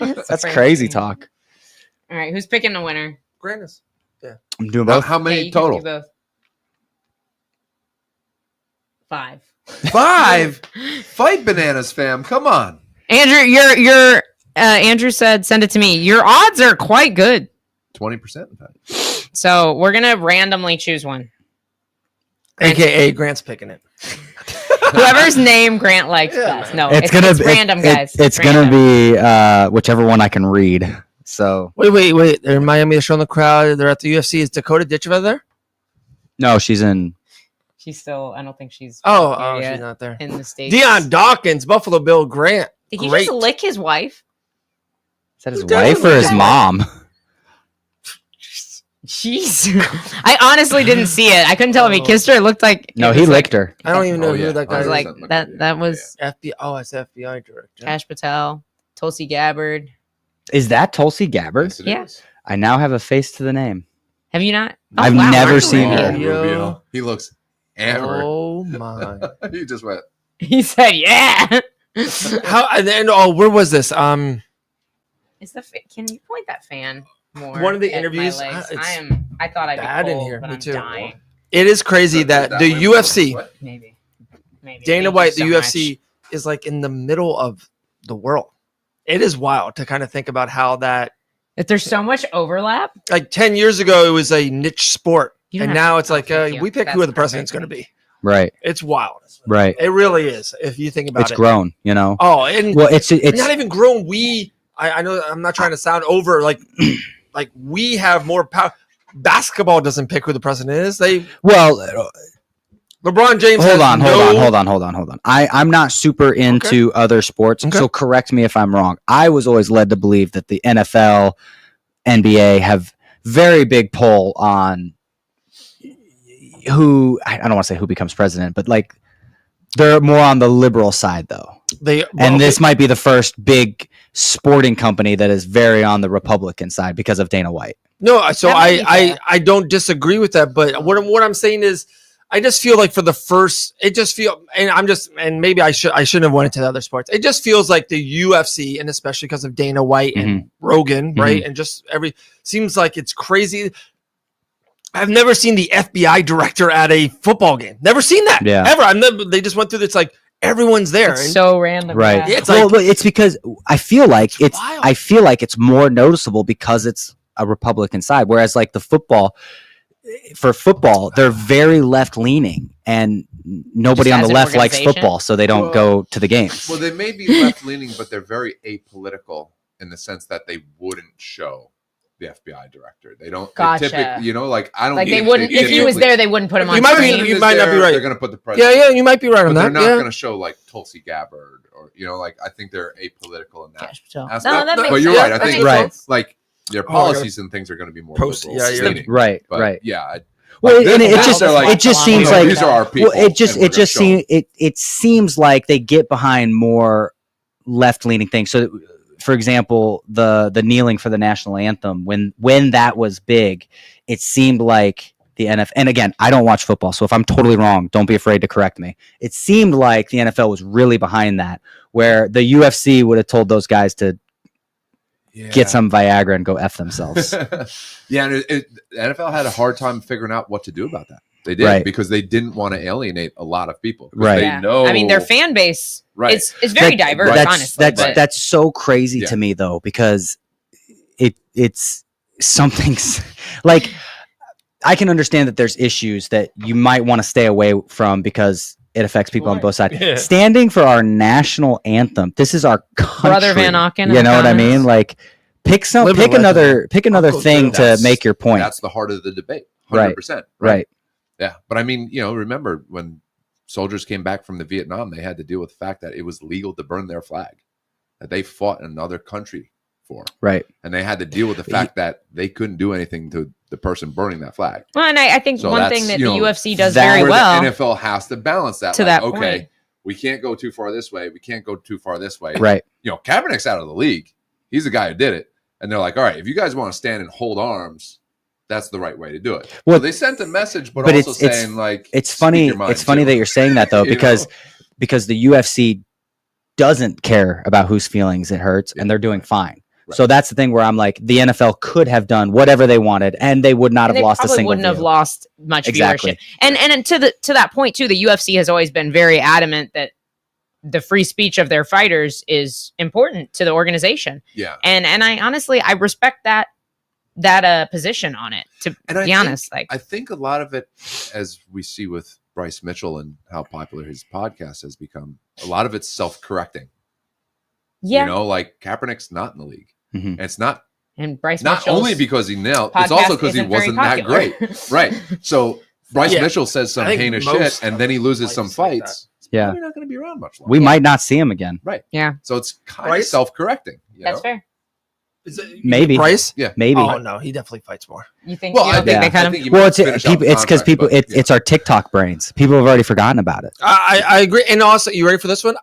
That's crazy talk. All right, who's picking the winner? Grandness. I'm doing How, both. how many Yeah, you can total? do both. 5. 5. Fight bananas, fam. Come on. Andrew, Andrew said, send it to me. Your odds are quite good. 20%. In fact. So we're gonna randomly choose one. AKA Grant's picking it. Whoever's name Grant likes Yeah. best. No, It's it's random, guys. It's gonna be whichever one I can read. So Wait. They're in Miami. They're showing the crowd. They're at the UFC. Is Dakota Ditcheva there? no, she's in. She's still. I don't think she's. Oh, here she's yet not there. in the States. Dion Dawkins, Buffalo Bill Grant. Did he Great. just lick his wife? Is that his Who wife or his doesn't? mom? Jeez, I honestly didn't see it. I couldn't tell if he kissed her. It looked like No, it he was licked her. I don't even know Oh, who yeah. that I was guy like, Look that. like That was is. FBI. Oh, it's FBI director. Cash Patel, Tulsi Gabbard. Is that Tulsi Gabbard? Yes, it Yeah. is. I now have a face to the name. Have you not? I've never Marco seen Rubio. her. Rubio. Rubio. He looks hammered. Oh my! He just went. He said, "Yeah." How? And then, where was this? Is can you point that fan more? One of the at my interviews, legs? it's I thought I'd bad be in cold, here. but Me I'm too. dying. it is crazy that the UFC, Maybe. Dana Thank White, you the so UFC much. is like in the middle of the world. It is wild to kind of think about how that, If there's so much overlap. like 10 years ago, it was a niche sport. You don't And have now to- it's like, thank you. we pick That's who the perfect. president's going to be. Right. It's wild. Right. It really is. If you think about It's it. grown, you know. Oh, and Well, it's not even grown. I know I'm not trying to sound over like we have more power. Basketball doesn't pick who the president is. LeBron James. Hold on. I'm not super into other sports, so correct me if I'm wrong. I was always led to believe that the NFL, NBA have very big pull on who, I don't want to say who becomes president, but like they're more on the liberal side though. This might be the first big sporting company that is very on the Republican side because of Dana White. No, so I don't disagree with that, but what I'm saying is I just feel like for the first, and maybe I shouldn't have went into the other sports. It just feels like the UFC, and especially because of Dana White and Rogan, right? And just seems like it's crazy. I've never seen the FBI director at a football game. Never seen that. Yeah. Ever. They just went through this, like everyone's there. It's so random. Right. Yeah. It's like, it's because I feel like wild. I feel like it's more noticeable because it's a Republican side. Whereas like for football, they're very left leaning and nobody Just on as the an left likes organization? football. So they don't go to the games. Well, they may be left leaning, but they're very apolitical in the sense that they wouldn't show the FBI director. They don't. Gotcha. Typically, I don't. Like they think wouldn't. If he was typically- there, they wouldn't put him on You might be- screen. you might not be right. They're going to put the president. yeah, you might be right But on they're that. not Yeah. going to show like Tulsi Gabbard or I think they're apolitical in that Gosh, so- aspect. No, that makes But you're sense. right. I That think makes Right. sense. like their policies and things are going to be more liberal leaning. Right. But, right. Yeah. Well, Like, and it this- just they're like, it just seems like these are our people. well, it just and we're gonna show them. seems it seems like they get behind more left leaning things. So, for example, the kneeling for the national anthem when that was big, it seemed like the NFL. And again, I don't watch football, so if I'm totally wrong, don't be afraid to correct me. It seemed like the NFL was really behind that, where the UFC would have told those guys to get some Viagra and go F themselves. Yeah, and the NFL had a hard time figuring out what to do about that. They did because they didn't want to alienate a lot of people. Right. They know. I mean, their fan base. Right. It's very diverse. Honestly, That's so crazy to me though, because it's something's like I can understand that there's issues that you might want to stay away from because it affects people on both sides. Yeah. Standing for our national anthem. This is our country. Brother Van Auken. You know what I mean? Like pick another Uncle thing Joe. to make your point. That's the heart of the debate. 100%. Right. Yeah. But I mean, remember when soldiers came back from the Vietnam, they had to deal with the fact that it was legal to burn their flag, that they fought in another country for. Right. And they had to deal with the fact that they couldn't do anything to the person burning that flag. Well, and I think So one that's, thing that you the know, UFC does that- very Where well. the NFL has to balance that. To like, that okay, point. we can't go too far this way. We can't go too far this way. Right. Kaepernick's out of the league. He's the guy who did it. And they're like, all right, if you guys want to stand and hold arms, that's the right way to do it. Well, so they sent a message, but but also it's- saying like, It's speak funny. your mind, It's funny too. that you're saying that though, You because know? the UFC doesn't care about whose feelings it hurts, and they're doing fine. Right. So that's the thing where I'm like, the NFL could have done whatever they wanted, and they would not And have they lost a probably single. wouldn't have view. lost much Exactly. viewership. And to that point too, the UFC has always been very adamant that the free speech of their fighters is important to the organization. Yeah. And I honestly I respect that position on it. To And I be honest, I think a lot of it, as we see with Bryce Mitchell and how popular his podcast has become, a lot of it's self-correcting. yeah. Like Kaepernick's not in the league. Mhm. And it's not And Bryce not Mitchell's only because he knelt, it's podcast also because he isn't very wasn't that popular. great. Right. So Bryce Yeah. Mitchell says some I think heinous most shit, and then he loses fights some like that. fights. He's Yeah. probably not going to be around much longer. We might not see him again. Yeah. So it's kind of Bryce? self-correcting. That's fair. Is it, Maybe. Bryce? Maybe. Oh no, he definitely fights more. You think Well, you I don't think, think they I kind of think he Well, might it's finish out people. the It's because contract, people. but, It's our TikTok brains. People have already forgotten about it. I agree. And also, you ready for this one?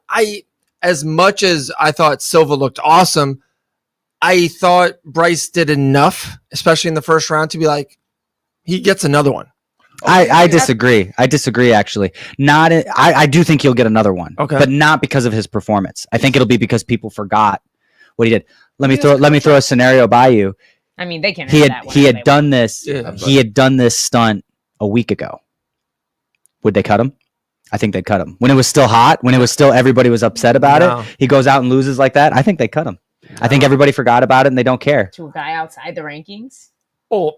As much as I thought Silva looked awesome, I thought Bryce did enough, especially in the first round, to be like, he gets another one. I disagree. I disagree. Actually, not. I do think he'll get another one. Okay. But not because of his performance. I think it'll be because people forgot what he did. Let me throw a scenario by you. I mean, they can. He had done this. Yeah. He had done this stunt a week ago. Would they cut him? I think they'd cut him. When it was still hot, when it was still everybody was upset about it, he goes out and loses like that. I think they cut him. I think everybody forgot about it and they don't care. To a guy outside the rankings? Oh,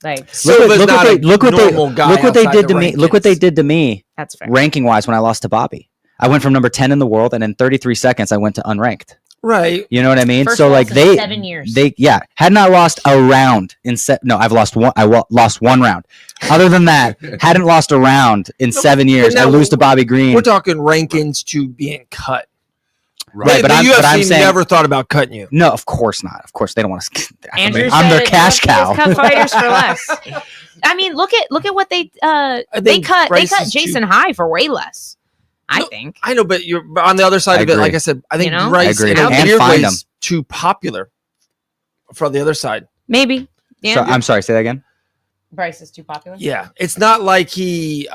Like, look what they did to me. Look what they did to me. That's fair. Ranking wise, when I lost to Bobby, I went from number 10 in the world, and in 33 seconds, I went to unranked. Right. You know what I mean? First so loss like in 7 years. hadn't I lost a round in no, I've lost one. Lost one round. Other than that, hadn't lost a round in 7 years. I lose to Bobby Green. We're talking rankings to being cut. Right, but I'm saying never thought about cutting you. No, of course not. Of course they don't want to. Andrew I'm their said cash cow. UFC has cut fighters for less. I mean, look at what they cut Jason High for way less. I think. I know, but you're on the other side of it. Like I said, I think Bryce in a weird way is too popular for the other side. Maybe. Yeah. So, I'm sorry. Say that again. Bryce is too popular. Yeah, it's not like he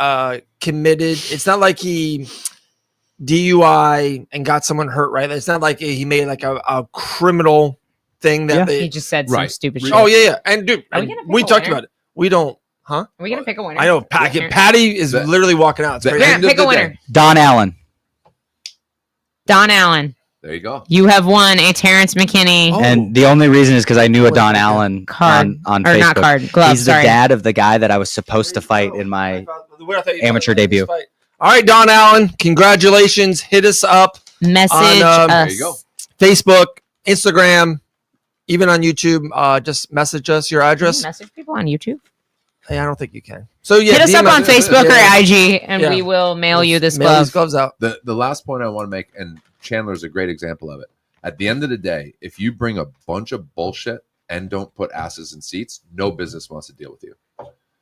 committed. It's not like he DUI and got someone hurt. Right? It's not like he made like a criminal thing that he just said some stupid shit. Oh yeah. And dude, we talked about it. We don't. Huh? Are we gonna pick a winner? I know. Patty is literally walking out. It's crazy. Pick a winner. Don Allen. Don Allen. There you go. You have won a Terrence McKinney. And the only reason is because I knew a Don Allen card on or Facebook. not card. Glove, He's the dad of the guy that I was supposed to fight in my amateur debut. All right, Don Allen, congratulations. Hit us up. Message on, us. There you go. Facebook, Instagram, even on YouTube. Just message us your address. Message people on YouTube. Hey, I don't think you can. So yeah, hit us up on Facebook or IG, and we will mail you this glove. These gloves out. The last point I want to make, and Chandler's a great example of it. At the end of the day, if you bring a bunch of bullshit and don't put asses in seats, no business wants to deal with you.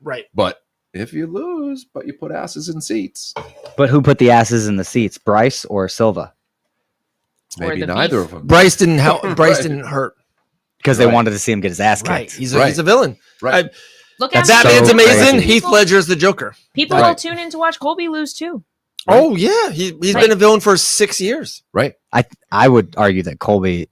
Right. But if you lose, but you put asses in seats. But who put the asses in the seats, Bryce or Silva? Maybe neither of them. Bryce didn't help. Bryce didn't hurt because they wanted to see him get his ass kicked. Right. He's a villain. Right. Look at that man's amazing. Crazy. Heath Ledger's the Joker. People will tune in to watch Colby lose too. Right. Oh yeah, he's been a villain for 6 years. Right. I would argue that Colby.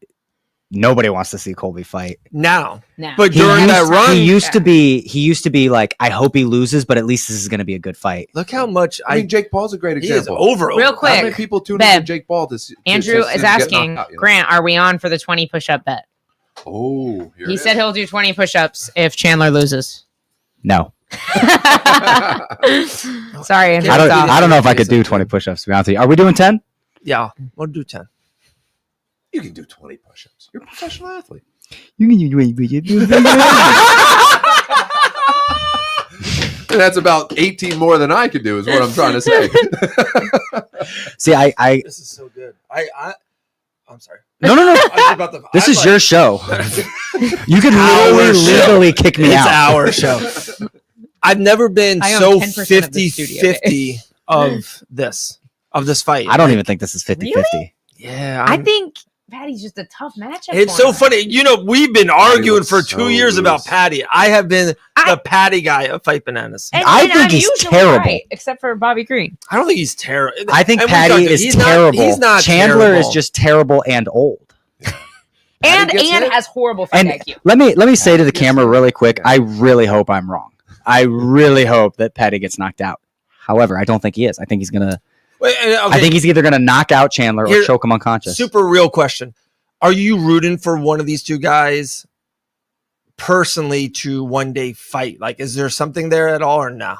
Nobody wants to see Colby fight now. But during that run, he used to be like, I hope he loses, but at least this is going to be a good fight. Look how much I mean, Jake Paul's a great example. He is over. Real quick, how many people tune in to Jake Paul to see? Andrew is asking Grant, "Are we on for the 20 push-up bet?" Oh, he said he'll do 20 push-ups if Chandler loses. No. Sorry, I don't know if I could do 20 push-ups. To be honest with you, are we doing 10? Yeah, we'll do 10. You can do 20 push-ups. You're a professional athlete. You can do. And that's about 18 more than I could do, is what I'm trying to say. See, I this is so good. I'm sorry. No. This is your show. You can literally kick me out. It's our show. I've never been so 50-50 of this fight. I don't even think this is 50-50. Really? Yeah. I think Patty's just a tough matchup. It's so funny. You know, we've been arguing for 2 years about Patty. I have been the Patty guy of Fight Bananas. I think he's terrible. Right, except for Bobby Green. I don't think he's terrible. I think Patty is terrible. He's not Chandler terrible. is just terrible and old. And has horrible fight IQ. Let me say to the camera really quick, I really hope I'm wrong. I really hope that Patty gets knocked out. However, I don't think he is. I think he's going to I think he's either going to knock out Chandler or choke him unconscious. Super real question. Are you rooting for one of these two guys personally to one day fight? Like, is there something there at all or no?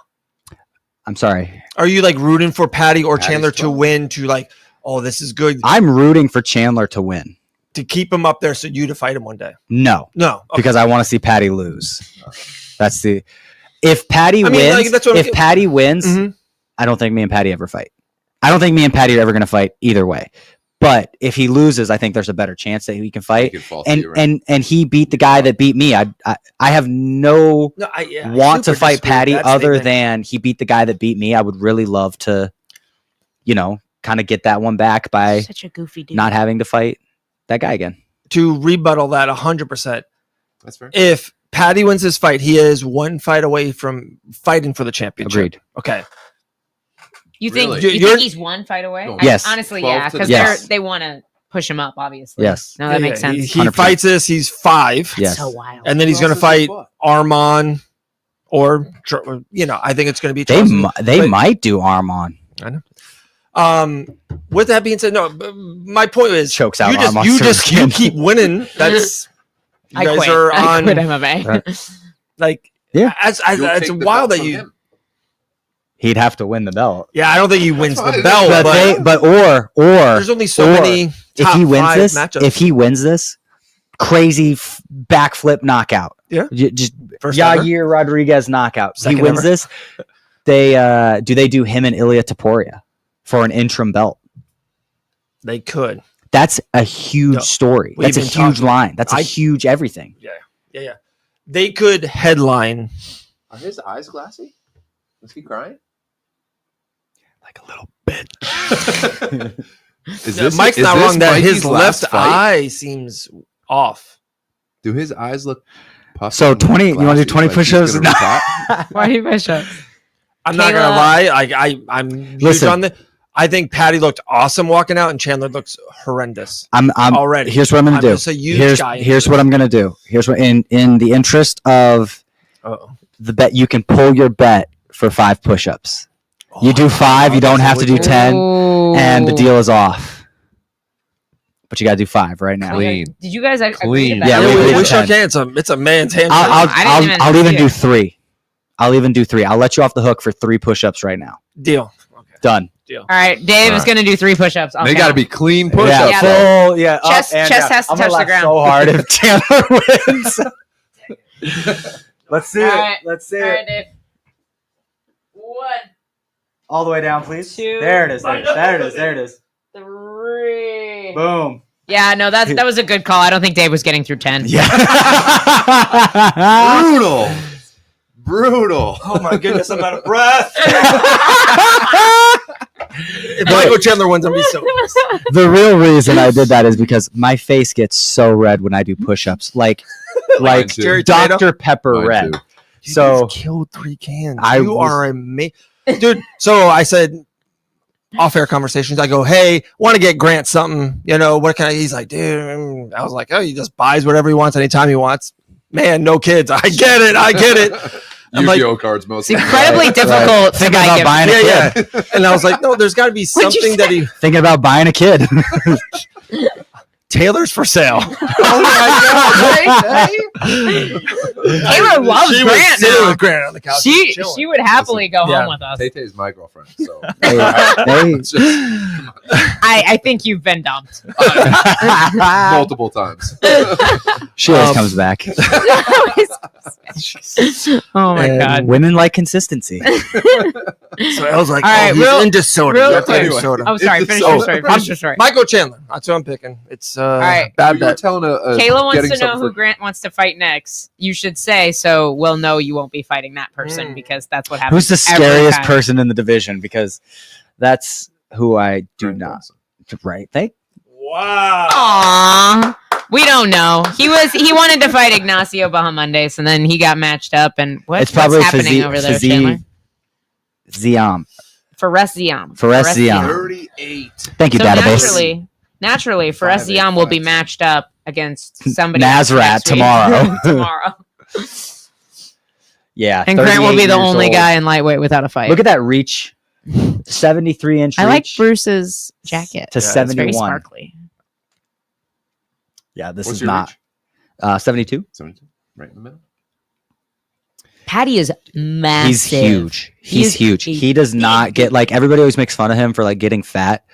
I'm sorry. Are you like rooting for Patty or Chandler to win to like, oh, this is good? I'm rooting for Chandler to win. To keep him up there so you to fight him one day? No. Okay. Because I want to see Patty lose. That's the... If Patty wins, Patty wins, I don't think me and Patty ever fight. I don't think me and Patty are ever going to fight either way. But if he loses, I think there's a better chance that we can fight. And he beat the guy that beat me. I have no want to fight Patty other than he beat the guy that beat me. I would really love to, kind of get that one back by such a goofy dude. Not having to fight that guy again. To rebuttal that 100%. That's fair. If Patty wins this fight, he is one fight away from fighting for the championship. Agreed. Okay. You think he's one fight away? No. Yes. Honestly, yeah, because they want to push him up, obviously. Yes. No, that makes sense. He fights this. He's 5. Yes. So wild. And then he's going to fight Arman or I think it's going to be They might do arm on. I know. With that being said, no, my point is Chokes out you keep winning. That's you guys quit. are I on quit MMA. like it's wild that you. He'd have to win the belt. Yeah, I don't think he wins the belt, or there's only so many. If he wins this, matchups. Crazy backflip knockout. Yeah, just first Yair Rodriguez knockout. Second he wins ever. this. They do him and Ilia Topuria for an interim belt. They could. That's a huge story. That's a huge line. That's a huge everything. Yeah. They could headline. Are his eyes glassy? Was he crying? Like a little bit. Mike's not wrong that his left eye seems off. Do his eyes look puffy? So 20. You want to do 20 push-ups? Why do you push-ups? I'm not gonna lie. I'm huge on the. I think Patty looked awesome walking out, and Chandler looks horrendous. I'm already. Here's what I'm gonna do. Just a huge guy. Here's what I'm gonna do. Here's what in the interest of the bet, you can pull your bet for 5 push-ups. You do 5. You don't have to do 10, and the deal is off. But you gotta do 5 right now. Clean. Did you guys Clean. agree to that? Yeah, we shook hands. It's a man's hand. I'll even do 3. I'll even do 3. I'll let you off the hook for 3 push-ups right now. Deal. Okay. Done. Deal. All right, Dave is going to do 3 push-ups. They got to be clean push-ups. Yeah, full. Yeah, chest has to touch the ground. So hard if Chandler wins. Let's see it. Let's see All right, it. Dave. 1, All the way down, please. 2. There it is. There it is. 3. Boom. Yeah, no, that was a good call. I don't think Dave was getting through 10. Yeah. Brutal. Oh my goodness, I'm out of breath. If Michael Chandler wins, I'm gonna be so pissed. The real reason I did that is because my face gets so red when I do push-ups, like too. Dr. Pepper Mine red. too. So you killed 3 cans. I You was- are amazing, dude. So I said, off-air conversations. I go, hey, want to get Grant something? What can I? He's like, dude. I was like, oh, he just buys whatever he wants anytime he wants. Man, no kids. I get it. I'm Yu-Gi-Oh like, cards most. It's incredibly difficult to Thinking about buying a kid. yeah. And I was like, no, there's got to be What'd you something that he Thinking about buying a kid. Taylor's for sale. Oh my Taylor loves She was Grant sitting now. with Grant on the couch. She chilling. would happily go Yeah. home with us. Tay-Tay's my girlfriend, so Hey, It's just I think you've been dumped. multiple times. she always comes back. Oh my And god. Women like consistency. So I was like, All right, he's real- into soda. real You have to quick. have soda. Oh, sorry. It's Finish so- your story. Finish your story. Michael Chandler. That's who I'm picking. It's right. bad You were bet. telling Kayla wants getting to know something who for- Grant wants to fight next. You should say so. We'll know you won't be fighting that person because that's what happens. Who's the every scariest time. person in the division? Because that's who I do Grant not. Johnson. Right? Thank. Wow. Aww. We don't know. He wanted to fight Ignacio Bahamondes, and then he got matched up. And It's probably what's happening over there, Chandler? Ziam. Fares Ziam. Fares Ziam. 38. Thank you, So database. naturally, Fares 5'8" Ziam will be flex. matched up against somebody Nazrat next week. tomorrow. tomorrow. Yeah. And Grant will 38 be the years only old. guy in lightweight without a fight. Look at that reach. 73-inch reach. I like Bruce's jacket. To It's very 71. sparkly. Yeah, this What's is your not. reach? 72. 72. Right in the middle. Patty is massive. He's huge. He's huge. a He does not get, like, everybody always makes fun of him for, like, getting fat.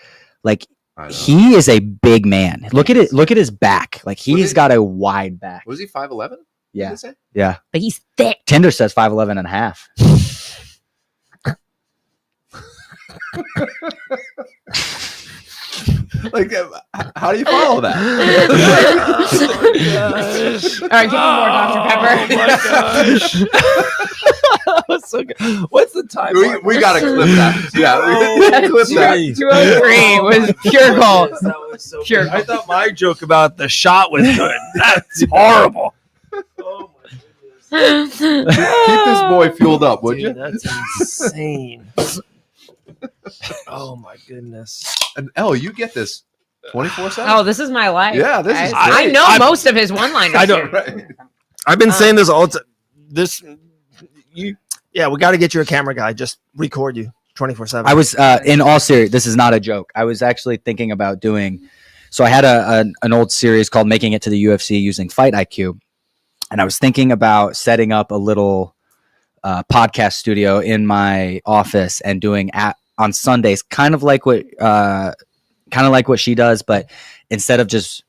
Like, I know. he is a big man. Look at it. Look at his back. Like, he's got a wide back. Was he 5'11"? Yeah. Say? Yeah. But he's thick. Tinder says 5'11 and a half. Like, how do you follow that? All right, give me more Dr. Pepper. That was so good. What's the time? we got to clip that. Yeah, we clip that. 203 was pure gold. That was so Pure good. I thought my joke about the shot was good. That's horrible. Oh my goodness. Keep this boy fueled up, would Dude, you? that's insane. Oh my goodness. And you get this 24/7. Oh, this is my life. Yeah, this guys. is I great. know I- most of his one-liners. I don't. Right. I've been saying this all the time. This, Yeah, we got to get you a camera guy. Just record you 24/7. I was in all serious. This is not a joke. I was actually thinking about doing. So I had an old series called "Making It to the UFC" using Fight IQ, and I was thinking about setting up a little podcast studio in my office and doing on Sundays, kind of like what she does, but instead of just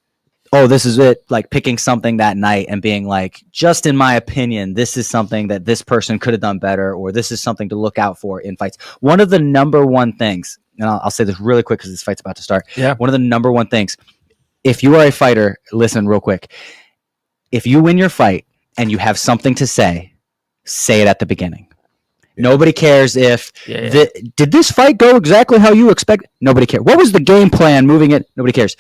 this is it, like picking something that night and being like, just in my opinion, this is something that this person could have done better, or this is something to look out for in fights. One of the number one things, and I'll say this really quick because this fight's about to start. Yeah. One of the number one things, if you are a fighter, listen real quick. If you win your fight and you have something to say it at the beginning. Nobody cares if did this fight go exactly how you expect? Nobody cares. What was the game plan moving it? Nobody cares.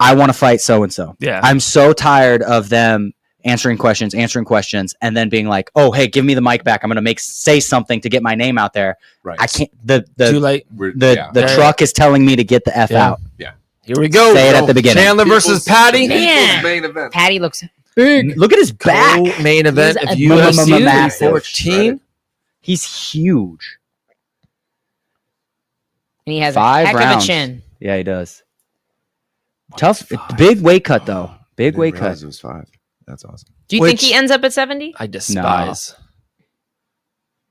I want to fight so-and-so. Yeah. I'm so tired of them answering questions, and then being like, oh, hey, give me the mic back. I'm going to say something to get my name out there. Right. I can't. Too late. The truck is telling me to get the F out. Yeah. Here we go. Say it at the beginning. Chandler versus Patty. Man. Main event. Patty looks big. Look at his back. Main event of He's UFC massive. 14. He's huge. And he has 5 a heck rounds. of a chin. Yeah, he does. Tough. Big weight cut, though. Big weight cut. It was 5. That's awesome. Do you think he ends up at 70? I despise.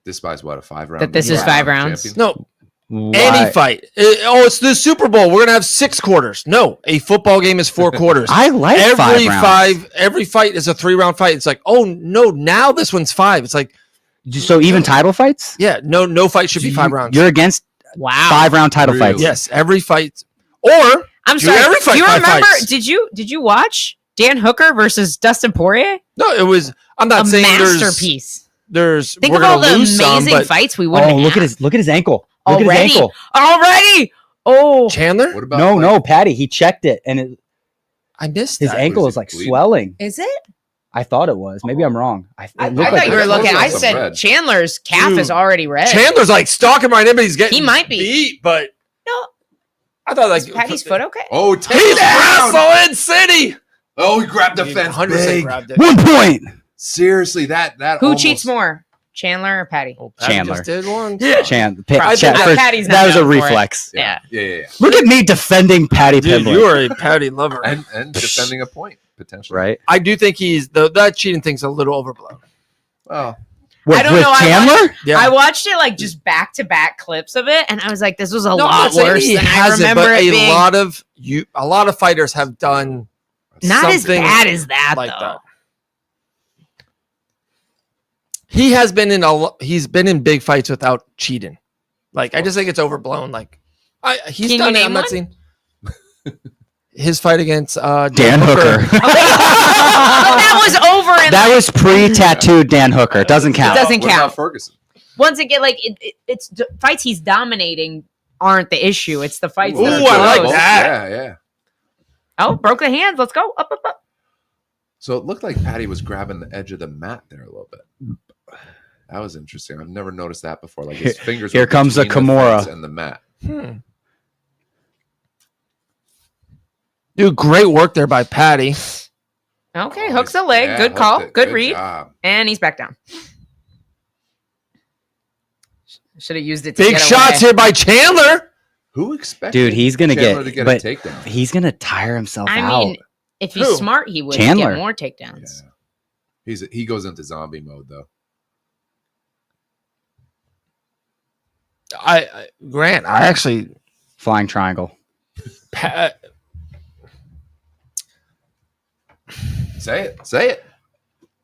Despise what, a 5-round? That this is 5 rounds? champion? No, any fight. It's the Super Bowl. We're gonna have 6 quarters. No, a football game is 4 quarters. I like every fight is a 3-round fight. It's like, oh no, now this one's 5. It's like, so even title fights? yeah, no fight should be 5 rounds. You're against Wow. 5-round title Really? fights? Yes, every fight. Or I'm do sorry. every fight Do you 5 remember? fights. Did you watch Dan Hooker versus Dustin Poirier? No, it was. I'm not A saying masterpiece. There's. Think we're of all gonna the lose some, amazing but fights we wouldn't. Oh, look at his ankle. Look at Already? his ankle. Already. Oh, Chandler. What about No, Patty. He checked it, and I missed his that. ankle What is is like it, bleeding? swelling. is it? I thought it was. Maybe I'm wrong. I It thought looked you were that. looking. I Some said red. Chandler's calf Dude. is already red. Chandler's like stalking right in, but he's getting. He might be. beat, but No, I thought like is Patty's foot okay? Oh, He's Taylor Brown. Asshole in City. Oh, he grabbed the He fence 100% big. grabbed it. 1 point. Seriously, that Who almost- cheats more, Chandler or Patty? Oh, Patty Chandler. just did one. Yeah. Patty's not that was a known for it. reflex. Yeah. Yeah. Look at me defending Patty Dude, Pimblett. you are a Patty lover. And defending a point potentially. Right? I do think that cheating thing's a little overblown. Well, I don't with know, I Chandler? Yeah. I watched it like just back-to-back clips of it, and I was like, "This was a No, I'm lot not saying worse he than I hasn't, remember but it a being." lot of fighters have done Not as something bad as that, like though. that. He has been he's been in big fights without cheating. Like I just think it's overblown. Like he's Can done you it. I'm name not one? saying his fight against Dan Hooker. That was over. In That was pre-tattooed Dan Hooker. Doesn't count. doesn't what count. about Ferguson? once again, like it's fights he's dominating aren't the issue. It's the fights. Ooh, that are I like close. that. Yeah. Oh, broke the hands. Let's go up. So it looked like Patty was grabbing the edge of the mat there a little bit. That was interesting. I've never noticed that before. Like his fingers. Here were comes the between Kimura. fence and the mat. Dude, great work there by Patty. Okay, Oh, hooks the he's- leg. yeah, Good hooked call. it. Good read. job. And he's back down. Should have used it to Big get shots away. here by Chandler. Who expected Dude, he's gonna Chandler get, to get but a takedown? he's gonna tire himself I out. mean, if he's Who? smart, he would Chandler. get more takedowns. Yeah. He goes into zombie mode though. Grant, I actually Flying triangle. Say it.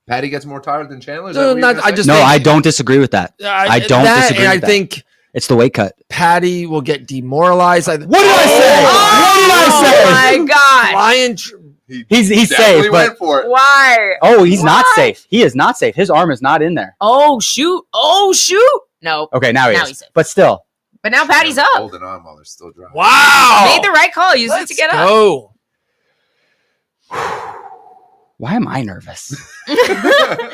Patty gets more tired than Chandler. Is that No, what you're not- gonna I say? just No, think- I don't disagree with that. I don't disagree And I with that. think It's the weight cut. Patty will get demoralized. What did I say? What did I say? Oh my god! Lion. He's definitely safe, went but for it. Why? oh, he's not What? safe. He is not safe. His arm is not in there. Oh shoot! Oh shoot! No, Okay, now he Now is. he's safe. But still, but now Patty's up. Holding on while they're still dry. Wow. Made the right call. Used it Let's to get up. go. why am I nervous?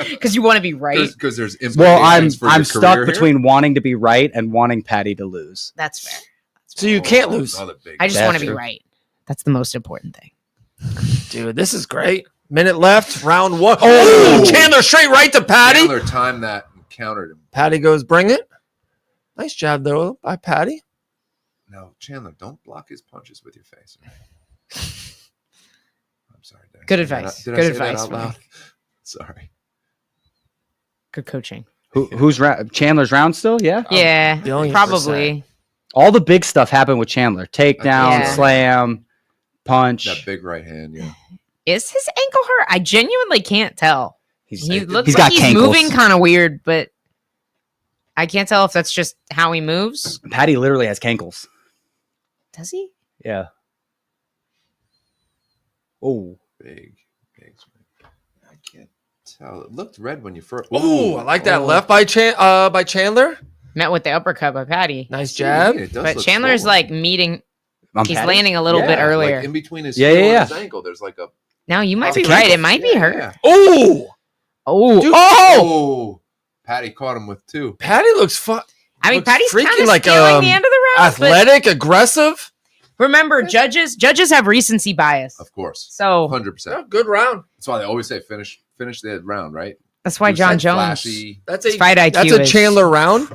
Because you want to be right. Because there's Well, implications for your I'm stuck career between wanting to be right and wanting Patty to lose. That's fair. So you here. can't lose. Another big I just That's want to be true. right. That's the most important thing. Dude, this is great. Minute left, round one. Oh, Chandler straight right to Patty. Chandler timed that and countered him. Patty goes, bring it. Nice jab though by Patty. No, Chandler, don't block his punches with your face. I'm sorry. Good advice. Did I Good say that advice. out loud? Sorry. Good coaching. Who's Chandler's round still? Yeah. Yeah, billion probably. All the big stuff happened with Chandler. Takedown, Yeah. slam, punch. That big right hand, yeah. Is his ankle hurt? I genuinely can't tell. He's He looks he's like got he's cankles. moving kind of weird, but I can't tell if that's just how he moves. Patty literally has cankles. Does he? Yeah. Oh. Big. I can't tell. It looked red when you first. Oh, I like that left by Chandler. Met with the uppercut by Patty. Nice jab. It does But look Chandler's swollen. like meeting. On He's Patty? landing a little bit Yeah, earlier. like in between his Yeah, heel yeah, and yeah. his ankle. There's like a. Now you might It's be a right. cankle. It might be hurt. Yeah. Oh, Oh, Dude. Oh, Patty caught him with two. Patty looks fun. I mean, looks Patty's kind freaking of like, stealing the end of the round. but Athletic, aggressive. remember, judges have recency bias, Of course, so 100%. Good round. That's why they always say finish the round, right? that's why Do John something Jones. flashy. That's His fight IQ That's a is- Chandler round.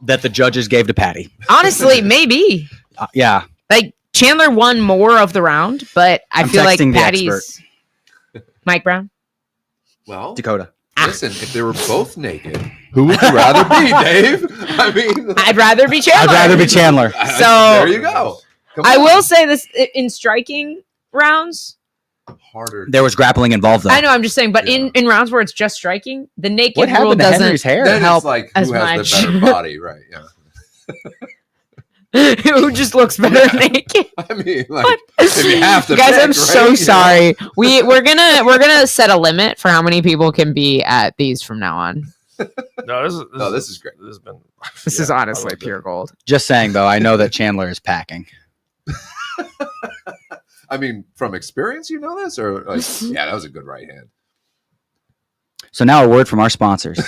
That the judges gave to Patty. Honestly, maybe Yeah. like Chandler won more of the round, but I I'm feel like texting the Patty's Mike Brown. Well, Dakota. listen, if they were both naked, who would you rather be, Dave? I mean, I'd rather be I'd Chandler. rather be Chandler. So- there you go. Come I on. will say this in striking rounds. Harder. There was grappling involved, though. I know, I'm just saying, but Yeah. in rounds where it's just striking, the naked What rule happened to doesn't. Henry's hair? Then help it's like as who has much. the better body, right? Yeah. Who just looks better naked? I mean, like if you have to, You guys, pick, I'm right? so You know? sorry. We're gonna set a limit for how many people can be at these from now on. No, this is great. This has been. This Yeah, is honestly I loved it. pure gold. Just saying, though, I know that Chandler is packing. I mean, from experience, you know this, or like, yeah, that was a good right hand. So now a word from our sponsors.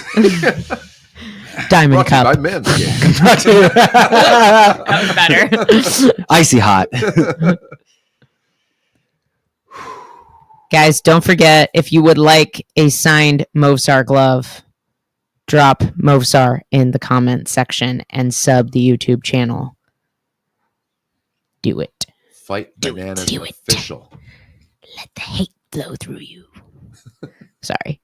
Diamond Brought to you Cup. by Manscaped. That was better. Icy hot. Guys, don't forget, if you would like a signed Movsar glove, drop Movsar in the comment section and sub the YouTube channel. Do it. Fight Do it, Bananas do it. official. Let the hate flow through you. Sorry.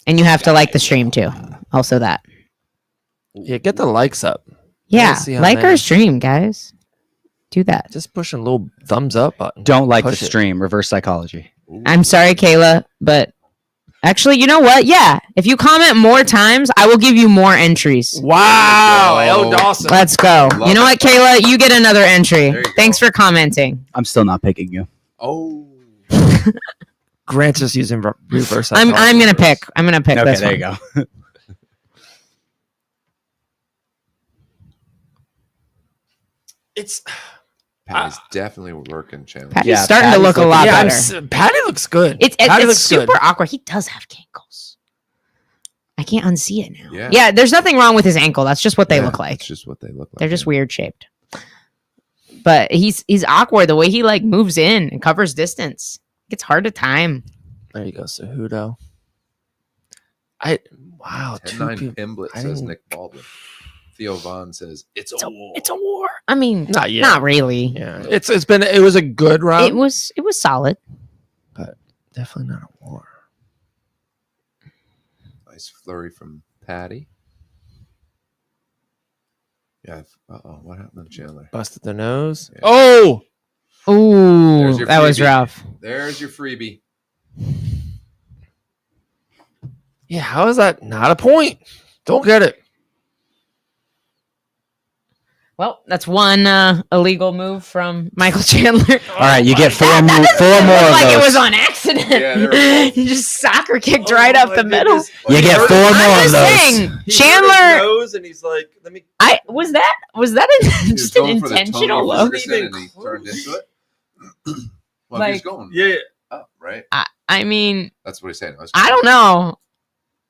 And you have to like the stream too. Also that. Yeah, get the likes up. Yeah. Let's see how Like many. our stream, guys. Do that. Just pushing a little thumbs up button. Don't like Push the it. stream. Reverse psychology. Ooh. I'm sorry, Kayla, but actually, you know what? Yeah. If you comment more times, I will give you more entries. Wow, There you L. go. Dawson. Let's go. Love You know it. what, Kayla? You get another entry. There you go. Thanks for commenting. I'm still not picking you. Oh, Grant's just using reverse. I'm psychology. gonna pick. I'm gonna pick Okay, this there one. you go. It's Patty's definitely working, Chandler. Patty's Yeah, starting to Patty's look a looking- lot yeah, better. Patty looks good. It's Patty looks super good. awkward. He does have cankles. I can't unsee it now. Yeah. Yeah, there's nothing wrong with his ankle. That's just what they Yeah, look like. It's just what they look like. They're just yeah. weird shaped. But he's awkward the way he like moves in and covers distance. It's hard to time. There you go, Cejudo. Wow, 10-9 two people. Pimblett, I says didn't- Nick Baldwin. Theo Vaughn says it's a war. It's a war. I mean, Not yet. not really. Yeah, it was a good round. It was solid. Definitely not a war. Nice flurry from Patty. Yeah. What happened to Chandler? Busted the nose. Yeah. Oh, Ooh, There's your that was freebie. rough. There's your freebie. yeah. How is that not a point? Don't get it. Well, that's one illegal move from Michael Chandler. All right, you get four That more doesn't of look like those. it was on accident. Yeah, they were both- He just soccer kicked right up the middle. You get four more I'm of just those. saying, Chandler. nose and he's like, "Let me." Was that He was just an going for the Tony intentional look? Ferguson and he turned into it. Well, Like- he's going Yeah. up, right? I mean, That's what he's saying. I don't know.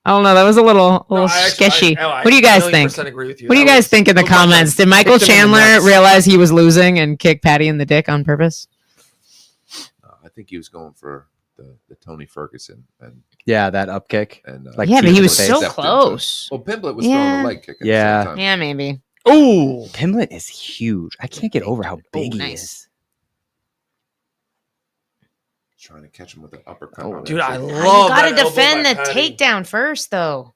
That was a little sketchy. What do you guys think? Agree with you. What do you guys think in the comments? Did Michael Chandler realize he was losing and kick Patty in the dick on purpose? I think he was going for the Tony Ferguson and Yeah, that up kick. And Like, yeah, but he was Pimblett so stepped into it. close. Well, Pimblett was Yeah. throwing a leg kick. At Yeah. the same time. Yeah, maybe. Ooh. Pimblett is huge. I can't get over how big he nice. is. Trying to catch him with an uppercut. Oh, on Dude, that I shit. love You got to that elbow defend by the Patty. takedown first, though.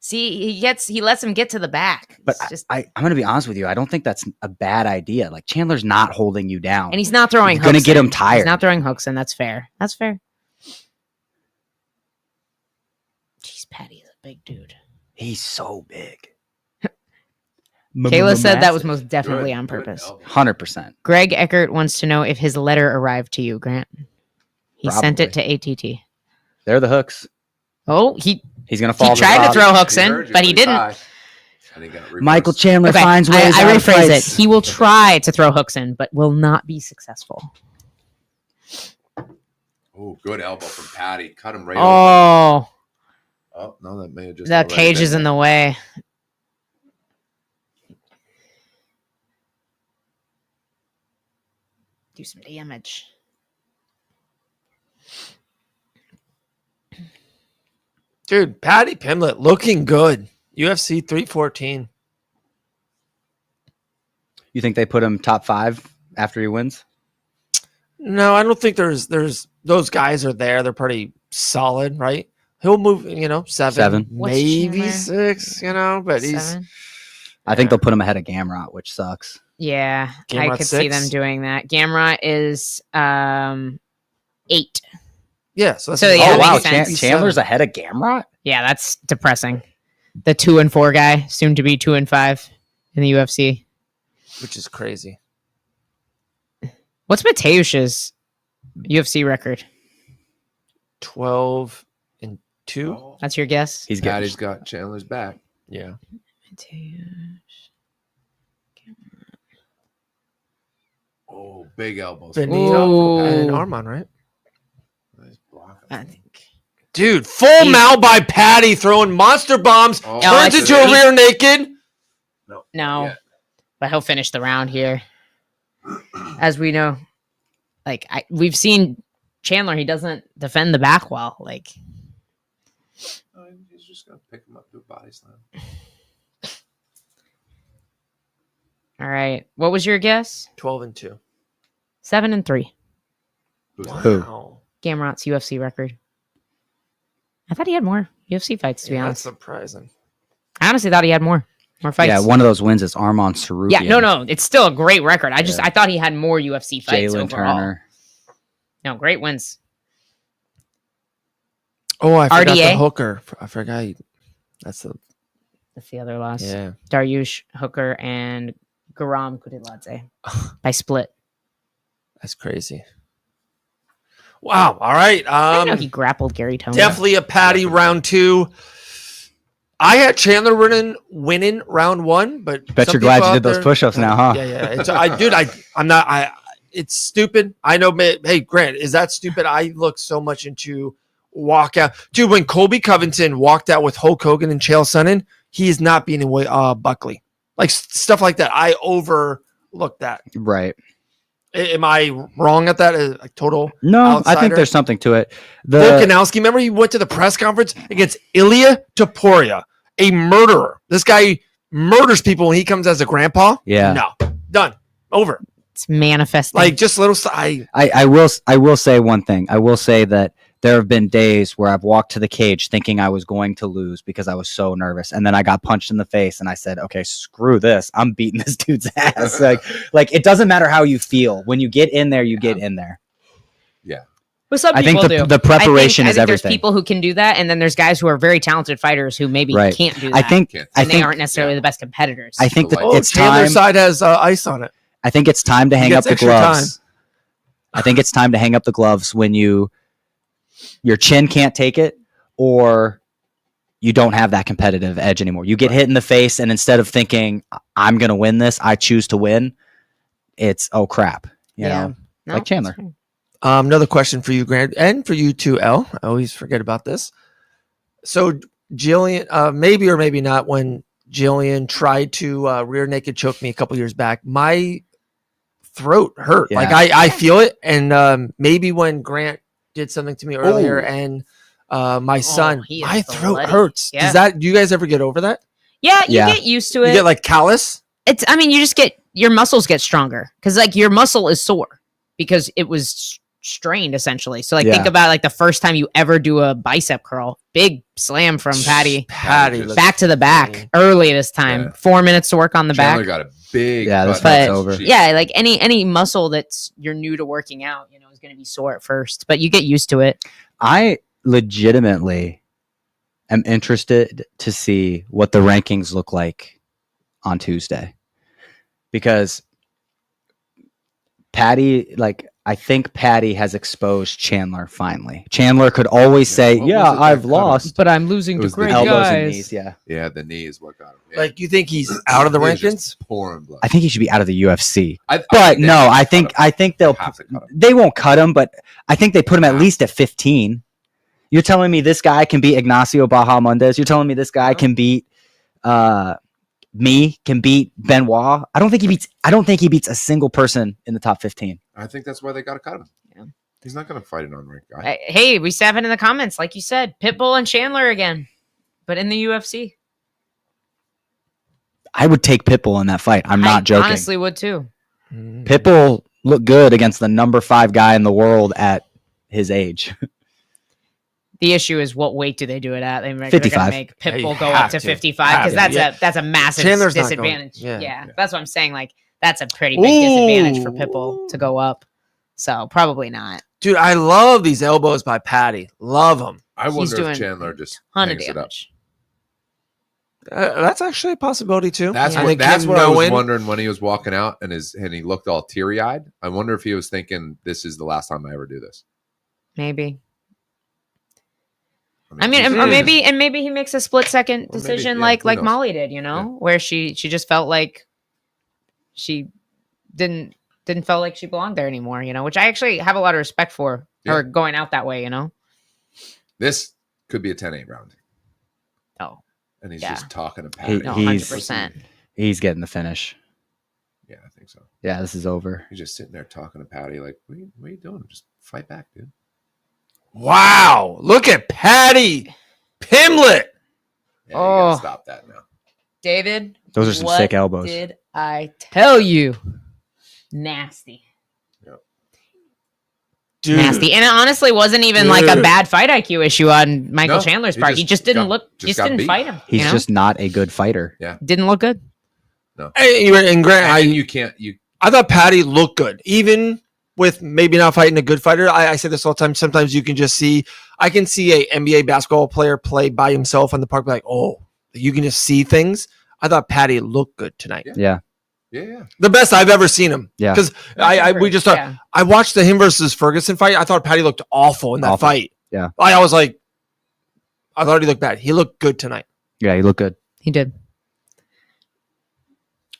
See, he lets him get to the back. But It's just, I'm going to be honest with you. I don't think that's a bad idea. Like, Chandler's not holding you down. and he's not throwing. You're gonna hooks get in. him tired. He's not throwing hooks in. That's fair. That's fair. Jeez, Patty is a big dude. He's so big. Kayla said that was Massive. most definitely Good, on good purpose. elbow. 100%. Greg Eckert wants to know if his letter arrived to you, Grant. He sent it to ATT. They're the hooks. Oh, he He's going to fall. he to the tried to bottom. throw hooks He in, heard you, but he he's didn't. high. And he got reversed. Michael Chandler Okay, finds ways. I out of rephrase it. fights. He will try to throw hooks in, but will not be successful. Oh, good elbow from Patty. Cut him right Oh, over. Oh, no, that may have just. the already cage been is in there. the way. Do some damage. Dude, Patty Pimblett looking good. UFC 314. You think they put him top 5 after he wins? No, I don't think there's those guys are there. They're pretty solid, right? He'll move, seven. What's maybe Chandler? 6, but he's 7? I think they'll put him ahead of Gamrot, which sucks. Yeah, I Gamrot could see 6? them doing that. Gamrot is 8. yeah. So that's So, yeah, Oh that wow, makes sense. Chandler's ahead of Gamrot. Yeah, that's depressing. The 2 and 4 guy, soon to be 2 and 5 in the UFC. which is crazy. What's Mateusz's UFC record? 12-2. Oh, That's your guess? He's getting Patty's got Chandler's back. Yeah. Oh, big elbows. Benito Ooh. and Armand, right? Nice block. I think. Dude, full mount by Patty throwing monster bombs. Oh, Turns I into a see. rear naked. No. No. Yeah. But he'll finish the round here. As we know, we've seen Chandler, he doesn't defend the back well. Oh, he's just gonna pick him up, do a body slam. All right. What was your guess? 12-2. 7 and 3. Who's that? Who? Wow. Gamrot's UFC record. I thought he had more UFC fights, to be Yeah, that's honest. surprising. I honestly thought he had more fights. Yeah, one of those wins is Armand Sarukian. Yeah, no, it's still a great record. I Yeah. thought he had more UFC fights Jalen overall. Turner. No, great wins. Oh, I forgot RDA? the hooker. I forgot. That's the That's the other loss. yeah. Dariush Hooker and Garam Kutiladze by split. That's crazy. Wow. All right. I know he grappled Gary Tony. Definitely a Patty round 2. I had Chandler winning round 1, but Bet some you're glad people you out did those there- push-ups now, huh? Yeah. I'm not. It's stupid. I know. Hey, Grant, is that stupid? I look so much into walkout, dude. When Colby Covington walked out with Hulk Hogan and Chael Sonnen, he is not beating Buckley. Like stuff like that. I overlooked that. Right. Am I wrong at that? A total No, I outsider? think there's something to it. Volkanovski, remember he went to the press conference against Ilya Topuria, a murderer. This guy murders people when he comes as a grandpa. Yeah. No, done, over. It's manifesting. Like just little. I will say one thing. I will say that there have been days where I've walked to the cage thinking I was going to lose because I was so nervous, and then I got punched in the face, and I said, "Okay, screw this. I'm beating this dude's ass." like it doesn't matter how you feel. When you get in there, you get in there. But some I think people do. the preparation I is think there's everything. people who can do that, and then there's guys who are very talented fighters who maybe Right. can't do that. I think Can't. and they think- aren't necessarily the best competitors. I think that Oh, it's Taylor's time. side has ice on it. I think it's time to hang up gets the extra gloves. I think it's time to hang up the gloves when your chin can't take it, or you don't have that competitive edge anymore. You get hit in the face, and instead of thinking I'm going to win this, I choose to win. It's oh crap, you know. No, like Chandler. that's fine. Another question for you, Grant, and for you too, L. I always forget about this. So Jillian, maybe or maybe not, when Jillian tried to rear naked choke me a couple years back, my throat hurt. Yeah. Like I feel it, and maybe when Grant did something to me earlier, Oh. and my son, he is my throat bloody. hurts. Yeah. Do you guys ever get over that? Yeah, you Yeah. get used to You it. get like callus? I mean, you just get your muscles get stronger because like your muscle is sore because it was strained essentially. So like think about like the first time you ever do a bicep curl, big slam from Patty. Patty, Back to the back early this time. Yeah. 4 minutes to work on the Chandler back. got a big. this fight's over. Yeah, like any muscle that's you're new to working out, is going to be sore at first, but you get used to it. I legitimately am interested to see what the rankings look like on Tuesday, because Patty, like, I think Patty has exposed Chandler finally. Chandler could always say, what "Yeah, was it that I've cut him? lost," But I'm losing It to was the great elbows guys. and knees. Yeah, Yeah, the knee is what got him. Yeah. Like you think he's out of the He was rankings? just pouring blood. I think he should be out of the UFC. But But no, I think they'll have to cut him. they won't cut him, but I think they put him at least at 15. You're telling me this guy can beat Ignacio Bahamondes? You're telling me this guy can beat can beat Benoit? I don't think he beats a single person in the top 15. I think that's why they got to cut him. Yeah. He's not going to fight an unranked guy. Hey, we have it in the comments, like you said, Pitbull and Chandler again, but in the UFC. I would take Pitbull in that fight. I'm not joking. Honestly, would too. Pitbull looked good against the number 5 guy in the world at his age. The issue is what weight do they do it at? They're going 55. to make Yeah, you Pitbull go up have to to. 55 because that's a massive Chandler's not going- disadvantage. yeah. Yeah, that's what I'm saying. Like that's a pretty big disadvantage for Pitbull to go up. So probably not. Dude, I love these elbows by Patty. Love them. I wonder doing if Chandler just 100 hangs it up. damage. That's actually a possibility too. That's Yeah. what, think that's him what I was knowing- wondering when he was walking out and he looked all teary eyed. I wonder if he was thinking, "This is the last time I ever do this." Maybe. I mean, he's- or maybe he makes a split second Or maybe, decision yeah, like who knows? Molly did, where she just felt like she didn't feel like she belonged there anymore, which I actually have a lot of respect for her going out that way, This could be a 10-8 round. Oh, And he's Yeah. just talking to Patty. no, He's- 100%. He's getting the finish. Yeah, I think so. Yeah, this is over. He's just sitting there talking to Patty like, what are you doing? Just fight back, dude. Wow. Look at Patty Pimlet. Yeah, you gotta Oh. stop that now. David, Those are some what sick elbows. did I tell you? Nasty. Dude. Nasty. And it honestly wasn't even like a Dude. bad fight IQ issue on Michael No, Chandler's he part. He just didn't just got didn't beat. fight him. He's just not a good fighter. didn't look good. And Grant, And you can't. I thought Patty looked good, even with maybe not fighting a good fighter. I say this all the time. Sometimes you can just see. I can see a NBA basketball player play by himself on the park, like, oh, you can just see things. I thought Patty looked good tonight. Yeah. Yeah. The best I've ever seen him. Yeah. Because we just thought I watched the him versus Ferguson fight. I thought Patty looked awful in that Awful. fight. Yeah. I was like, I thought he looked bad. He looked good tonight. Yeah, he looked good. He did.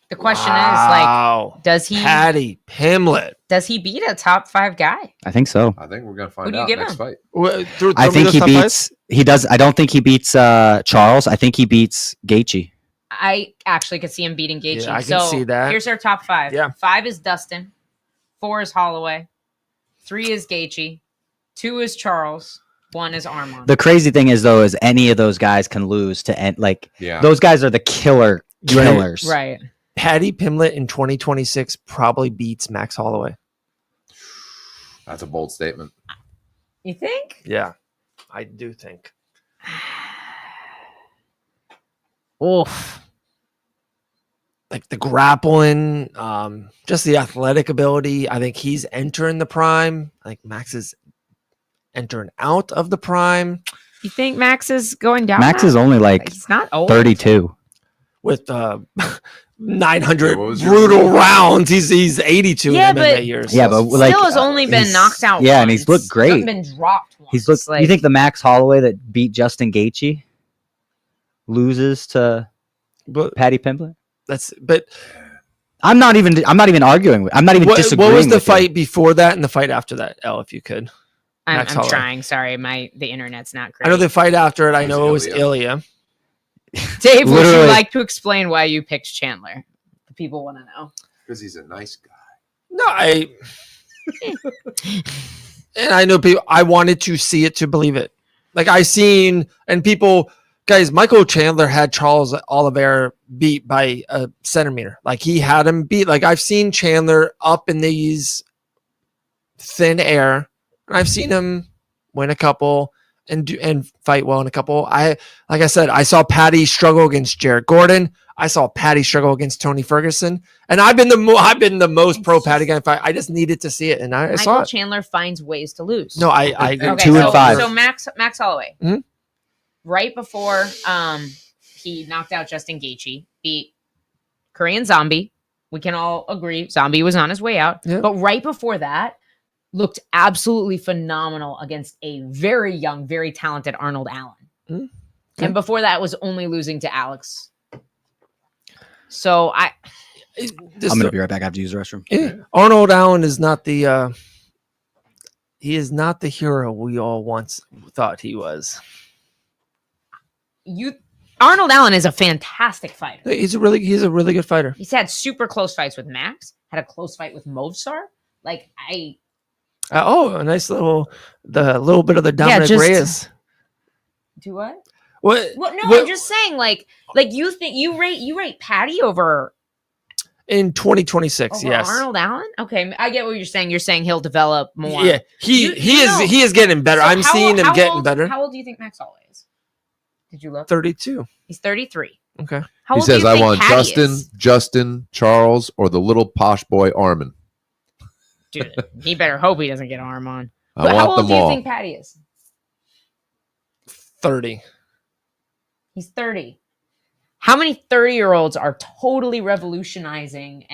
The question is, like, does he Patty Pimlet? beat a top 5 guy? I think so. I think we're gonna Who find do you out give next him? fight. I think he beats. He does. I don't think he beats Charles. I think he beats Gaethje. I actually could see him beating Gaethje. Yeah, I can see that. Here's our top 5. Yeah. 5 is Dustin. 4 is Holloway. 3 is Gaethje. 2 is Charles. 1 is Armand. The crazy thing is, though, is any of those guys can lose to end. Like Yeah. those guys are the killers. right. Patty Pimlet in 2026 probably beats Max Holloway. That's a bold statement. You think? Yeah, I do think. Oof. Like the grappling, just the athletic ability. I think he's entering the prime. I think Max is entering out of the prime You think Max is going down? Max now? is only like He's not old. 32. with 900 What was your- brutal rounds. He's 82 Yeah, in MMA but- years. Yeah, but like Still has only been he's- knocked out. Yeah, once. and he's looked great. Hasn't been dropped. Once. He's looked. Like, You think the Max Holloway that beat Justin Gaethje loses to but Patty Pimblett? but I'm not even arguing with. I'm not even disagreeing. what was the with you. fight before that and the fight after that? If you could. I'm Max Holloway. trying. Sorry, the internet's not great. I know the fight after it. I It know it was was Ilya. Dave, would you Literally- like to explain why you picked Chandler? The people want to know. Because he's a nice guy. No, and I know people. I wanted to see it to believe it. Like I seen and people, guys, Michael Chandler had Charles Oliveira beat by a centimeter. Like he had him beat. Like I've seen Chandler up in these thin air, and I've seen him win a couple and fight well in a couple. Like I said, I saw Patty struggle against Jared Gordon. I saw Patty struggle against Tony Ferguson, and I've been the most pro Patty guy fight. I just needed to see it, and I saw Michael it. Chandler finds ways to lose. No, I agree. Okay, 2-5. So Max Holloway, Mhm. right before he knocked out Justin Gaethje, beat Korean Zombie. We can all agree Zombie was on his way out, Yeah. but right before that, looked absolutely phenomenal against a very young, very talented Arnold Allen. Okay. And before that was only losing to Alex. So I'm gonna be right back. I have to use the restroom. Yeah. Arnold Allen is not the he is not the hero we all once thought he was. Arnold Allen is a fantastic fighter. He's a really good fighter. He's had super close fights with Max, had a close fight with Movsar. A nice little bit of the Dominic just- Reyes. Do what? What? Well, no, what- I'm just saying, like you think you rate Patty over in 2026, yes. Arnold Allen? Okay, I get what you're saying. You're saying he'll develop more. Yeah, he is getting better. So I'm seeing him getting better. How old do you think Max Holloway is? Did you look? 32. He's 33. Okay. How He old do says, you "I think want Patty is?" Justin, Charles, or the little posh boy Armin. Dude, he better hope he doesn't get arm on. I But how want old them do you all." think Patty is? 30. He's 30. How many 30-year-olds are totally revolutionizing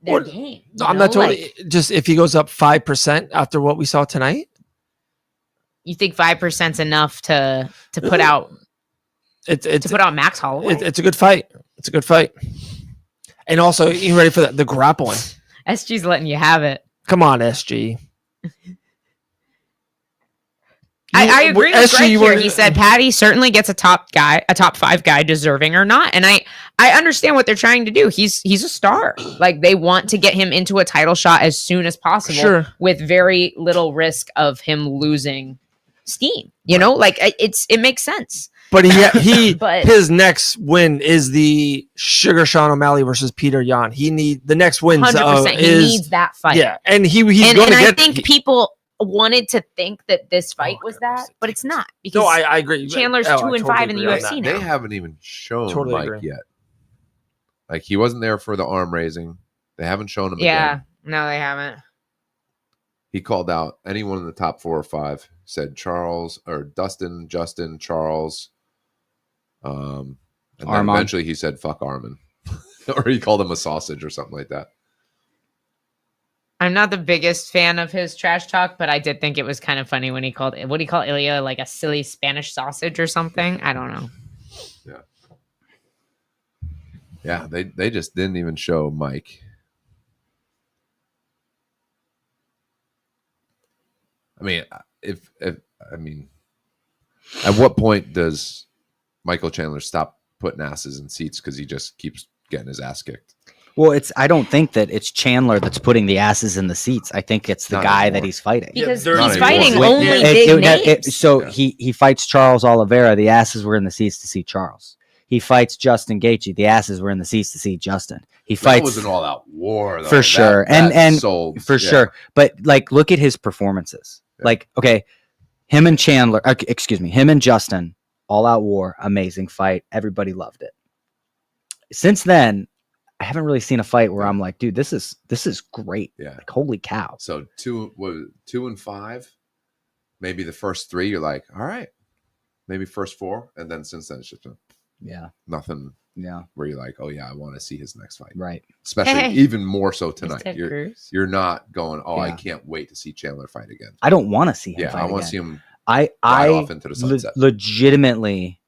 their What- game? No, I'm not totally just if he goes up 5% after what we saw tonight. You think 5%'s enough to put out It's put out Max Holloway? it's a good fight. It's a good fight. And also, you ready for the grappling? SG's letting you have it. Come on, SG. I agree with SG, Greg you here. were- He said Patty certainly gets a top 5 guy, deserving or not. And I understand what they're trying to do. He's a star. Like they want to get him into a title shot as soon as possible, Sure. with very little risk of him losing steam. You know, like it makes sense. But he But- his next win is the Sugar Sean O'Malley versus Peter Yan. The next win 100%. He is needs that fight. yeah, and he's and going to I get. think people wanted to think that this fight was that, but it's not, because no, I agree. Chandler's I 2-5 totally in the agree on UFC that. now. They haven't even shown Totally Mike agree. yet. Like he wasn't there for the arm raising. They haven't shown him. Yeah, again. no, they haven't. He called out anyone in the top 4 or 5. Said Charles or Dustin, Justin, Charles. And then Armand. eventually he said "fuck Armin," or he called him a sausage or something like that. I'm not the biggest fan of his trash talk, but I did think it was kind of funny when he called what do you call Ilya, like a silly Spanish sausage or something? I don't know. Yeah, they just didn't even show Mike. I mean, at what point does Michael Chandler stop putting asses in seats because he just keeps getting his ass kicked? Well, I don't think that it's Chandler that's putting the asses in the seats. I think it's the Not guy anymore. that he's fighting. Because they're he's not fighting anymore. only It- big names. So Yeah. he fights Charles Oliveira. The asses were in the seats to see Charles. He fights Justin Gaethje. The asses were in the seats to see Justin. He That fights was an all-out war, though. For sure. And sold, for yeah. sure. But like, look at his performances. Yeah. Like, okay, him and Justin, all out war, amazing fight. Everybody loved it. Since then, I haven't really seen a fight where I'm like, dude, this is great. Yeah. Like, holy cow. So 2 and 5, maybe the first 3, you're like, all right, maybe first 4, and then since then it's just been Yeah. nothing Yeah. where you're like, oh yeah, I want to see his next fight. Right. Especially Hey. even more so It's tonight. Ted You're Cruz. not going, oh, I Yeah. can't wait to see Chandler fight again. I don't want to see him Yeah, fight I want to again. see him I ride off into the sunset. legitimately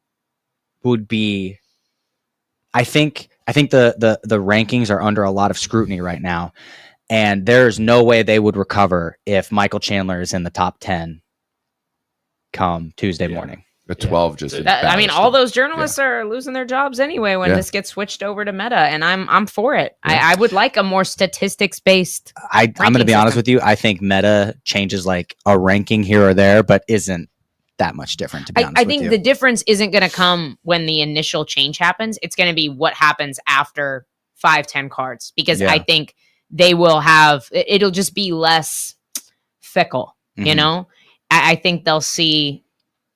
would be. I think the rankings are under a lot of scrutiny right now, and there's no way they would recover if Michael Chandler is in the top 10 come Tuesday Yeah. morning. The 12 just I mean, embarrassed all him. those journalists are losing their jobs anyway when Yeah. this gets switched over to Meta, and I'm for it. Yeah. I would like a more statistics based. I'm going to be ranking honest system. with you. I think Meta changes like a ranking here or there, but isn't that much different, to be honest I with think you. the difference isn't going to come when the initial change happens. It's going to be what happens after 5-10 cards, because Yeah. I think they will have, it'll just be less fickle, you Mhm. know? I think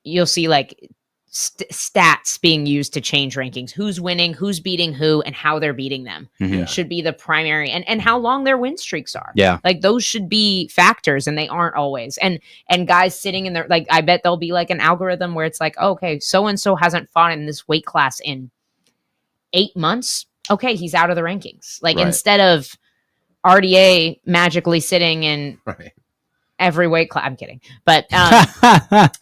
you'll see like stats being used to change rankings. Who's winning, who's beating who, and how they're beating them Mhm. Yeah. should be the primary, and how long their win streaks are. Yeah. Like those should be factors, and they aren't always. And guys sitting in there, like I bet there'll be like an algorithm where it's like, oh, okay, so and so hasn't fought in this weight class in 8 months. Okay, he's out of the rankings. Like Right. instead of RDA magically sitting in Right. every weight class. I'm kidding, but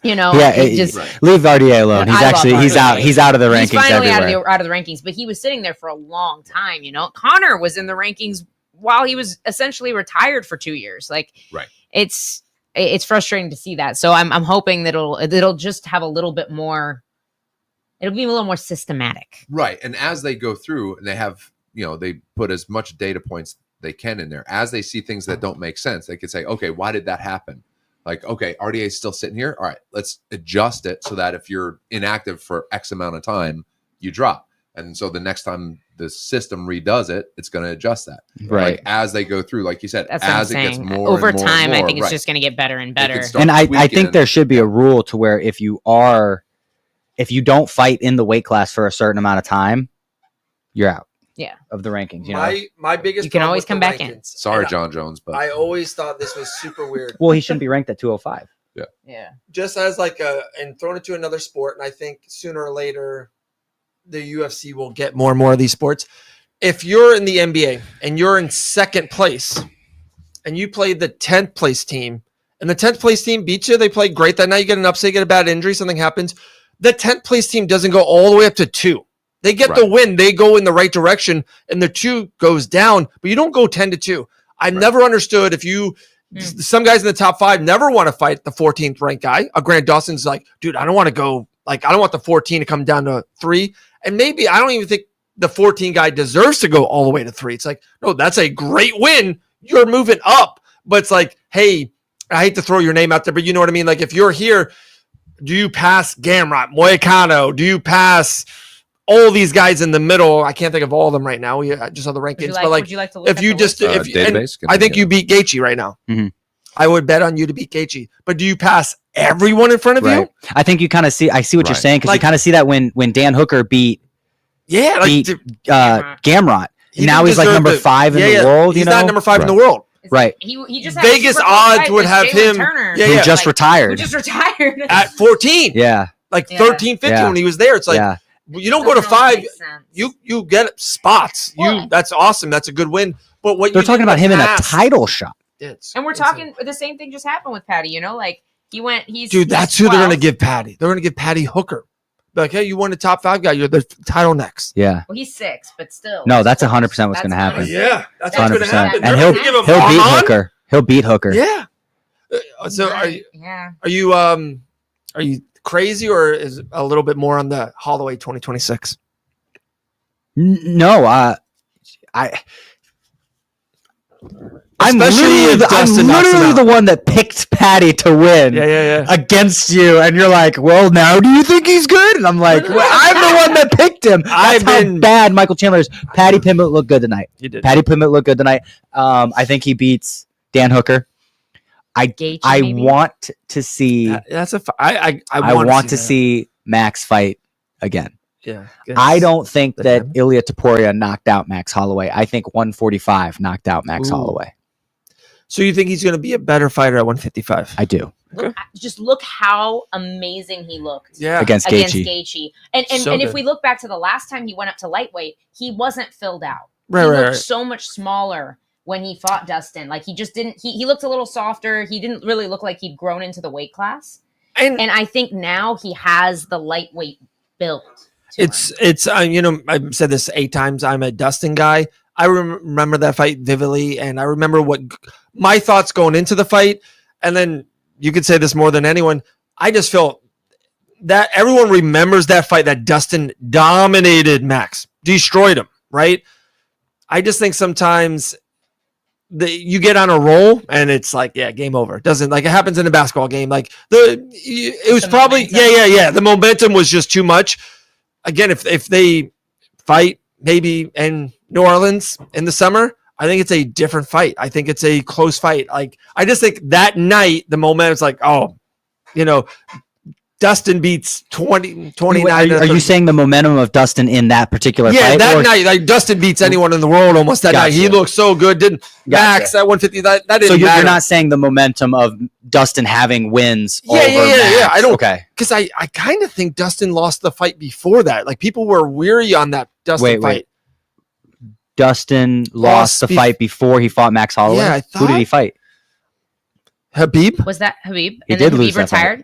you know, Yeah, it just. Right. leave RDA alone. I He's love actually he's RDA. out. He's out of the He's rankings finally everywhere. out of the rankings, but he was sitting there for a long time. You know, Connor was in the rankings while he was essentially retired for 2 years. Like, Right. It's frustrating to see that. So I'm hoping that it'll just have a little bit more. It'll be a little more systematic. Right. And as they go through and they have, they put as much data points they can in there. As they see things that don't make sense, they can say, okay, why did that happen? Like, okay, RDA is still sitting here. All right, let's adjust it so that if you're inactive for X amount of time, you drop. And so the next time the system redoes it, it's going to adjust that. Right. Like, as they go through, like you said, That's what as I'm it gets saying. more Over and more time, and more, I think it's right. just going to get better and They can better. start And I tweaking think there should be a rule to where if you don't fight in the weight class for a certain amount of time, you're out. Yeah. Of the rankings. You know? My biggest You can problem always with come the back in. rankings- Sorry, and John Jones, but I always thought this was super weird. Well, he shouldn't be ranked at 205. Yeah. Just as and thrown into another sport, and I think sooner or later the UFC will get more and more of these sports. If you're in the NBA and you're in second place and you play the 10th place team and the 10th place team beats you, they play great that night, you get an upset, you get a bad injury, something happens. The 10th place team doesn't go all the way up to 2. They get the win. They go in the right direction and the 2 goes down, but you don't go 10-2. I've never understood if some guys in the top 5 never want to fight the 14th ranked guy. Grant Dawson's like, dude, I don't want to go, I don't want the 14 to come down to 3. And maybe I don't even think the 14 guy deserves to go all the way to 3. It's like, no, that's a great win. You're moving up. But it's like, hey, I hate to throw your name out there, but you know what I mean? Like if you're here, do you pass Gamrot, Moicano? Do you pass all these guys in the middle? I can't think of all of them right now. We just saw the rankings, but would you like to look if at you the just, list? database. I think you beat Gaethje right now. Mhm. I would bet on you to beat Gaethje, but do you pass everyone in front of you? I think you kind of see. I see what you're Right. saying because Like- you kind of see that when Dan Hooker beat Yeah, Gamrot. he Now didn't he's like deserve number 5 in the world. He's You know, not number 5 in the Right. world. Right. He just had Vegas a super odds fight would with have Jalen him- Turner, Yeah, who yeah. just who retired. just retired At 14, Yeah. like Yeah. 13, 15 Yeah. when he was there. It's like, Yeah. you don't go to Doesn't 5. make sense. You get spots. Well- That's awesome. That's a good win. But what They're you talking did about him in a past- title shot. It's And we're insane. talking the same thing just happened with Patty. You know, like he's Dude, that's he's who they're going to 12. give Patty. They're going to give Patty Hooker. Be like, hey, you won the top 5 guy. You're the title next. Yeah. Well, he's 6, but still. No, that's 100% what's gonna happen. Yeah, that's That's what's going to 100%. happen. And They're he'll- gonna give him He'll beat on. Hooker. He'll beat Hooker. Yeah. So Yeah. are you crazy or is a little bit more on the Holloway 2026? No, I'm Especially if Dustin knocks him literally out. the one that picked Patty to win Yeah. against you, and you're like, "Well, now do you think he's good?" And I'm like, well, "I'm the one that picked him." That's I've how been- bad Michael Chandler is. Patty Pimblett looked good tonight. You did. Patty Pimblett looked good tonight. I think he beats Dan Hooker. Gaethje, I maybe? want to see. That's a. I want to that. see Max fight again. Yeah. I don't think the that time. Ilya Taporia knocked out Max Holloway. I think 145 knocked out Max Ooh. Holloway. So you think he's going to be a better fighter at 155? I do. Just look how amazing he looked Yeah. Against against Gaethje. Gaethje. And So if good. we look back to the last time he went up to lightweight, he wasn't filled out. Right. He Right. looked Right. so much smaller when he fought Dustin. Like he just didn't. He looked a little softer. He didn't really look like he'd grown into the weight class. And And I think now he has the lightweight build. to him. it's I've said this 8 times. I'm a Dustin guy. I remember that fight vividly, and I remember what my thoughts going into the fight. And then you could say this more than anyone. I just felt that everyone remembers that fight that Dustin dominated Max, destroyed him. Right. I just think sometimes you get on a roll and it's like, yeah, game over. It doesn't like it happens in a basketball game. Like it was probably momentum. The momentum was just too much. Again, if they fight maybe in New Orleans in the summer, I think it's a different fight. I think it's a close fight. Like I just think that night the momentum's like, oh, Dustin beats 29. Are you saying the momentum of Dustin in that particular fight? Yeah, that night, like Dustin beats anyone in the world almost that night. He looked so good. Didn't Max at 150? That didn't matter. So you're not saying the momentum of Dustin having wins over Max? Yeah. I don't. Okay. Because I kind of think Dustin lost the fight before that. Like people were weary on that Dustin fight. Dustin lost the fight before he fought Max Holloway? Yeah, I thought. Who did he fight? Habib. Was that Habib? He and did then lose Habib retired?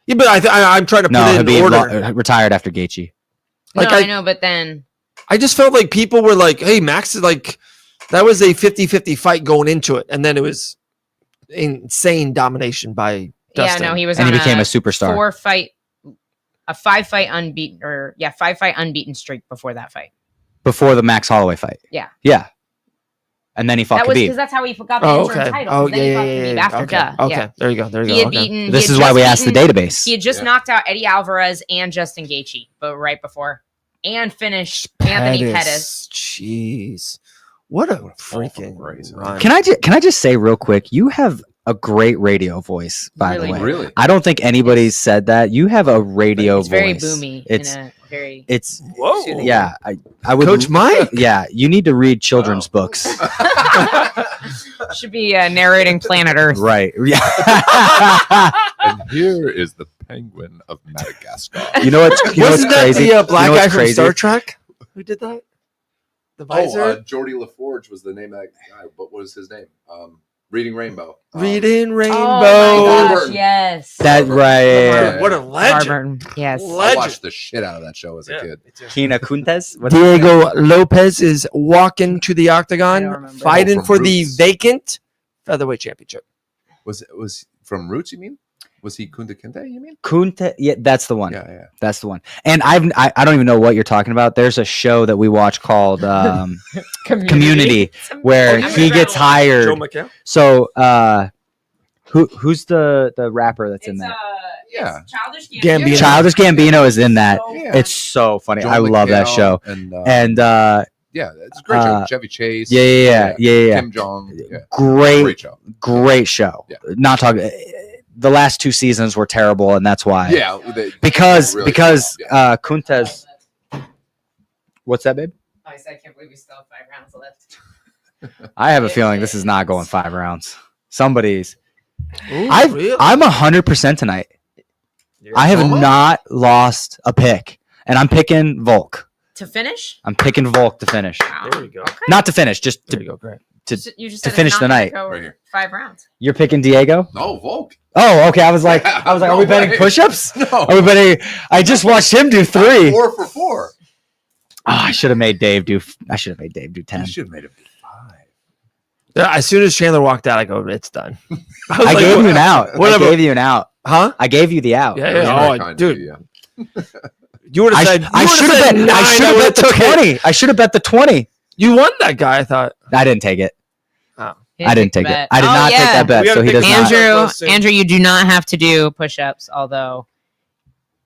Yeah, but I'm trying to put it in order. Retired after Gaethje. Like I know, but then I just felt like people were like, hey, Max is like, that was a 50-50 fight going into it. And then it was insane domination by Dustin. Yeah, no, he was and on he became a superstar. 5-fight unbeaten streak before that fight. Before the Max Holloway fight. Yeah. Yeah. And then he fought Khabib. Because that's how he got the interim title. Oh, then he fought Khabib after Okay. There you go. He had beaten. This is why we asked the database. He had just knocked out Eddie Alvarez and Justin Gaethje, but right before, and finished Anthony Pettis. Jeez, what a freaking run! Can I just say real quick? You have a great radio voice, by the way. Really? I don't think anybody's said that. You have a radio voice. It's very boomy. It's whoa. Yeah, I would. Coach Mike. Yeah, you need to read children's books. Should be narrating Planet Earth. Right. Yeah. And here is the penguin of Madagascar. You know what's crazy? The black guy from Star Trek? Who did that? The visor? Geordie LaForge was the name of that guy. What was his name? Reading Rainbow. Reading Rainbow. Oh my gosh, yes. That's right. Yeah. What a legend. Yes. I watched the shit out of that show as a kid. Kina Kuntes. Diego Lopez is walking to the octagon, fighting for the vacant featherweight championship. Was from Roots, you mean? Was he Kunta Kinte, you mean? Kunta, yeah, that's the one. Yeah. That's the one. And I don't even know what you're talking about. There's a show that we watch called Community where he gets hired. Joe McHale? So who's the rapper that's in that? Childish Gambino. Childish Gambino is in that. So It's so funny. Joe I love that show. And yeah, it's a great show. Chevy Chase. Yeah. Kim Jong. Yeah. Great show. Great show. Yeah. Not talking. The last 2 seasons were terrible, and that's why. Yeah, because Kunta's. What's that, babe? I said, I can't believe we still have 5 rounds left. I have a feeling this is not going 5 rounds. Somebody's. Ooh, I'm 100% tonight. I have not lost a pick, and I'm picking Volk. To finish? I'm picking Volk to finish. Wow. There you go. Okay. Not to finish, just There to you go. Great. You just to said finish it's the not night. gonna go Right here. 5 rounds. You're picking Diego? No, Volk. Oh, okay. I was like, are No we betting way. push-ups? No. Are we betting? I just watched him do 3. 4 for 4. Oh, I should have made Dave do 10. You should have made it 5. Yeah, as soon as Chandler walked out, I go, it's done. I gave you an out. Whatever. I gave you an out. Huh? I gave you the out. Yeah. That was Oh, very kind of dude. you, You would have said. I should have bet. I should have bet the 20. I should have bet the 20. You won that guy. I thought. I didn't take it. I didn't take it. bet. I did not take that bet. We So he gotta does pick not. Andrew, you do not have to do push-ups, although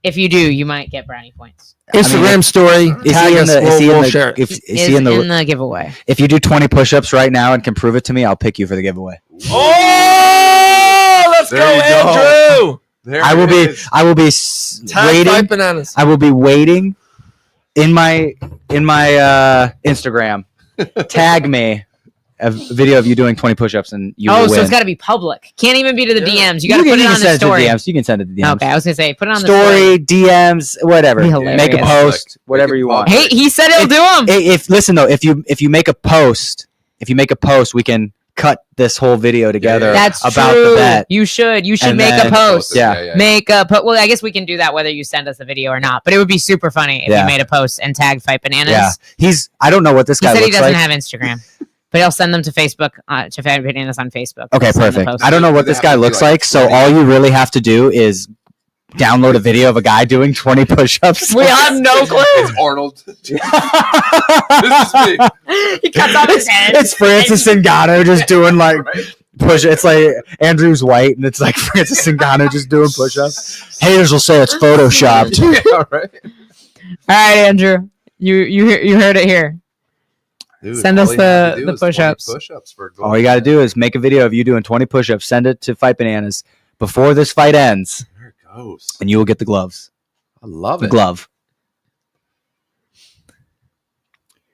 if you do, you might get brownie points. Instagram story. Is Tag he in us. the? Is he in We'll the? share it. Is Is he in in the? the giveaway. If you do 20 push-ups right now and can prove it to me, I'll pick you for the giveaway. Oh, let's There go, you go. Andrew. There I will it be. is. I will be Tag waiting. 5 bananas. I will be waiting in my Instagram. Tag me a video of you doing 20 push-ups and you will So win. it's got to be public. Can't even be to the Yeah. DMs. You got to put it can on the send story. it to DMs. You can send it to DMs. Okay, I was gonna say put it on the Story, DMs, whatever. Be hilarious. Make a post, Make whatever it you want. public. Hey, he said he'll do them. If listen though, if you make a post, we can cut this whole video together Yeah. That's about true. the bet. You should And make then a post. Yeah. Make a post. Well, I guess we can do that whether you send us the video or not. But it would be super funny if Yeah. you made a post and tagged Fight Bananas. Yeah, I don't know what this He guy said he looks doesn't like. have Instagram, but he'll send them to Facebook to Fight Bananas on Facebook. Okay, He'll send the perfect. post. I don't know what Does it this have guy to be looks like like, so 20? all you really have to do is download a video of a guy doing 20 push-ups? We have no clue. It's Arnold. This is me. He cuts off his head. It's Francis Ngannou just doing like Right? push. It's like Andrew's white, and it's like Francis Ngannou just doing push-ups. Haters will say it's photoshopped. Yeah, right. All right, Andrew. You heard it here. Dude, Send all us you have to the do is 20 push-ups. Push-ups for a gold All you got to medal. do is make a video of you doing 20 push-ups. Send it to Fight Bananas before this fight ends, There it goes. and you will get the gloves. I love The it. glove.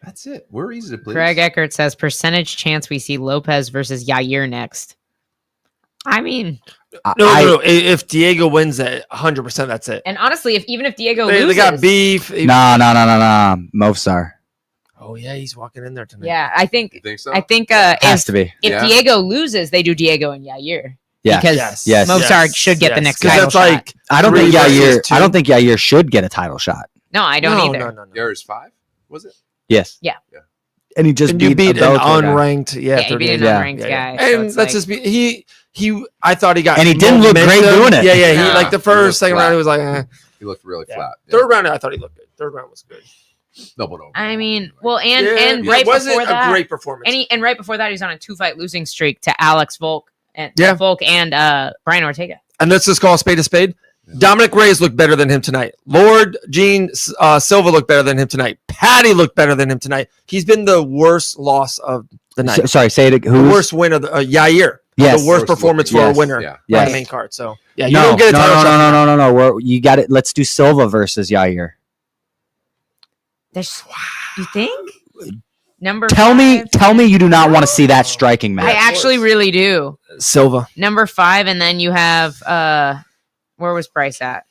That's it. We're easy to please. Craig Eckert says percentage chance we see Lopez versus Yair next. I mean, No. If Diego wins it, 100%, that's it. and honestly, even if Diego They loses, got beef. No. Movsar. Oh yeah, he's walking in there tonight. yeah, I think You think so? Has to be. if Yeah. Diego loses, they do Diego and Yair. Yeah. Because Yes. Mozart should get the next Because title that's shot. like I don't think 3 versus Yair. 2. I don't think Yair should get a title shot. No, I don't either. No. There's 5, was it? Yes. Yeah. And he just And you beat a an Bellator guy. unranked, Yeah, he beat an 38. Yeah. unranked Yeah. guy. so And it's let's like- just be he. I thought he got And he didn't look great momentum. doing it. Yeah. He No. like the He first, looked second flat. round, he was like, eh. He looked really Yeah. flat. Yeah. Third round, I thought he looked good. Third round was good. Doubled over. I mean, well, and Yeah, right it wasn't before that, a great performance. and right before that, he's on a 2-fight losing streak to Alex Volk and Yeah. Brian Ortega. And let's just call a spade a spade. Yeah. Dominic Reyes looked better than him tonight. Lord Gene Silva looked better than him tonight. Patty looked better than him tonight. He's been the worst loss of the night. Sorry, say it. The Who's worst win of the Yair. Yes. The worst performance for a Yes. winner Yeah. on Yes. the main card. So yeah, you No, don't get a title shot. no. You got it. Let's do Silva versus Yair. You think? Number Tell me five? you do not want to see that striking match. I actually really do. Silva. Number 5, and then you have where was Bryce at?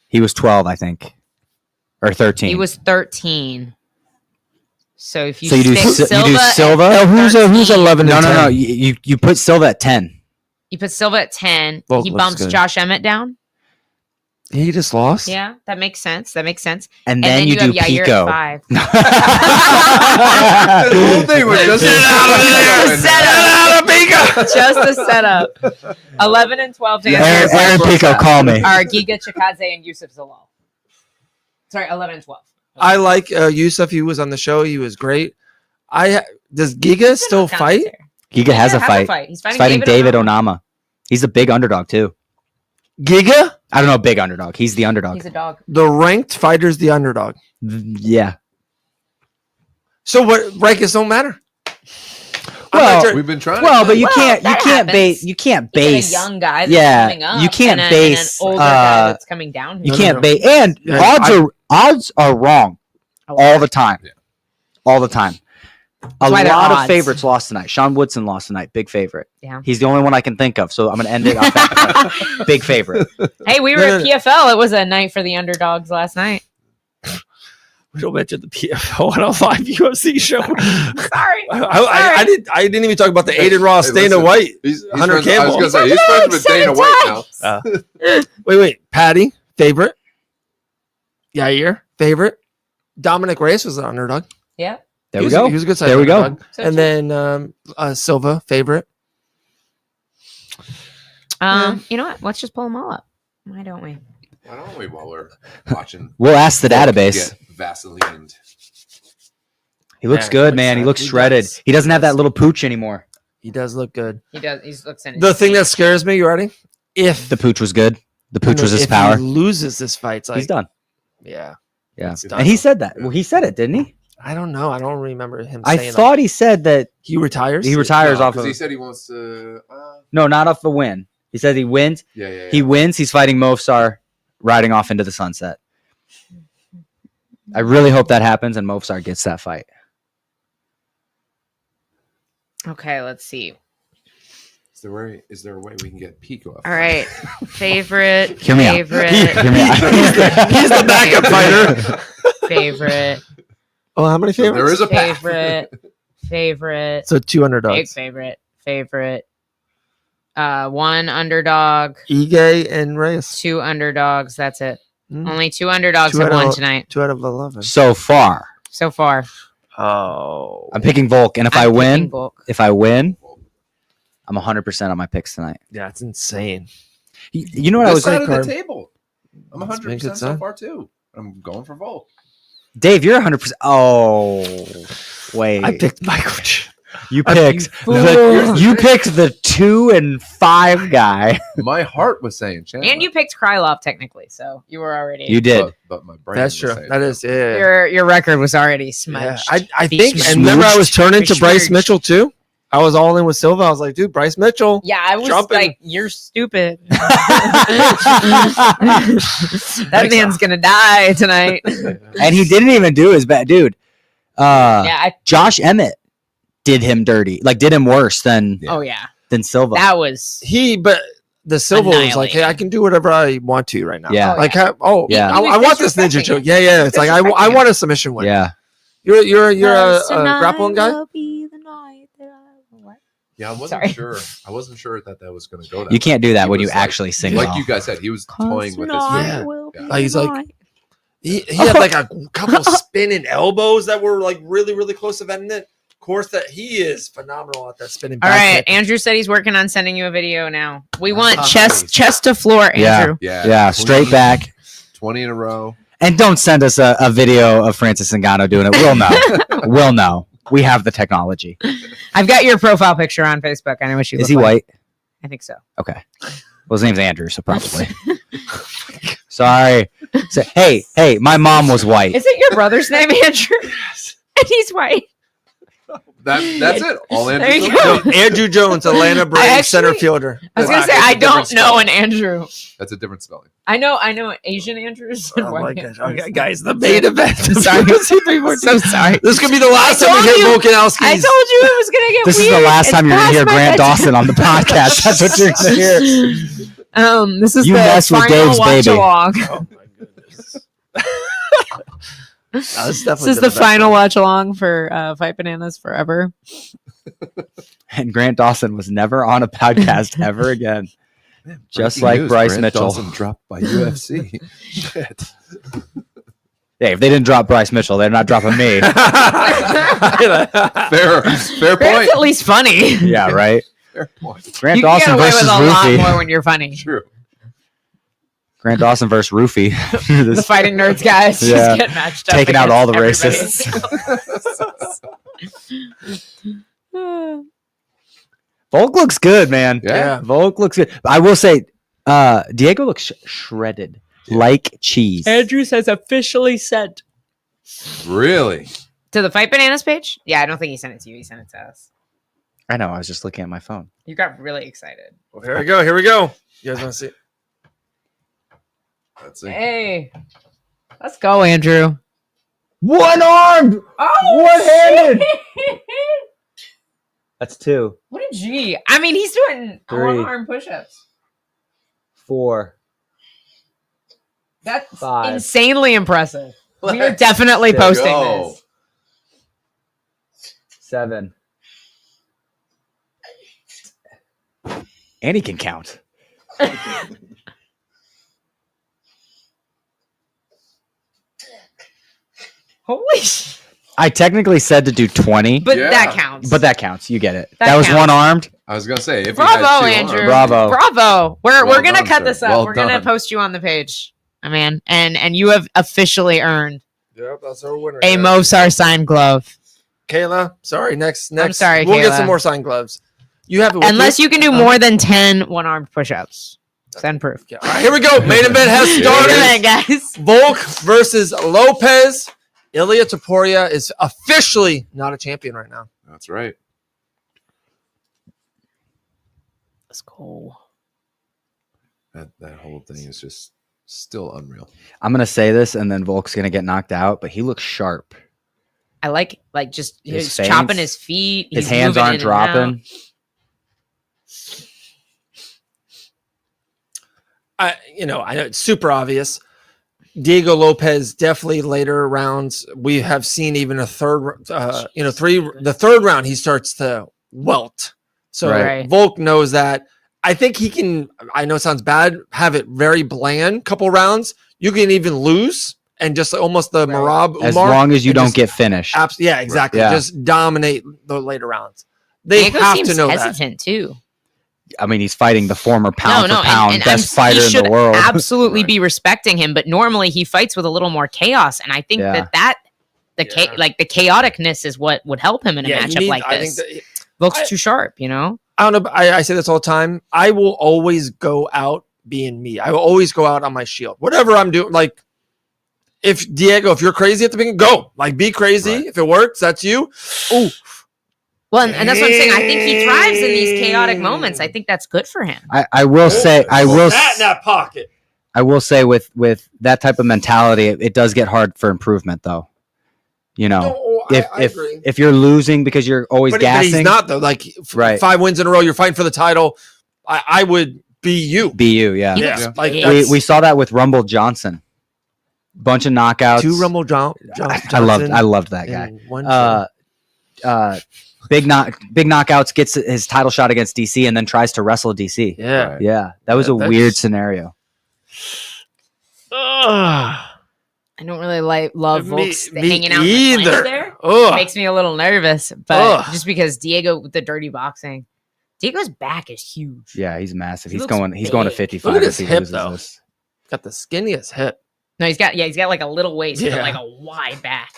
He was 12, I think, or 13. He was 13. So if you So you do stick Si- you do Silva, Silva? at who's 13, 11 No. and 10? You put Silva at 10. You put Silva at 10. Volk He looks bumps good. Josh Emmett down. He just lost. Yeah, that makes sense. And, And then you do have Yair Pico. at 5. The whole thing was just Just a setup. 11 and 12 to answer your Aaron question Pico, call me. are Giga Chikadze and Yusuf Zalal. Sorry, 11 and 12. I like Yusuf. He was on the show. He was great. Does Giga still fight? Giga has a fight. He's He's fighting David Onama. He's a big underdog, too. Giga, I don't know, big underdog. He's the underdog. He's a dog. the ranked fighter's the underdog. Yeah. So what? Rankings don't matter. Well, We've been trying. Well, to but you Well, can't that base Even base a young guy that's yeah, coming up. you can't and base, an older guy that's coming down. you No, can't no. base and Yeah, odds are wrong all the time. Yeah. All the time. A why they're lot of odds. favorites lost tonight. Sean Woodson lost tonight, big favorite. Yeah. He's the only one I can think of, so I'm going to end it off that. Big favorite. Hey, we were No, at no, PFL. It was a night for the underdogs last night. We don't mention the PFL on a live UFC show. Sorry. I didn't even talk about the Aiden Ross, Hey, Dana listen. White. He's Hunter friends, I was Campbell. gonna say he's friends with Dana White now. Wait. Patty, favorite. Yair, favorite. Dominic Reyes was an underdog. Yeah. There He we was- go. He was a good side There we go. underdog. So And then Silva, favorite. You know what? Let's just pull them all up. Why don't we? Why don't we while we're watching? We'll ask the database. Get Vaselined. He looks Yeah, good, he man. He looks he shredded. does. He doesn't have that little pooch anymore. He does look good. He does. He looks in. The thing that scares me, you ready? If The pooch was good. The pooch was his if power. he loses this fight, it's like, He's done. yeah. Yeah. It's done. And he said that. Well, he said it, didn't he? I don't know. I don't remember him I saying thought he said that he retires. he retires off because of he said he wants to. no, not off the win. He said he wins. Yeah. He wins. He's fighting Mofsar, riding off into the sunset. I really hope that happens and Mofsar gets that fight. Okay, let's see. Is there a way we can get Pico up? All right, favorite. Hear me out. favorite. Hear me out. He's the backup fighter. Favorite. Oh, how many favorites? There is a path. Favorite. So 2 Big underdogs. favorite. One underdog. Ige and Reyes. 2 underdogs. That's it. Mm. Only 2 underdogs 2 have out won of- tonight 2 out of 11. So far, so far. Oh. I'm picking Volk, and if I I'm picking win, Volk. I'm 100% on my picks tonight. Yeah, it's insane. You know what I This was side saying? of the table. I'm 100% so far too. I'm going for Volk. Dave, you're 100%. Oh, wait. I picked Michael. You picked the 2 and 5 guy. My heart was saying Chandler. And you picked Krylov technically, so you were already. You did. But my brain. That's was true. saying That is, yeah. Your record was already smudged. I think, and remember I was turning to Bryce Mitchell too. I was all in with Silva. I was like, dude, Bryce Mitchell. Yeah, I was jumping. like, you're stupid. That man's gonna die tonight. And he didn't even do his bad, dude. Josh Emmett did him dirty, like did him worse than Silva. That was but the Silva was like, hey, I can do whatever I want to right now. Yeah. I want this ninja choke. Yeah. It's like I want a submission win. Yeah. You're a grappling guy. Yeah, I wasn't sure. I wasn't sure that was going to go. You can't do that when you actually sing. Like you guys said, he was toying with this. Like he's like he had like a couple spinning elbows that were like really really close to ending it. Of course, that he is phenomenal at that spinning. All right, Andrew said he's working on sending you a video now. We want chest to floor, Andrew. Yeah, straight back, 20 in a row. And don't send us a video of Francis Ngannou doing it. We'll know. We'll know. We have the technology. I've got your profile picture on Facebook. I know what you look like. Is he white? I think so. Okay. Well, his name's Andrew, so probably. Sorry. So, hey, my mom was white. Is it your brother's name, Andrew? Yes. And he's white. That's it. All There you Andrew. go. No, Andrew Jones, Atlanta Braves center fielder. I was gonna say I don't know an Andrew. That's a different spelling. I know Asian Andrews. And Oh white my gosh. Andrews. Okay, guys, the main event. Sorry. So sorry. This could be the last time we hear Volkanovski's. I told you it was gonna get This weird. is the last It's time you're gonna past hear my Grant bedtime. Dawson on the podcast. That's what you're gonna hear. This is You the mess with final Dave's watch baby. along. Oh my goodness. This is the final watch along for Fight Bananas forever. And Grant Dawson was never on a podcast ever again. Man, Just breaking like news, Bryce Grant Mitchell. Dawson dropped by UFC. Shit. Hey, if they didn't drop Bryce Mitchell, they're not dropping me. Fair Grant's point. at least funny. Yeah, right. Fair point. Grant You can get Dawson away versus with a lot Roofy. more when you're funny. True. Grant Dawson versus Roofy. The Fighting Nerds guys Yeah. just get matched up. Taking out all the against racists. everybody. Volk looks good, man. Yeah. Volk looks good. I will say, Diego looks shredded, like cheese. Andrew says officially sent. Really? To the Fight Bananas page? Yeah, I don't think he sent it to you. He sent it to us. I know. I was just looking at my phone. You got really excited. Well, here we go. Here we go. You guys want to see it? Let's see. Hey, let's go, Andrew. One armed. Oh, One-handed. shit. That's 2, What a G. I mean, he's doing 3. one-arm push-ups. 4. That's 5. insanely impressive. We are definitely Let's posting go. this. 7. And he can count. Holy shit. I technically said to do 20, But Yeah. that counts. but that counts. You get it. That That was counts. one armed. I was gonna say if Bravo, you had 2 Andrew. arms- Bravo. Bravo. We're Well gonna done, cut sir. this up. Well We're gonna done. post you on the page, my man. And you have officially earned Yep, that's our winner. a Mosar signed glove. Kayla, sorry. Next. I'm sorry, We'll get Kayla. some more signed gloves. You have it with Unless you can do more than 10 one-armed push-ups. Send proof. Yeah. All right, here we go. Main event has Look started. at that, guys. Volk versus Lopez. Ilya Topuria is officially not a champion right now. That's right. Let's go. That whole thing is just still unreal. I'm gonna say this, and then Volk's gonna get knocked out. But he looks sharp. I like just His he's feints, chopping his feet. His he's hands moving aren't in and out. dropping. I know it's super obvious. Diego Lopez definitely later rounds. We have seen even a third, the third round he starts to welt. So Right. Volk knows that. I think he can. I know it sounds bad. Have it very bland. Couple rounds, you can even lose and just almost the Marab Umar. As long as you and don't just get finished. yeah, exactly. Yeah. Just dominate the later rounds. They Diego have seems to know hesitant too. I mean, he's fighting the former pound for pound and best fighter he in the world. Absolutely be respecting him, but normally he fights with a little more chaos, and I think the chaoticness is what would help him in a matchup like this. Volk's too sharp, you know. I don't know. I say this all the time. I will always go out being me. I will always go out on my shield. Whatever I'm doing, like if you're crazy at the beginning, go. Like be crazy. Right. If it works, that's you. Ooh. Well, and that's what I'm saying. I think he thrives in these chaotic moments. I think that's good for him. I will say, that in that pocket. I will say, with that type of mentality, it does get hard for improvement, though. You know, if you're losing because you're always gassing, but he's not though. Like 5 wins in a row, you're fighting for the title. I would be you. Be you, yeah. Like we saw that with Rumble Johnson. Bunch of knockouts. 2 Rumble Johnson. I loved that guy. Big knockouts, gets his title shot against DC, and then tries to wrestle DC. Yeah. That was a weird scenario. I don't really love Volk's hanging out either. There. It makes me a little nervous, but just because Diego with the dirty boxing, Diego's back is huge. Yeah, he's massive. He's going to 55. Look at his hip though. Got the skinniest hip. No, he's got like a little waist, but like a wide back.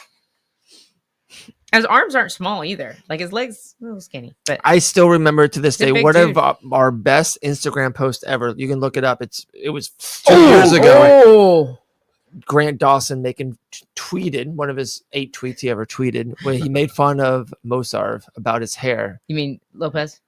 His arms aren't small either. Like his legs a little skinny. But I still remember to this day one of our best Instagram posts ever. You can look it up. It was 2 years ago. Grant Dawson tweeted one of his 8 tweets he ever tweeted where he made fun of Mosarv about his hair. You mean Lopez?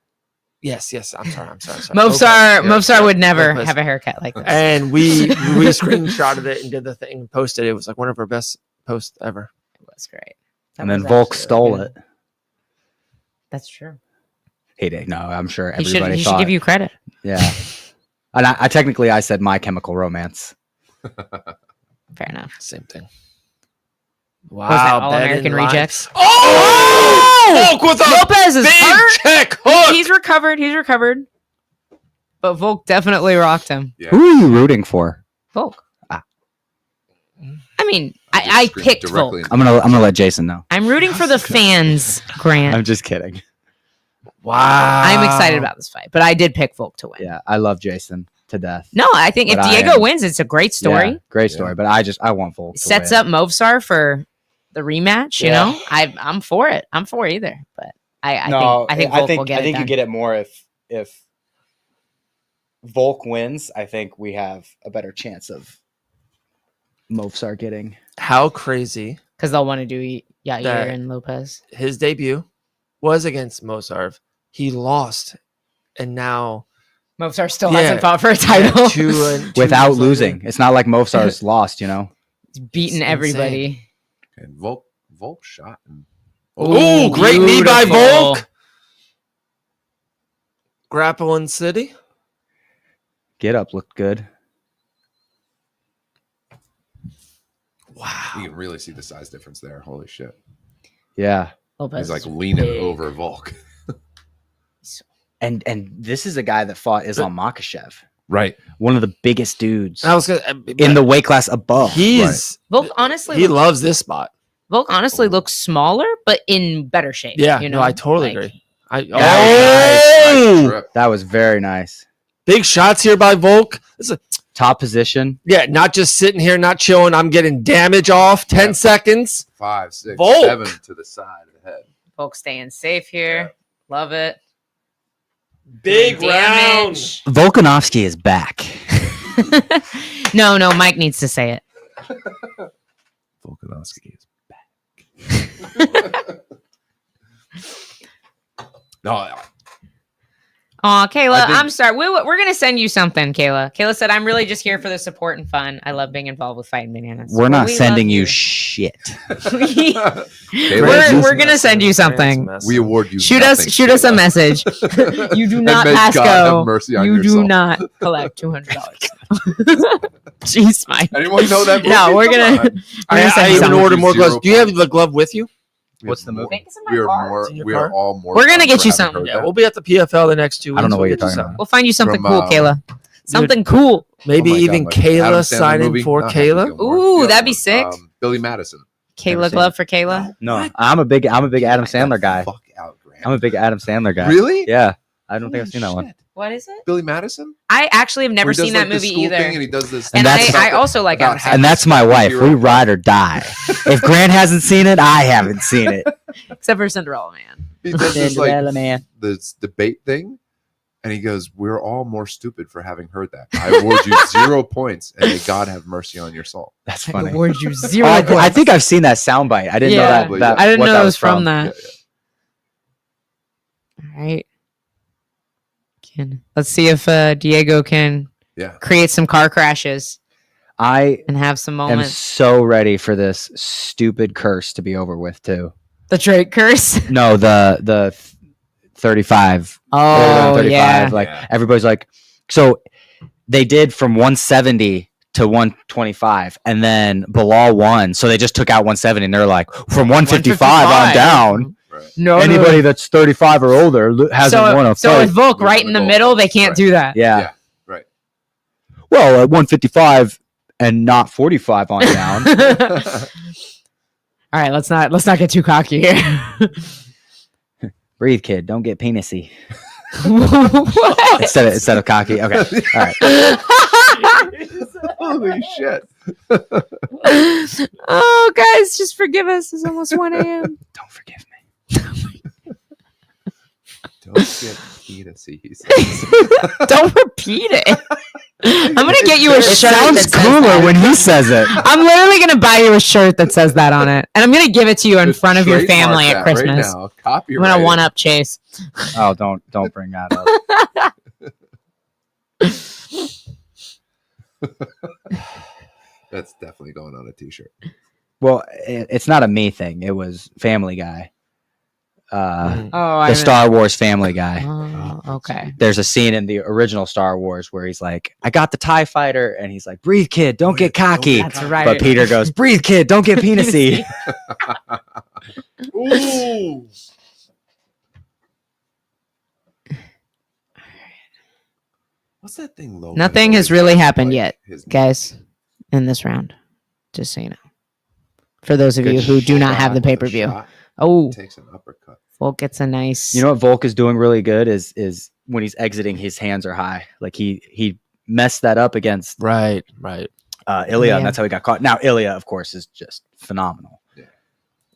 Yes. I'm sorry. Mofsar would never have a haircut like this. And we screenshotted it and did the thing and posted it. It was like one of our best posts ever. It was great. And then Volk stole it. That's true. He did. No, I'm sure everybody he should give you credit. Yeah. And I said My Chemical Romance. Fair enough. Same thing. Wow. Was that All-American Rejects? Volk with a Lopez is hurt. Check hook. He's recovered. But Volk definitely rocked him. Yeah. Who are you rooting for? Volk. I mean, I picked Volk. I'm gonna let Jason know. I'm rooting for the fans, Grant. I'm just kidding. Wow. I'm excited about this fight, but I did pick Volk to win. Yeah, I love Jason to death. No, I think if Diego wins, it's a great story. Yeah, great story, but I want Volk. Sets up Movsar for the rematch. You know, I'm for it. I'm for either, but I think Volk will get it. I think you get it more if Volk wins. I think we have a better chance of Movsar getting. How crazy. Because they'll want to do Yair and Lopez. His debut was against Mosarv. He lost. And now Mofsar still hasn't fought for a title. Without losing. It's not like Mofsar's lost, you know? He's beating everybody. And Volk shot him. Oh, great knee by Volk. Grappling City. Get up looked good. Wow. You can really see the size difference there. Holy shit. Yeah. Lopez He's like leaning over Volk. And this is a guy that fought Islam Makhachev. Right. One of the biggest dudes in the weight class above. Volk honestly he loves this spot. Volk honestly looks smaller, but in better shape. Yeah, you know? I totally agree. That was very nice. Big shots here by Volk. This is a top position. Yeah, not just sitting here, not chilling. I'm getting damage off. 10 seconds. 5, 6, Volk. 7 to the side of the head. Volk staying safe here. Yeah. Love it. Big round. Volkanovski is back. No, Mike needs to say it. Volkanovski is back. No. Oh, Kayla, I'm sorry. We're going to send you something, Kayla. Kayla said, I'm really just here for the support and fun. I love being involved with Fighting Bananas. We're not sending you shit. We're going to send you something. We award you Shoot us a message. You do not pass go. You do not collect $200. Jeez, Mike. Anyone know that movie? No, we're going to I even order more gloves. Do you have the glove with you? What's the movie? We are all more. We're gonna get you something. Yeah, we'll be at the PFL the next 2 weeks. I don't know what you're talking about. We'll find you something cool, Kayla. Something cool. Maybe even Kayla signing for Kayla. Ooh, that'd be sick. Billy Madison. Kayla glove for Kayla. No, I'm a big Adam Sandler guy. Fuck out, Grant. I'm a big Adam Sandler guy. Really? Yeah. I don't think I've seen that one. What is it? Billy Madison. I actually have Where never he does, seen that like, the movie school either. thing and he does this. And that's I also like about Adam And that's my wife. We ride or die. If Grant hasn't seen it, I haven't seen it. except for Cinderella Man. He does this like Cinderella Man. this debate thing, and he goes, "We're all more stupid for having heard that. I award you 0 points, and may God have mercy on your soul." That's I funny. award you 0 I points. think I've seen that soundbite. I didn't know Yeah. that. I didn't what know that it was from that. Yeah. All right. Let's see if Diego can create some car crashes I and have some am moments. so ready for this stupid curse to be over with too. The Drake curse. No, the 35. Oh 35. yeah. Like everybody's like, so they did from 170 to 125, and then Bilal won. So they just took out 170, and they're like, from 155 on down. Right. No, Anybody that's 35 or older hasn't won a so fight. with Volk right in the middle, they can't do that. Yeah. Right. Well, at 155 and not 45 on down. All right, let's not get too cocky here. Breathe, kid. Don't get penisy. What? Instead of cocky. Okay. All right. Holy shit! Oh, guys, just forgive us. It's almost 1 a.m. Don't forgive me. Don't get penisy. He says. Don't repeat it. I'm gonna get you a It shirt. sounds that says cooler that. when he says it. I'm literally gonna buy you a shirt that says that on it, and I'm gonna give it to you in Just front of your trademark family that at Christmas. Right now. I'm Copyright. gonna one up Chase. Oh, don't bring that up. That's definitely going on a t-shirt. Well, it's not a me thing. It was Family Guy. Oh, The Star Wars Family Guy. Oh, okay. There's a scene in the original Star Wars where he's like, I got the TIE fighter. And he's like, breathe, kid. Don't get cocky. That's right. But Peter goes, breathe, kid. Don't get penisy. Ooh. What's that thing, Logan? Nothing has really happened yet, his guys, in this round. Just so you know. For those of Good you who do not shot have the with a pay-per-view. shot. Oh, Takes an uppercut. Volk gets a nice. You know what Volk is doing really good is when he's exiting, his hands are high. Like he messed that up against Right. Ilya, Yeah. and that's how he got caught. Now Ilya, of course, is just phenomenal. Yeah.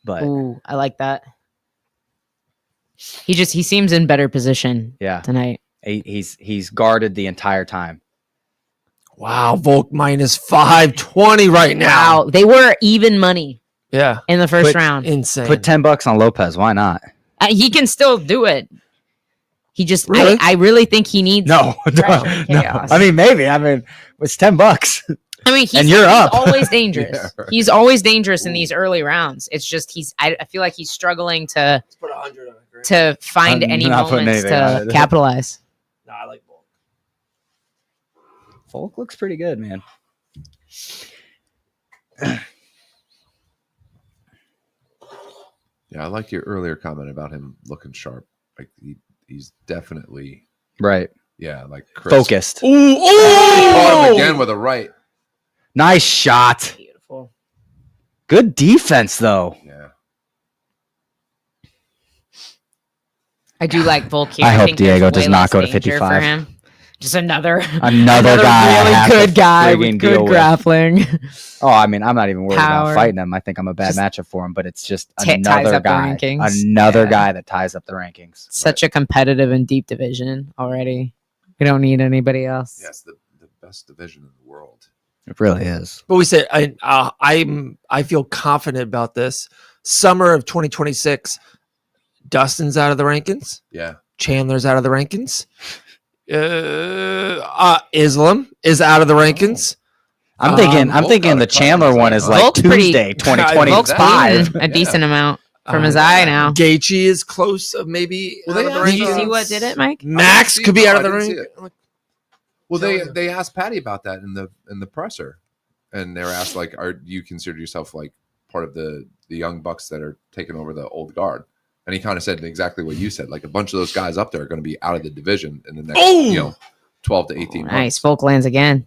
But Ooh, I like that. He seems in better position yeah, tonight. he's guarded the entire time. Wow, Volk minus 520 right now. Wow, they were even money Yeah. in the first Put- round. Insane. Put $10 on Lopez. Why not? He can still do it. He just, Really? I really think he needs. No, Right, no. chaos. I mean, maybe. I mean, it's $10. I mean, And you're up. He's always dangerous. Yeah, right. He's always dangerous in these early rounds. It's just I feel like he's struggling to put 100 on it. find I'm any not putting moments anything on to it. capitalize. No, I like Volk. Volk looks pretty good, man. Yeah, I like your earlier comment about him looking sharp. Like he's definitely Right. like crisp. Focused. Ooh, Caught him again with a right. Nice shot. Beautiful. Good defense, though. Yeah. I do like Volk here. I hope think there's Diego way does not less go to danger 55. For him. Just another Another guy I really have to good guy friggin' with deal good with. grappling. Oh, I mean, I'm not even worried Power. about fighting him. I think I'm a bad Just matchup for him, but it's just ties another up the guy. rankings. Another Yeah. guy that ties up the rankings. Such a competitive and deep division already. We don't need anybody else. Yes, the best division in the world. It really is. But we said I feel confident about this. Summer of 2026, Dustin's out of the rankings. Yeah. Chandler's out of the rankings. Islam is out of the rankings. I'm Volk thinking got the a Chandler cut. one is like Volk's pretty- Tuesday, Volk's 2025. bleeding a decent amount from Uh, his eye now. Gaethje is close of maybe Well, out they of the asked- Did you rankings. see what did it, Mike? Max I could be didn't out of the see ranking. it. Well, they asked Patty about that in the presser, and they were asked like, "Do you consider yourself like part of the young bucks that are taking over the old guard?" And he kind of said exactly what you said. Like a bunch of those guys up there are going to be out of the division in the next 12 to 18 months. Nice. Volk lands again.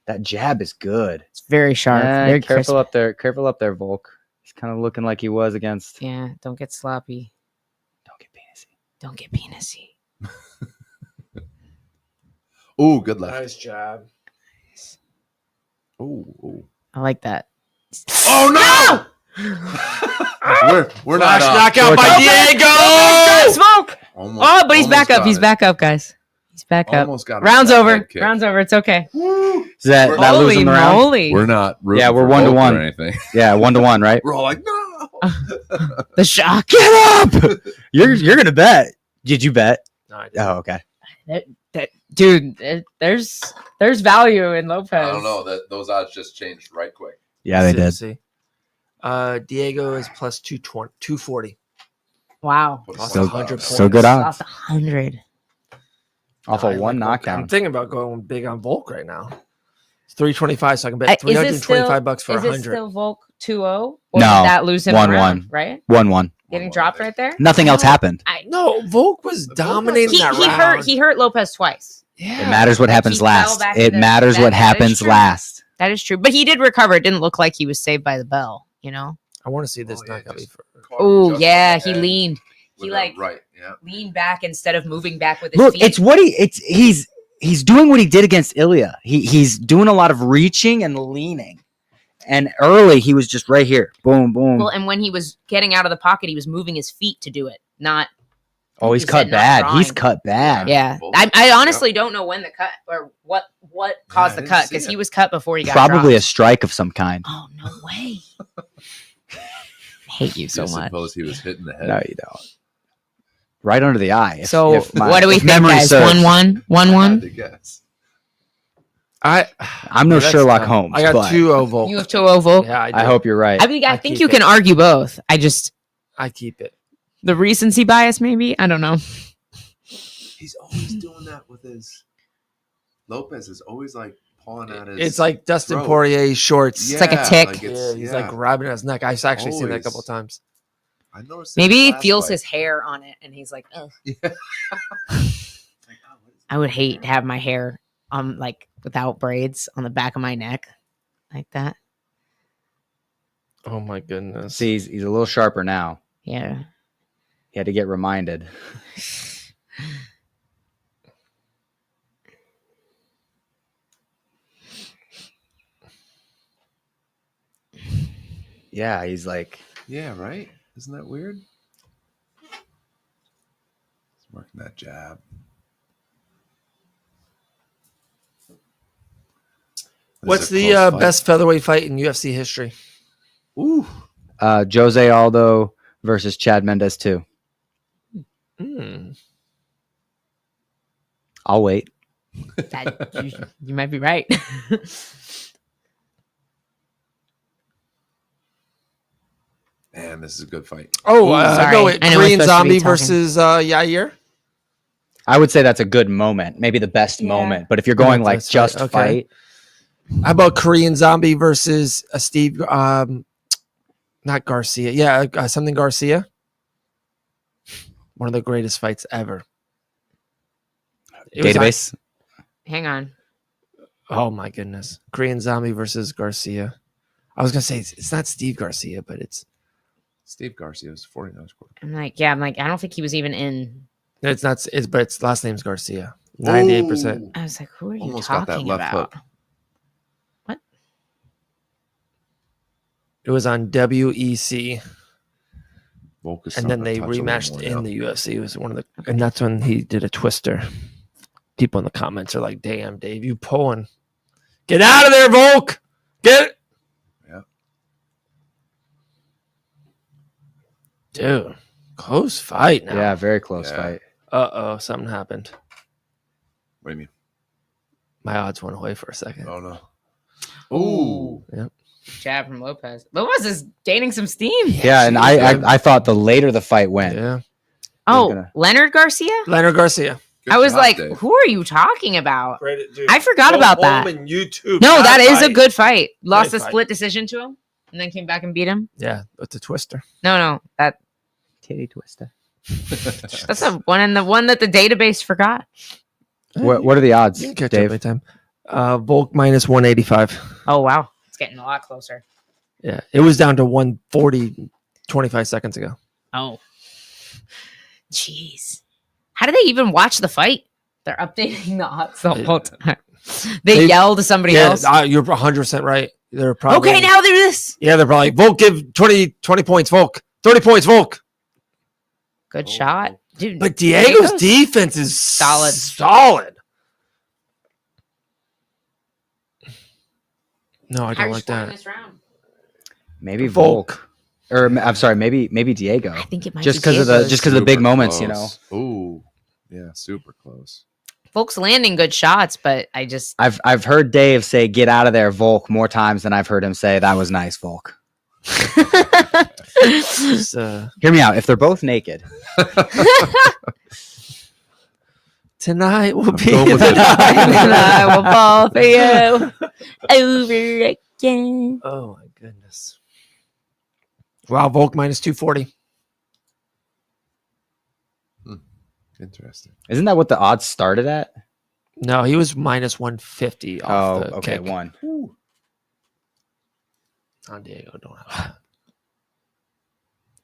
That jab is good. It's very sharp. Very Careful crisp. up there. Careful up there, Volk. He's kind of looking like he was against. Yeah, don't get sloppy. Don't get penisy. Don't get penisy. Ooh, good left. Nice job. Ooh. I like that. Oh no! we're not Flash up. knockout by Diego. Smoke. Almost, Oh, but he's back almost up. He's got it. back up, guys. He's back up. Almost got it. Round's That over. head kick. Round's over. It's okay. Woo. Is that losing Holy the round? moly. We're not. Yeah, we're rooting for 1-1. Volk or anything. Yeah, 1-1, right? We're all like, no. The shock. Get up! You're gonna bet. Did you bet? No, I didn't. Oh, okay. Dude, there's value in Lopez. I don't know that those odds just changed right quick. Yeah, they did. See. Diego is plus 240. Wow. Lost Still- 100 points. still good odds. Lost 100. Off I of one like Volk. knockdown. I'm thinking about going big on Volk right now. It's 325, so I can bet Is it still- $325 for Is it 100. still Volk 2-0? Or No, did that lose him 1-1. around, right? 1-1. Getting 1-1, dropped I right think. there? Nothing else happened. No, Volk was dominating He that round. hurt Lopez twice. Yeah. It matters what Like, happens he fell last. back It into- matters what that is happens true. last. That is true. But he did recover. It didn't look like he was saved by the bell, you know? I want to see this yeah, knockout. just Before. caught him Oh, just yeah. on the He head leaned. with He a like right. Yeah. leaned back instead of moving back with his Look, feet. it's what he's doing what he did against Ilya. He's doing a lot of reaching and leaning. And early he was just right here. Boom, boom. Well, and when he was getting out of the pocket, he was moving his feet to do it, not. Oh, he's you cut said not bad. He's drawing. cut bad. Yeah, Both. I honestly don't know when the cut or what caused I the didn't cut see because it. he was cut before he got Probably a dropped. strike of some kind. Oh no way! I hate you so Do you much. suppose he was hitting the head? No, you don't. Right under the eye. So what do we if think, memory guys? serves. 1-1, I had 1-1. to guess. I'm no Yeah, that's Sherlock tough. Holmes. I got but 2-0 Volk. You have 2-0 Volk. Yeah, I, do. I hope you're right. I mean, I I think keep you can it. argue both. I just I keep it. the recency bias, maybe. I don't know. He's always doing that with his. Lopez is always like pawing at his. It's like Dustin throat. Poirier shorts. Yeah, like a tick. Yeah, he's like grabbing his neck. I've actually seen that a Always. couple of times. I noticed. it Maybe he last feels fight. his hair on it, and he's like, "Ugh." Yeah. Like, oh, what is I would hate to have my hair like without braids on the back of my neck like that. Oh my goodness. See, he's a little sharper now. Yeah. He had to get reminded. Yeah, he's like, Yeah, right? Isn't that weird? He's working that jab. This What's is a the close fight. best featherweight fight in UFC history? Ooh. Jose Aldo versus Chad Mendes 2. I'll wait. You might be right. Man, this is a good fight. Oh, sorry. I go with I know we're Korean supposed to be Zombie talking. versus Yair. I would say that's a good moment, maybe the best Yeah. moment. But if you're going like That's right, just okay. fight, How about Korean Zombie versus Steve? Not Garcia. Yeah, something Garcia. One of the greatest fights ever. It was database. Hang on. oh my goodness, Korean Zombie versus Garcia. I was gonna say it's not Steve Garcia, but it's Steve Garcia was 49 quarter. I'm like, I don't think he was even in. not. But its last name's Garcia. 98%. I was like, who are you Almost got that talking left about? hook. It was on WEC, Volk is and then they starting to touch a rematched little more in now. the UFC. It was one of the, and that's when he did a twister. People in the comments are like, "Damn, Dave, you pulling? Get out of there, Volk! Get it, Yeah. dude." Close fight now. Yeah, very close Yeah. fight. Something happened. What do you mean? My odds went away for a second. Oh, no. Ooh. Jab from Lopez. Lopez is gaining some steam. Yeah, and I thought the later the fight went. Yeah, Oh, gonna- Leonard Garcia? Leonard Garcia. Good I was job, like, Dave. who are you talking about? Great, dude. I forgot about that. YouTube. No, that is a good fight. Lost Great a fight. split decision to him and then came back and beat him. Yeah, it's a twister. No, that Titty twister. that's a one and the one that the database forgot. What are the odds, You can catch Dave? up anytime. Volk minus 185. Oh wow. It's getting a lot closer. Yeah, it was down to 140 25 seconds ago. Oh. Jeez. How did they even watch the fight? They're updating the odds the whole time. They yell to somebody else. You're 100% right. They're probably Okay, now they're this. Yeah, they're probably like, Volk, give 20 points, Volk. 30 points, Volk. Good shot. Dude, But Diego's defense is solid. No, I don't like that. Maybe Volk. Or I'm sorry, maybe Diego. I think it might just be because of the big moments, you know. Ooh, yeah, super close. Volk's landing good shots, but I've heard Dave say "get out of there, Volk" more times than I've heard him say "that was nice, Volk." Hear me out. If they're both naked, tonight will be going with the it. night. and I will fall for you over again. Oh my goodness! Wow, Volk minus 240. Interesting. isn't that what the odds started at? No, he was minus 150 off the okay, kick. one. San Diego don't have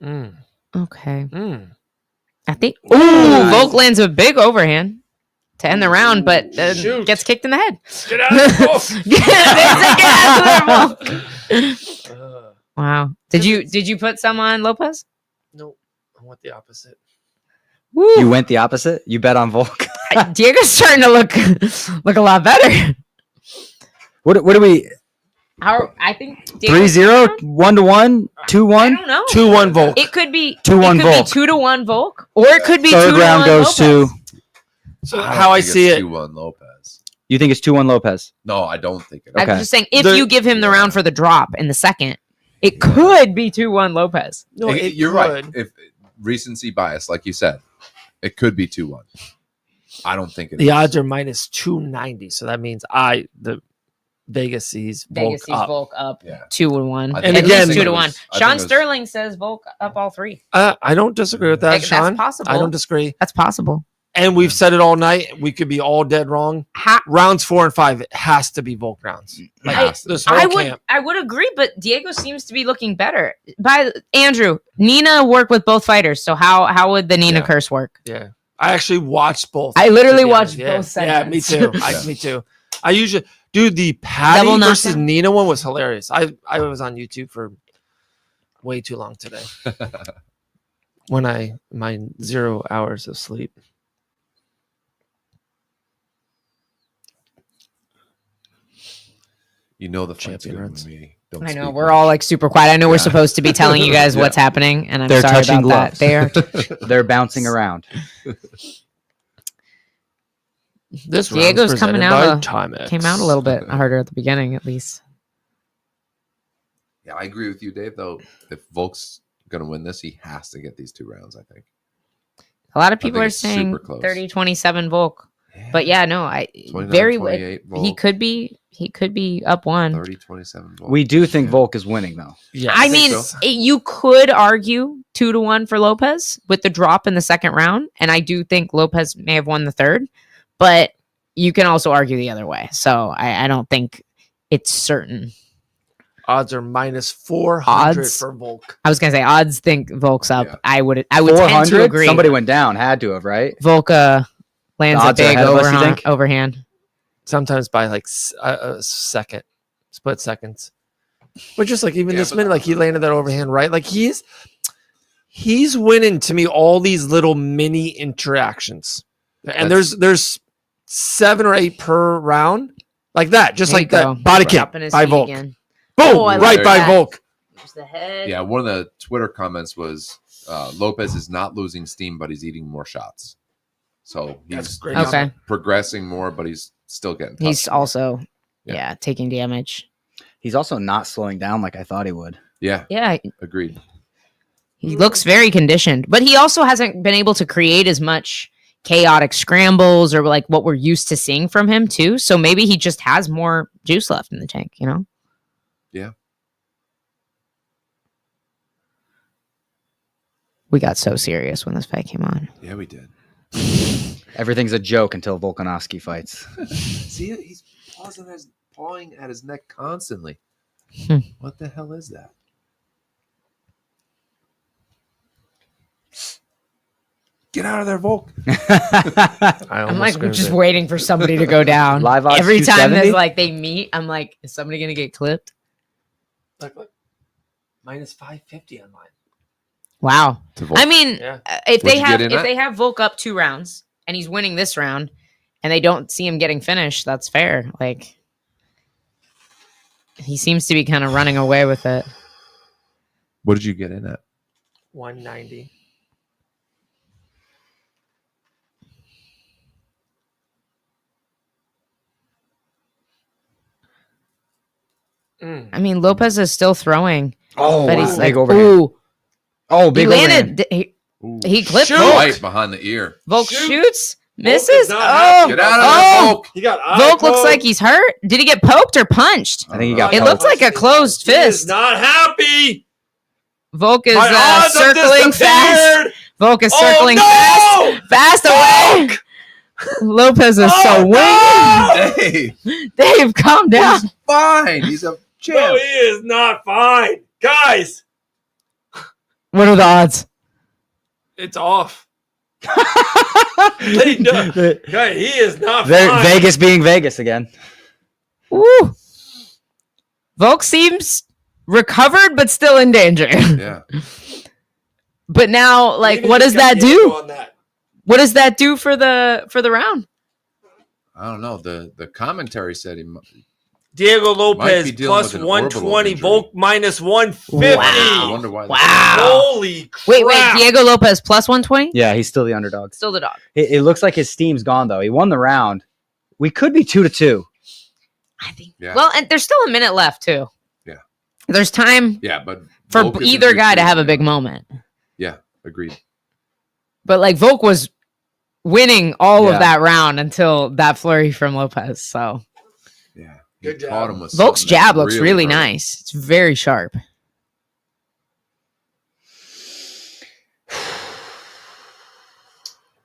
that. Okay. I think. Ooh. Volk lands a big overhand to end the round, but Shoot. gets kicked in the head. Get out of there, Get out of there, Volk. Wow. Did you put some on Lopez? No, I want the opposite. Woo. You went the opposite. You bet on Volk. Diego's starting to look a lot better. What do we? I think Diego's 3-0, 1-1, 2-1. I don't know. 2-1 Volk. It could be 2-1 Volk. 2-1 Volk, or it could be Third 2-1 round goes Lopez. to. So how I see it. 2-1 Lopez. You think it's 2-1 Lopez? No, I don't think it. I'm Okay. just saying, if The- you give him the round for the drop in the second, it could be 2-1 Lopez. No, You're right. If recency bias, like you said, it could be 2-1. I don't think it The is. odds are minus 290, so that means the Vegas sees Volk Vegas sees up. Volk up Yeah. 2-1. I And At again- least I 2-1. think it Sean was- Sterling says Volk up all three. I don't disagree with that, Like, Sean. that's possible. I don't disagree. That's possible. And we've said it all night. We could be all dead wrong. Rounds 4 and 5, it has to be Volk rounds. Like Has to. this whole camp. I would agree, but Diego seems to be looking better. By Andrew, Nina worked with both fighters, so how would the Nina Yeah. curse work? Yeah. I actually watched both. I literally to be honest. watched Yeah. both Yeah, me segments. too. Yeah. Me too. I usually the Patty Double versus knockdown? Nina one was hilarious. I was on YouTube for way too long today. when my 0 hours of sleep. You know the fight's Champion good when runs. we don't I know speak we're much. all like super quiet. I know we're Yeah. supposed to be telling you guys Yeah. what's happening, and I'm They're sorry touching about gloves. that. They are. They're bouncing around. This Diego's round's coming presented out by a- Timex. Came out a little bit harder at the beginning, at least. Yeah, I agree with you, Dave. Though, if Volk's going to win this, he has to get these 2 rounds. I think. A lot of I people think are it's saying super close. 30-27 Volk, but yeah, no, 29, very. 28 He Volk, could be up one. 30-27 Volk. We do think Volk is winning, though. Yes. I mean, so. you could argue 2-1 for Lopez with the drop in the second round, and I do think Lopez may have won the third, but you can also argue the other way. So I don't think it's certain. odds are minus 400 Odds? for Volk. I was gonna say odds think Volk's up. Yeah. I would tend to 400. agree. Somebody went down. Had to have, right? Volk lands The a odds are big ahead of us, you think? overhand. Sometimes by like a second, split seconds. But just like even Yeah, this but- minute, like he landed that overhand right. Like he's winning to me all these little mini interactions. And there's 7 or 8 per round. Like that. Just There like you go. that. Body Dropping count his by feet Volk. again. Boom! Oh, I right like by that. Volk. There's the head. Yeah, one of the Twitter comments was Lopez is not losing steam, but he's eating more shots. So That's he's great. Okay. progressing more, but he's still getting. He's touched more. also Yeah. taking damage. He's also not slowing down like I thought he would. Yeah, Yeah, agreed. he looks very conditioned, but he also hasn't been able to create as much chaotic scrambles or like what we're used to seeing from him too. So maybe he just has more juice left in the tank, you know? Yeah. We got so serious when this fight came on. Yeah, we did. Everything's a joke until Volkanovski fights. See, he's pawing at his neck constantly. Hmm. What the hell is that? Get out of there, Volk. I'm like just waiting for somebody to go down. Live odds Every time 270? there's like they meet, I'm like, is somebody gonna get clipped? Look. Minus 550 online. Wow. I mean, Yeah. if Would you get in that? they have Volk up 2 rounds and he's winning this round, and they don't see him getting finished, that's fair. Like, he seems to be kind of running away with it. What did you get in at? 190. I mean, Lopez is still throwing, Oh, but wow. he's like, Big overhand. ooh, Oh, he big landed. Ooh. He clipped Shoot! Volk. Right behind the ear. Volk Shoot. shoots, Volk misses. is not Oh, happy Get out of about there, Oh! Volk. He got eye Volk looks poked. like he's hurt. Did he get poked or punched? I think he got It poked. looked like a closed He is fist. not happy. Volk is My odds have circling fast. disappeared. Volk is Oh, circling no! fast away. Lopez is so Oh, winged. Dave, Dave, calm down. he's fine. He's a No, champ. he is not fine. Guys, What are the odds? it's off. Guy, he is not fine. Vegas being Vegas again. Woo. Volk seems recovered but still in danger. Yeah. But now, like, Even what does just got that Diego do? on that. What does that do for the round? I don't know. The commentary said he Diego Might Lopez be dealing plus with an orbital 120, injury. Volk minus 150. Wow. I wonder why. Wow. Holy crap. Wait, Diego Lopez plus 120? Yeah, he's still the underdog. Still the dog. It looks like his steam's gone though. He won the round. We could be 2-2. I think. Yeah. Well, and there's still a minute left too. Yeah. There's time Yeah, but for Volk is either guy to 2-2, have a yeah. big moment. Yeah, agreed. But like Volk was winning all Yeah. of that round until that flurry from Lopez. So Yeah. Good job. Caught him with Volk's something that jab looks really hurt. nice. It's very sharp.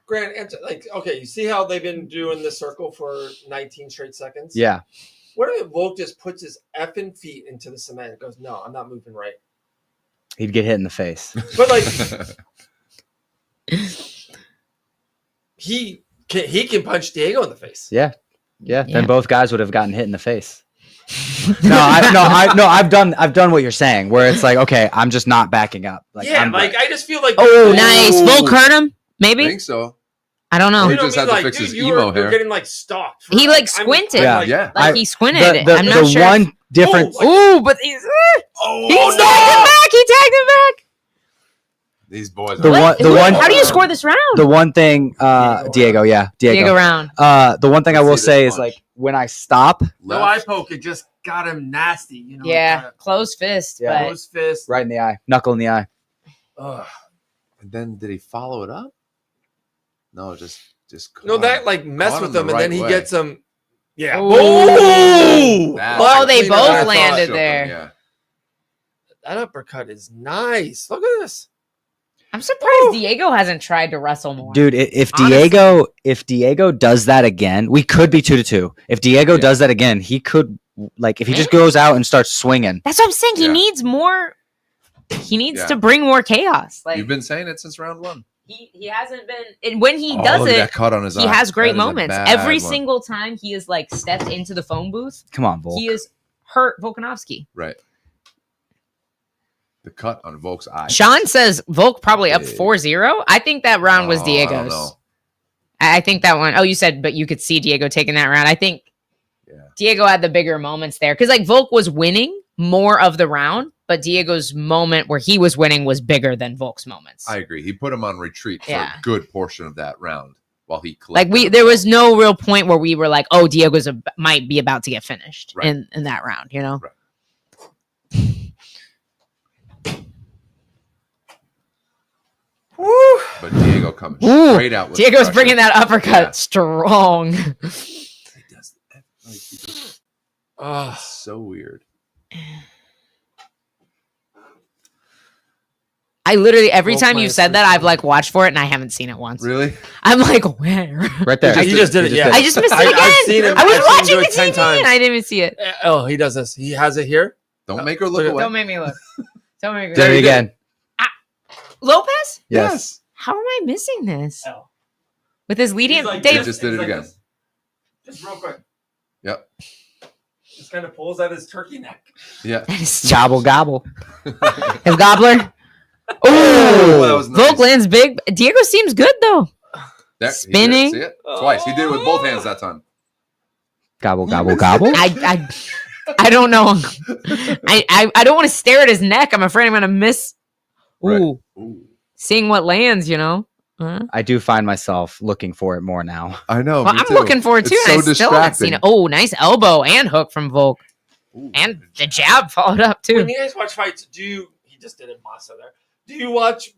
Grant, answer, like, okay, you see how they've been doing the circle for 19 straight seconds? Yeah. What if Volk just puts his effing feet into the cement and goes, no, I'm not moving right? He'd get hit in the face. But, like, he can punch Diego in the face. Yeah. Yeah. Yeah. Then both guys would have gotten hit in the face. I've done what you're saying, where it's like, okay, I'm just not backing up. Like, yeah, I'm like, I just feel like... Oh, Ooh. nice. Volk hurt him? I Maybe? think so. I don't know. He You know just what I had mean? to fix Like, his dude, emo you're hair. getting, like, stalked. He, like, I'm squinted. like, Yeah. Like he squinted it. I'm not the sure. one difference. Oh, Ooh, but he's Oh, he tagged him back. He tagged him back. These boys. The are- one- the one- How do you score this round? The one thing, Diego. Diego round. The one thing I Let's will see say this is punch. like when I stop No eye Left. poke. It just got him nasty. You know, Yeah, closed fist. Yeah. But Closed fist. right in the eye, knuckle in the eye. Ugh. And then did he follow it up? No, just No, caught that him. like messed Caught with him him, the and then right he way. gets him. Yeah. Ooh. Boom! That- Oh, they Cleaner than both I thought. landed Shook him, there. Yeah. That uppercut is nice. Look at this. I'm surprised Diego hasn't tried to wrestle more. Dude, if Honestly. Diego does that again, we could be 2-2. If Diego Yeah. does that again, he could like if he just goes out and starts swinging. That's what I'm saying. He Yeah. needs more. He needs Yeah. to bring more chaos. Like You've been saying it since round one. he hasn't been. And when he Oh, does look at it, that cut on his he eye. has great That is a moments. bad Every one. single time he is like stepped into the phone booth, Come on, Volk. he is hurt Volkanovski. Right. The cut on Volk's eye. Sean says Volk probably up Big. 4-0. I think that round was Oh, I don't Diego's. know. I think that one. Oh, you said, but you could see Diego taking that round. I think Yeah. Diego had the bigger moments there because like Volk was winning more of the round, but Diego's moment where he was winning was bigger than Volk's moments. I agree. He put him on retreat for Yeah. a good portion of that round while he Like collected there himself. was no real point where we were like, oh, Diego's might be about to get finished Right. in that round, you know? Right. Woo! But Diego coming Ooh, straight out with Diego's pressure. bringing that uppercut Yeah. strong. He does that. Like, he does- Ugh. it's so weird. I literally every Volk time you minus said that, 320. I've like watched for it and I haven't seen it once. Really? I'm like, where? Right there. He just did it. Yeah. I just missed it I've again. seen him. I was I've seen him watching do the it 10 TV times. and I didn't even see it. Oh, he does this. He has it here. Don't make her look Look at- away. Don't make me look. Don't make me Did look. it again. Lopez? Yes. How am I missing this? L. With his leading, He's like Dave. He just did it again. this. Just real quick. Yep. Just kind of pulls out his turkey neck. Yeah. That is Gobble gobble. his gobbler. Oh, that was nice. Volk lands big. Diego seems good though. There, Spinning. He did it. See it? Twice. He did it with both hands that time. Gobble gobble gobble. I don't know. I don't want to stare at his neck. I'm afraid I'm gonna miss. Ooh, Right. Ooh. seeing what lands, you know. I do find myself looking for it more now. I know. Well, me I'm too. looking for it too. It's And so I still haven't seen distracting. it. Oh, nice elbow and hook from Volk, Ooh. and the jab followed up When too. you guys watch fights, he just did a massa there. Do you watch,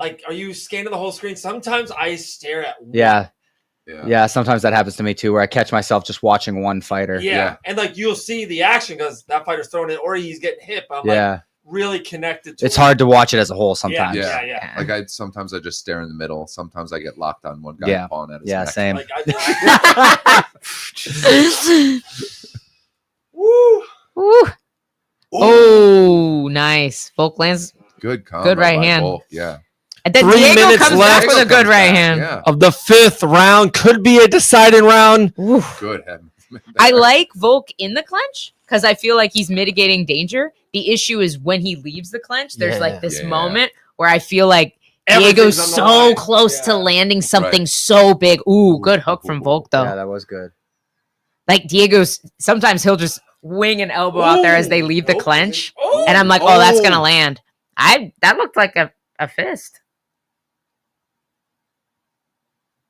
like, are you scanning the whole screen? Sometimes I stare at one. Yeah. Yeah. Yeah, sometimes that happens to me too, where I catch myself just watching one fighter. Yeah. And like you'll see the action because that fighter's throwing it or he's getting hit. But I'm like really connected to It's it. hard to watch it as a whole sometimes. Yeah. Like sometimes I just stare in the middle. Sometimes I get locked on one guy Yeah. pawing at his Yeah, neck. same. Like, Woo! Ooh. Oh, nice. Volk lands. Good combo. Good right by hand. Volk. Yeah. And then 3 Diego minutes comes left. back with a good Comes right back, hand. Yeah. Of the 5th round, could be a deciding round. Ooh. Good head. I like Volk in the clinch because I feel like he's mitigating danger. The issue is when he leaves the clinch, there's like this Yeah. moment where I feel like Everything's Diego's on the so line. close to Yeah. landing something so big. Ooh, good hook from Volk though. Yeah, that was good. Like Diego's sometimes he'll just wing an elbow out there as they leave the Ooh. clinch, Oh. and I'm like, oh, that's gonna land. That looked like a fist.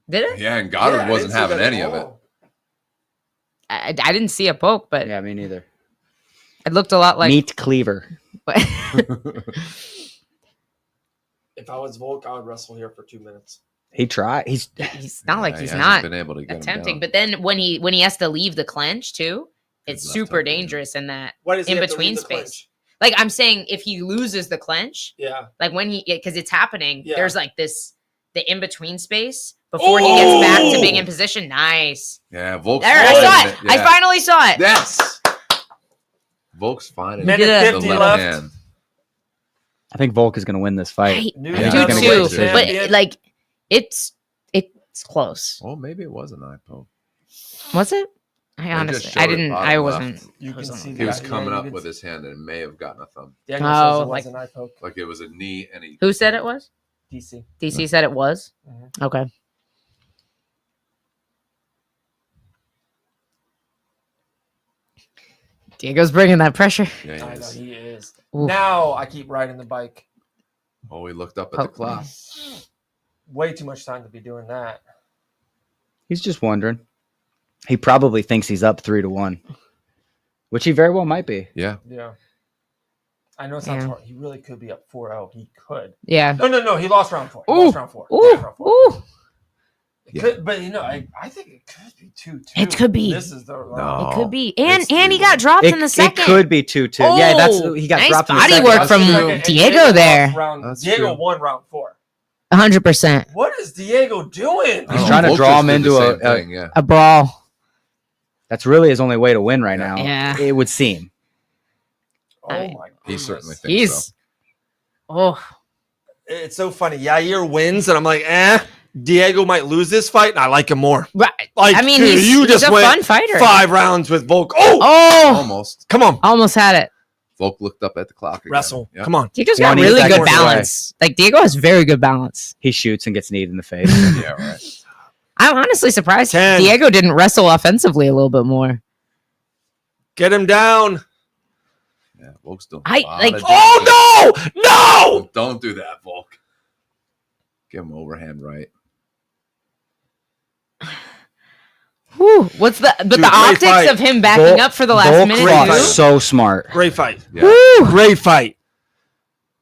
Did it? Yeah, and Goddard Yeah, I wasn't didn't see having that at any of it. all. I didn't see a poke, but Yeah, me neither. it looked a lot like. Meat cleaver. If I was Volk, I would wrestle here for 2 minutes. He tried. He's He's not like Yeah, he's he not hasn't been able to get him attempting. down. But then when he has to leave the clinch too, it's His left super hook, yeah. dangerous in that. Why does he In have to between leave the space. clinch? Like I'm saying, if he loses the clinch, Yeah. like when because it's happening, Yeah. there's like the in between space before he gets back to being in position. Nice. Yeah, Volk's There, I finding saw it. Yeah. I finally saw it. Yes. Volk's finding Minute did it. the 50 left left. hand. I think Volk is going to win this fight. I New Yeah, do he's gonna too, win the but champion. like it's close. Oh, maybe it was an eye poke. Was it? I just honestly, showed I it didn't. bottom I left. wasn't. You I can wasn't see looking. He was Yeah, coming you up can with his hand and it may have gotten a thumb. Daniel Oh, says it like- was an eye poke. Like it was a knee and he. Who said it was? DC. DC said it was. Mhm. Okay. Diego's bringing that pressure. Yeah, he I know is. he is. Oof. Now I keep riding the bike. Oh, he looked up at the Poke. clock. Way too much time to be doing that. He's just wondering. He probably thinks he's up 3-1, which he very well might be. Yeah. Yeah. I know it sounds Yeah. hard. He really could be up 4-0. He could. Yeah. No. He lost round 4. He Ooh. lost round 4. He Ooh. lost round 4. Ooh. It Yeah. could, but I think it could be 2-2. It could be. This is the round. No. It could be. And it's he 3-1. got dropped in the It second. could be 2-2. Yeah, that's he got nice dropped in the body second. work from And Diego lost there. Round, That's Diego true. won round 4. 100%. What is Diego doing? He's Oh, trying to Volk draw just him did the into same a- thing, yeah. A brawl. That's really his only way to win right now. Yeah. It would seem. Oh my goodness. He certainly thinks He's. so. Oh. It's so funny. Yair wins, and I'm like, Diego might lose this fight, and I like him more. Right. Like, I mean, dude, he's, you he's just a went fun fighter. 5 rounds with Volk. Oh, Oh. Almost. come on, Almost had it. Volk looked up at the clock again. wrestle. Yep. Come on. Diego's got 20 really good seconds away. balance. Like, Diego has very good balance. He shoots and gets kneed in the face. Yeah, right. I'm honestly surprised 10. Diego didn't wrestle offensively a little bit more. Get him down. Yeah, Volk's doing I- a lot like- of Oh damage. no, no! Don't do that, Volk. Give him overhand right. Whew. What's the Dude, great optics fight. of him backing Volk- up for the last Volk minute? fought dude. so smart. Great fight. Yeah. Woo! Great fight.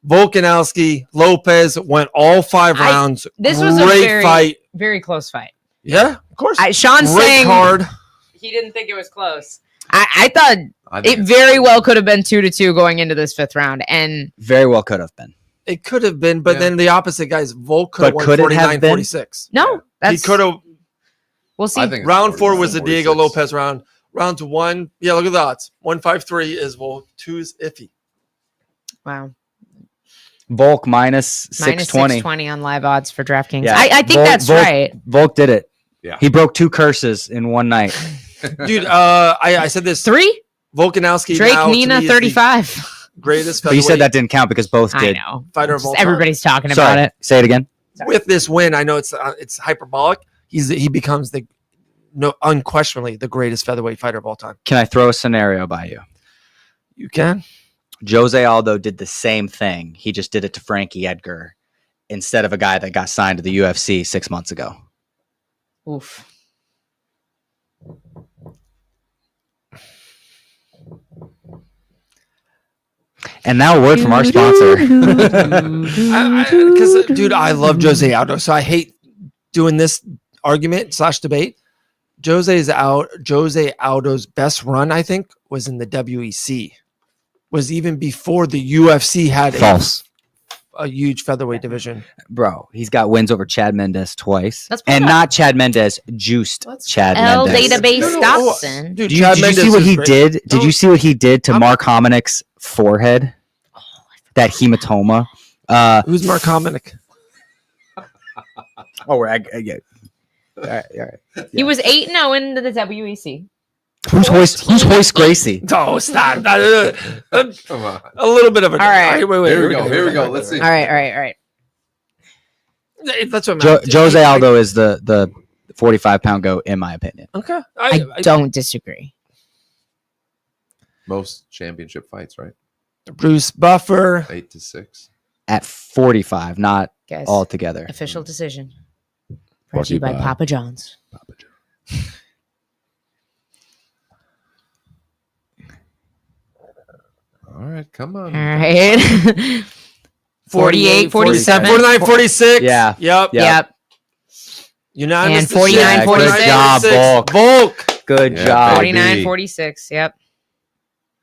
Volkanovski, Lopez went all 5 rounds. This was a great very, fight. very close fight. Yeah, of course. Sean's Great saying card. he didn't think it was close. I thought I think it it's- very well could have been 2-2 going into this 5th round, and Very well could have been. It could have been, but Yeah. then the opposite guys. Volk could have But won could it have 49-46. no, He that's could have. we'll see. I think it's Round 4 was the 46. Diego Lopez round. Round 1, yeah, look at the odds. 153 is Volk. 2 is iffy. Wow. Volk minus minus 620. 620 on live odds for DraftKings. Yeah. I think that's right. Volk did it. Yeah. He broke 2 curses in one night. Dude, I said this. 3? Volkanovski. Drake now, to Nina me, is the 35. greatest But you said featherweight that didn't count because both I did. know. fighter of all time. Everybody's talking Sorry, about it. say it again. With this win, I know it's hyperbolic. He becomes unquestionably the greatest featherweight fighter of all time. Can I throw a scenario by you? You can. Jose Aldo did the same thing. He just did it to Frankie Edgar instead of a guy that got signed to the UFC 6 months ago. Oof. And now a word from our sponsor. Because, dude, I love Jose Aldo, so I hate doing this argument / debate. Jose Aldo's best run, I think, was in the WEC. Was even before the UFC had a huge featherweight division. Bro, he's got wins over Chad Mendes twice. That's And pretty- not Chad Mendes, juiced Chad L Mendes. database No, Stockton. Dude, Did Chad you Mendes see what is he great. did? Did No. you see what he did to Mark Hominick's forehead? That hematoma. Who's Mark Hominick? Oh, yeah. All right. He was 8-0 in the WEC. Who's Hoist Gracie? Oh, stop. Come on. A little bit of a. All right. Wait, Here we go. Let's see. All right. That's what matters. Jose Aldo is the 45-pound goat, in my opinion. Okay. I don't disagree. Most championship fights, right? Bruce Buffer. 8-6. At 45, not Guys, all together. official decision. Brought Brought to you to you by by Papa John's. Papa Joe. All right, come on. All right. 48, 47. 49, 46. Yeah. Yep. Yep. Unanimous. And 49, decision. 46. Good job, Volk. Volk. Good Yeah, job. baby. 49, 46. Yep.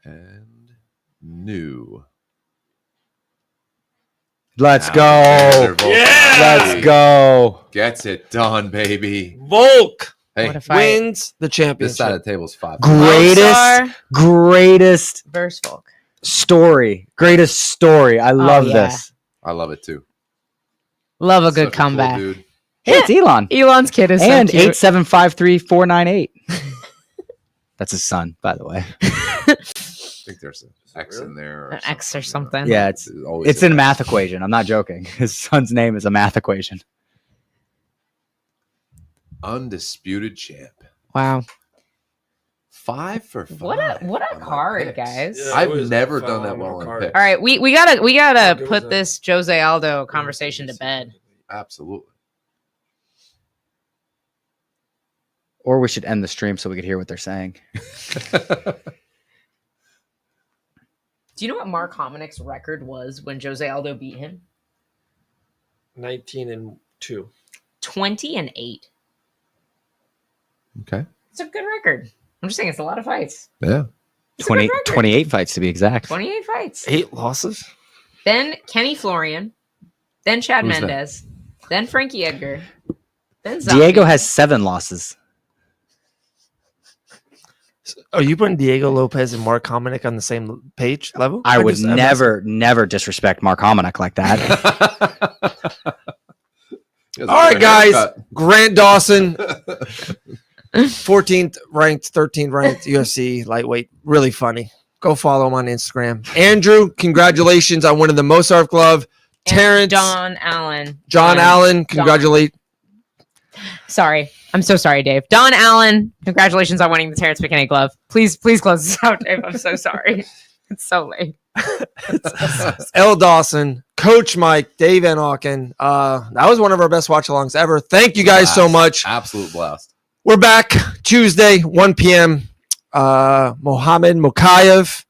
And new. Let's Now, go. Volk. Yeah. Let's go. Gets it done, baby. Volk Hey, What a fight. wins the this side championship. of the table's 5. Greatest Versus Volk. story. Greatest story. I love yeah. this. I love it too. Love a Such good cool comeback. dude. Hey, it's Elon. Elon's kid is And so cute. 8753498. That's his son, by the way. I think there's an X in there. An X or something. Yeah, it's always in an math equation. I'm not joking. His son's name is a math equation. undisputed champ. Wow. 5 for 5. What a on my card, picks. guys. Yeah. I've always never a done that phenomenal well on card. picks. All right, we gotta good put was this Jose Aldo conversation to bed. Absolutely. Or we should end the stream so we could hear what they're saying. Do you know what Mark Hominick's record was when Jose Aldo beat him? 19-2. 20-8. Okay. It's a good record. I'm just saying it's a lot of fights. Yeah. It's a good record. 28 fights to be exact. 28 fights. 8 losses. Then Kenny Florian. Then Chad Who's that? Mendes. Then Frankie Edgar. Then Zombie. Diego has 7 losses. Are you putting Diego Lopez and Mark Hominick on the same page level? I would just- never disrespect Mark Hominick like that. All All right, guys. Grant Dawson, 14th ranked, 13th ranked UFC lightweight. Really funny. Go follow him on Instagram. Andrew, congratulations on winning the Mozart glove. And Terrence, John Allen. John Allen, congratulate. Sorry. I'm so sorry, Dave. Don Allen, congratulations on winning the Terrence McKinney glove. Please close this out, Dave. I'm so sorry. It's so late. L. Dawson, Coach Mike, Dave Van Auken. That was one of our best watch-alongs ever. Thank you guys so much. Absolute blast. We're back Tuesday, 1 p.m. Mohammed Mokayev,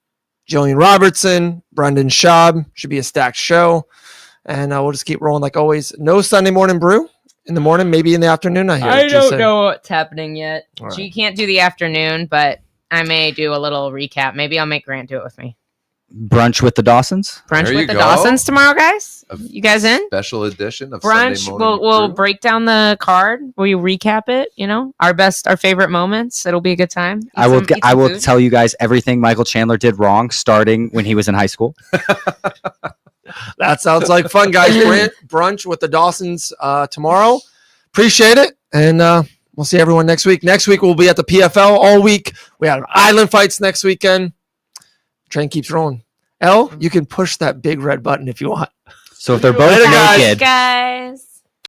Jillian Robertson, Brendan Schaub. Should be a stacked show. And we'll just keep rolling like always. No Sunday morning brew in the morning, maybe in the afternoon. I don't know what's happening yet. All right. She can't do the afternoon, but I may do a little recap. Maybe I'll make Grant do it with me. Brunch with the Dawsons. Brunch There with you the go. Dawsons tomorrow, guys. A You guys in? Special edition of Brunch. Sunday morning We'll brew. break down the card. Will you recap it? You know, our favorite moments. It'll be a good time. I will tell you guys everything Michael Chandler did wrong starting when he was in high school. That sounds like fun, guys. Brunch with the Dawsons tomorrow. Appreciate it. And we'll see everyone next week. Next week, we'll be at the PFL all week. We have island fights next weekend. Train keeps rolling. You can push that big red button if you want. So if they're both Later, guys. naked. Guys.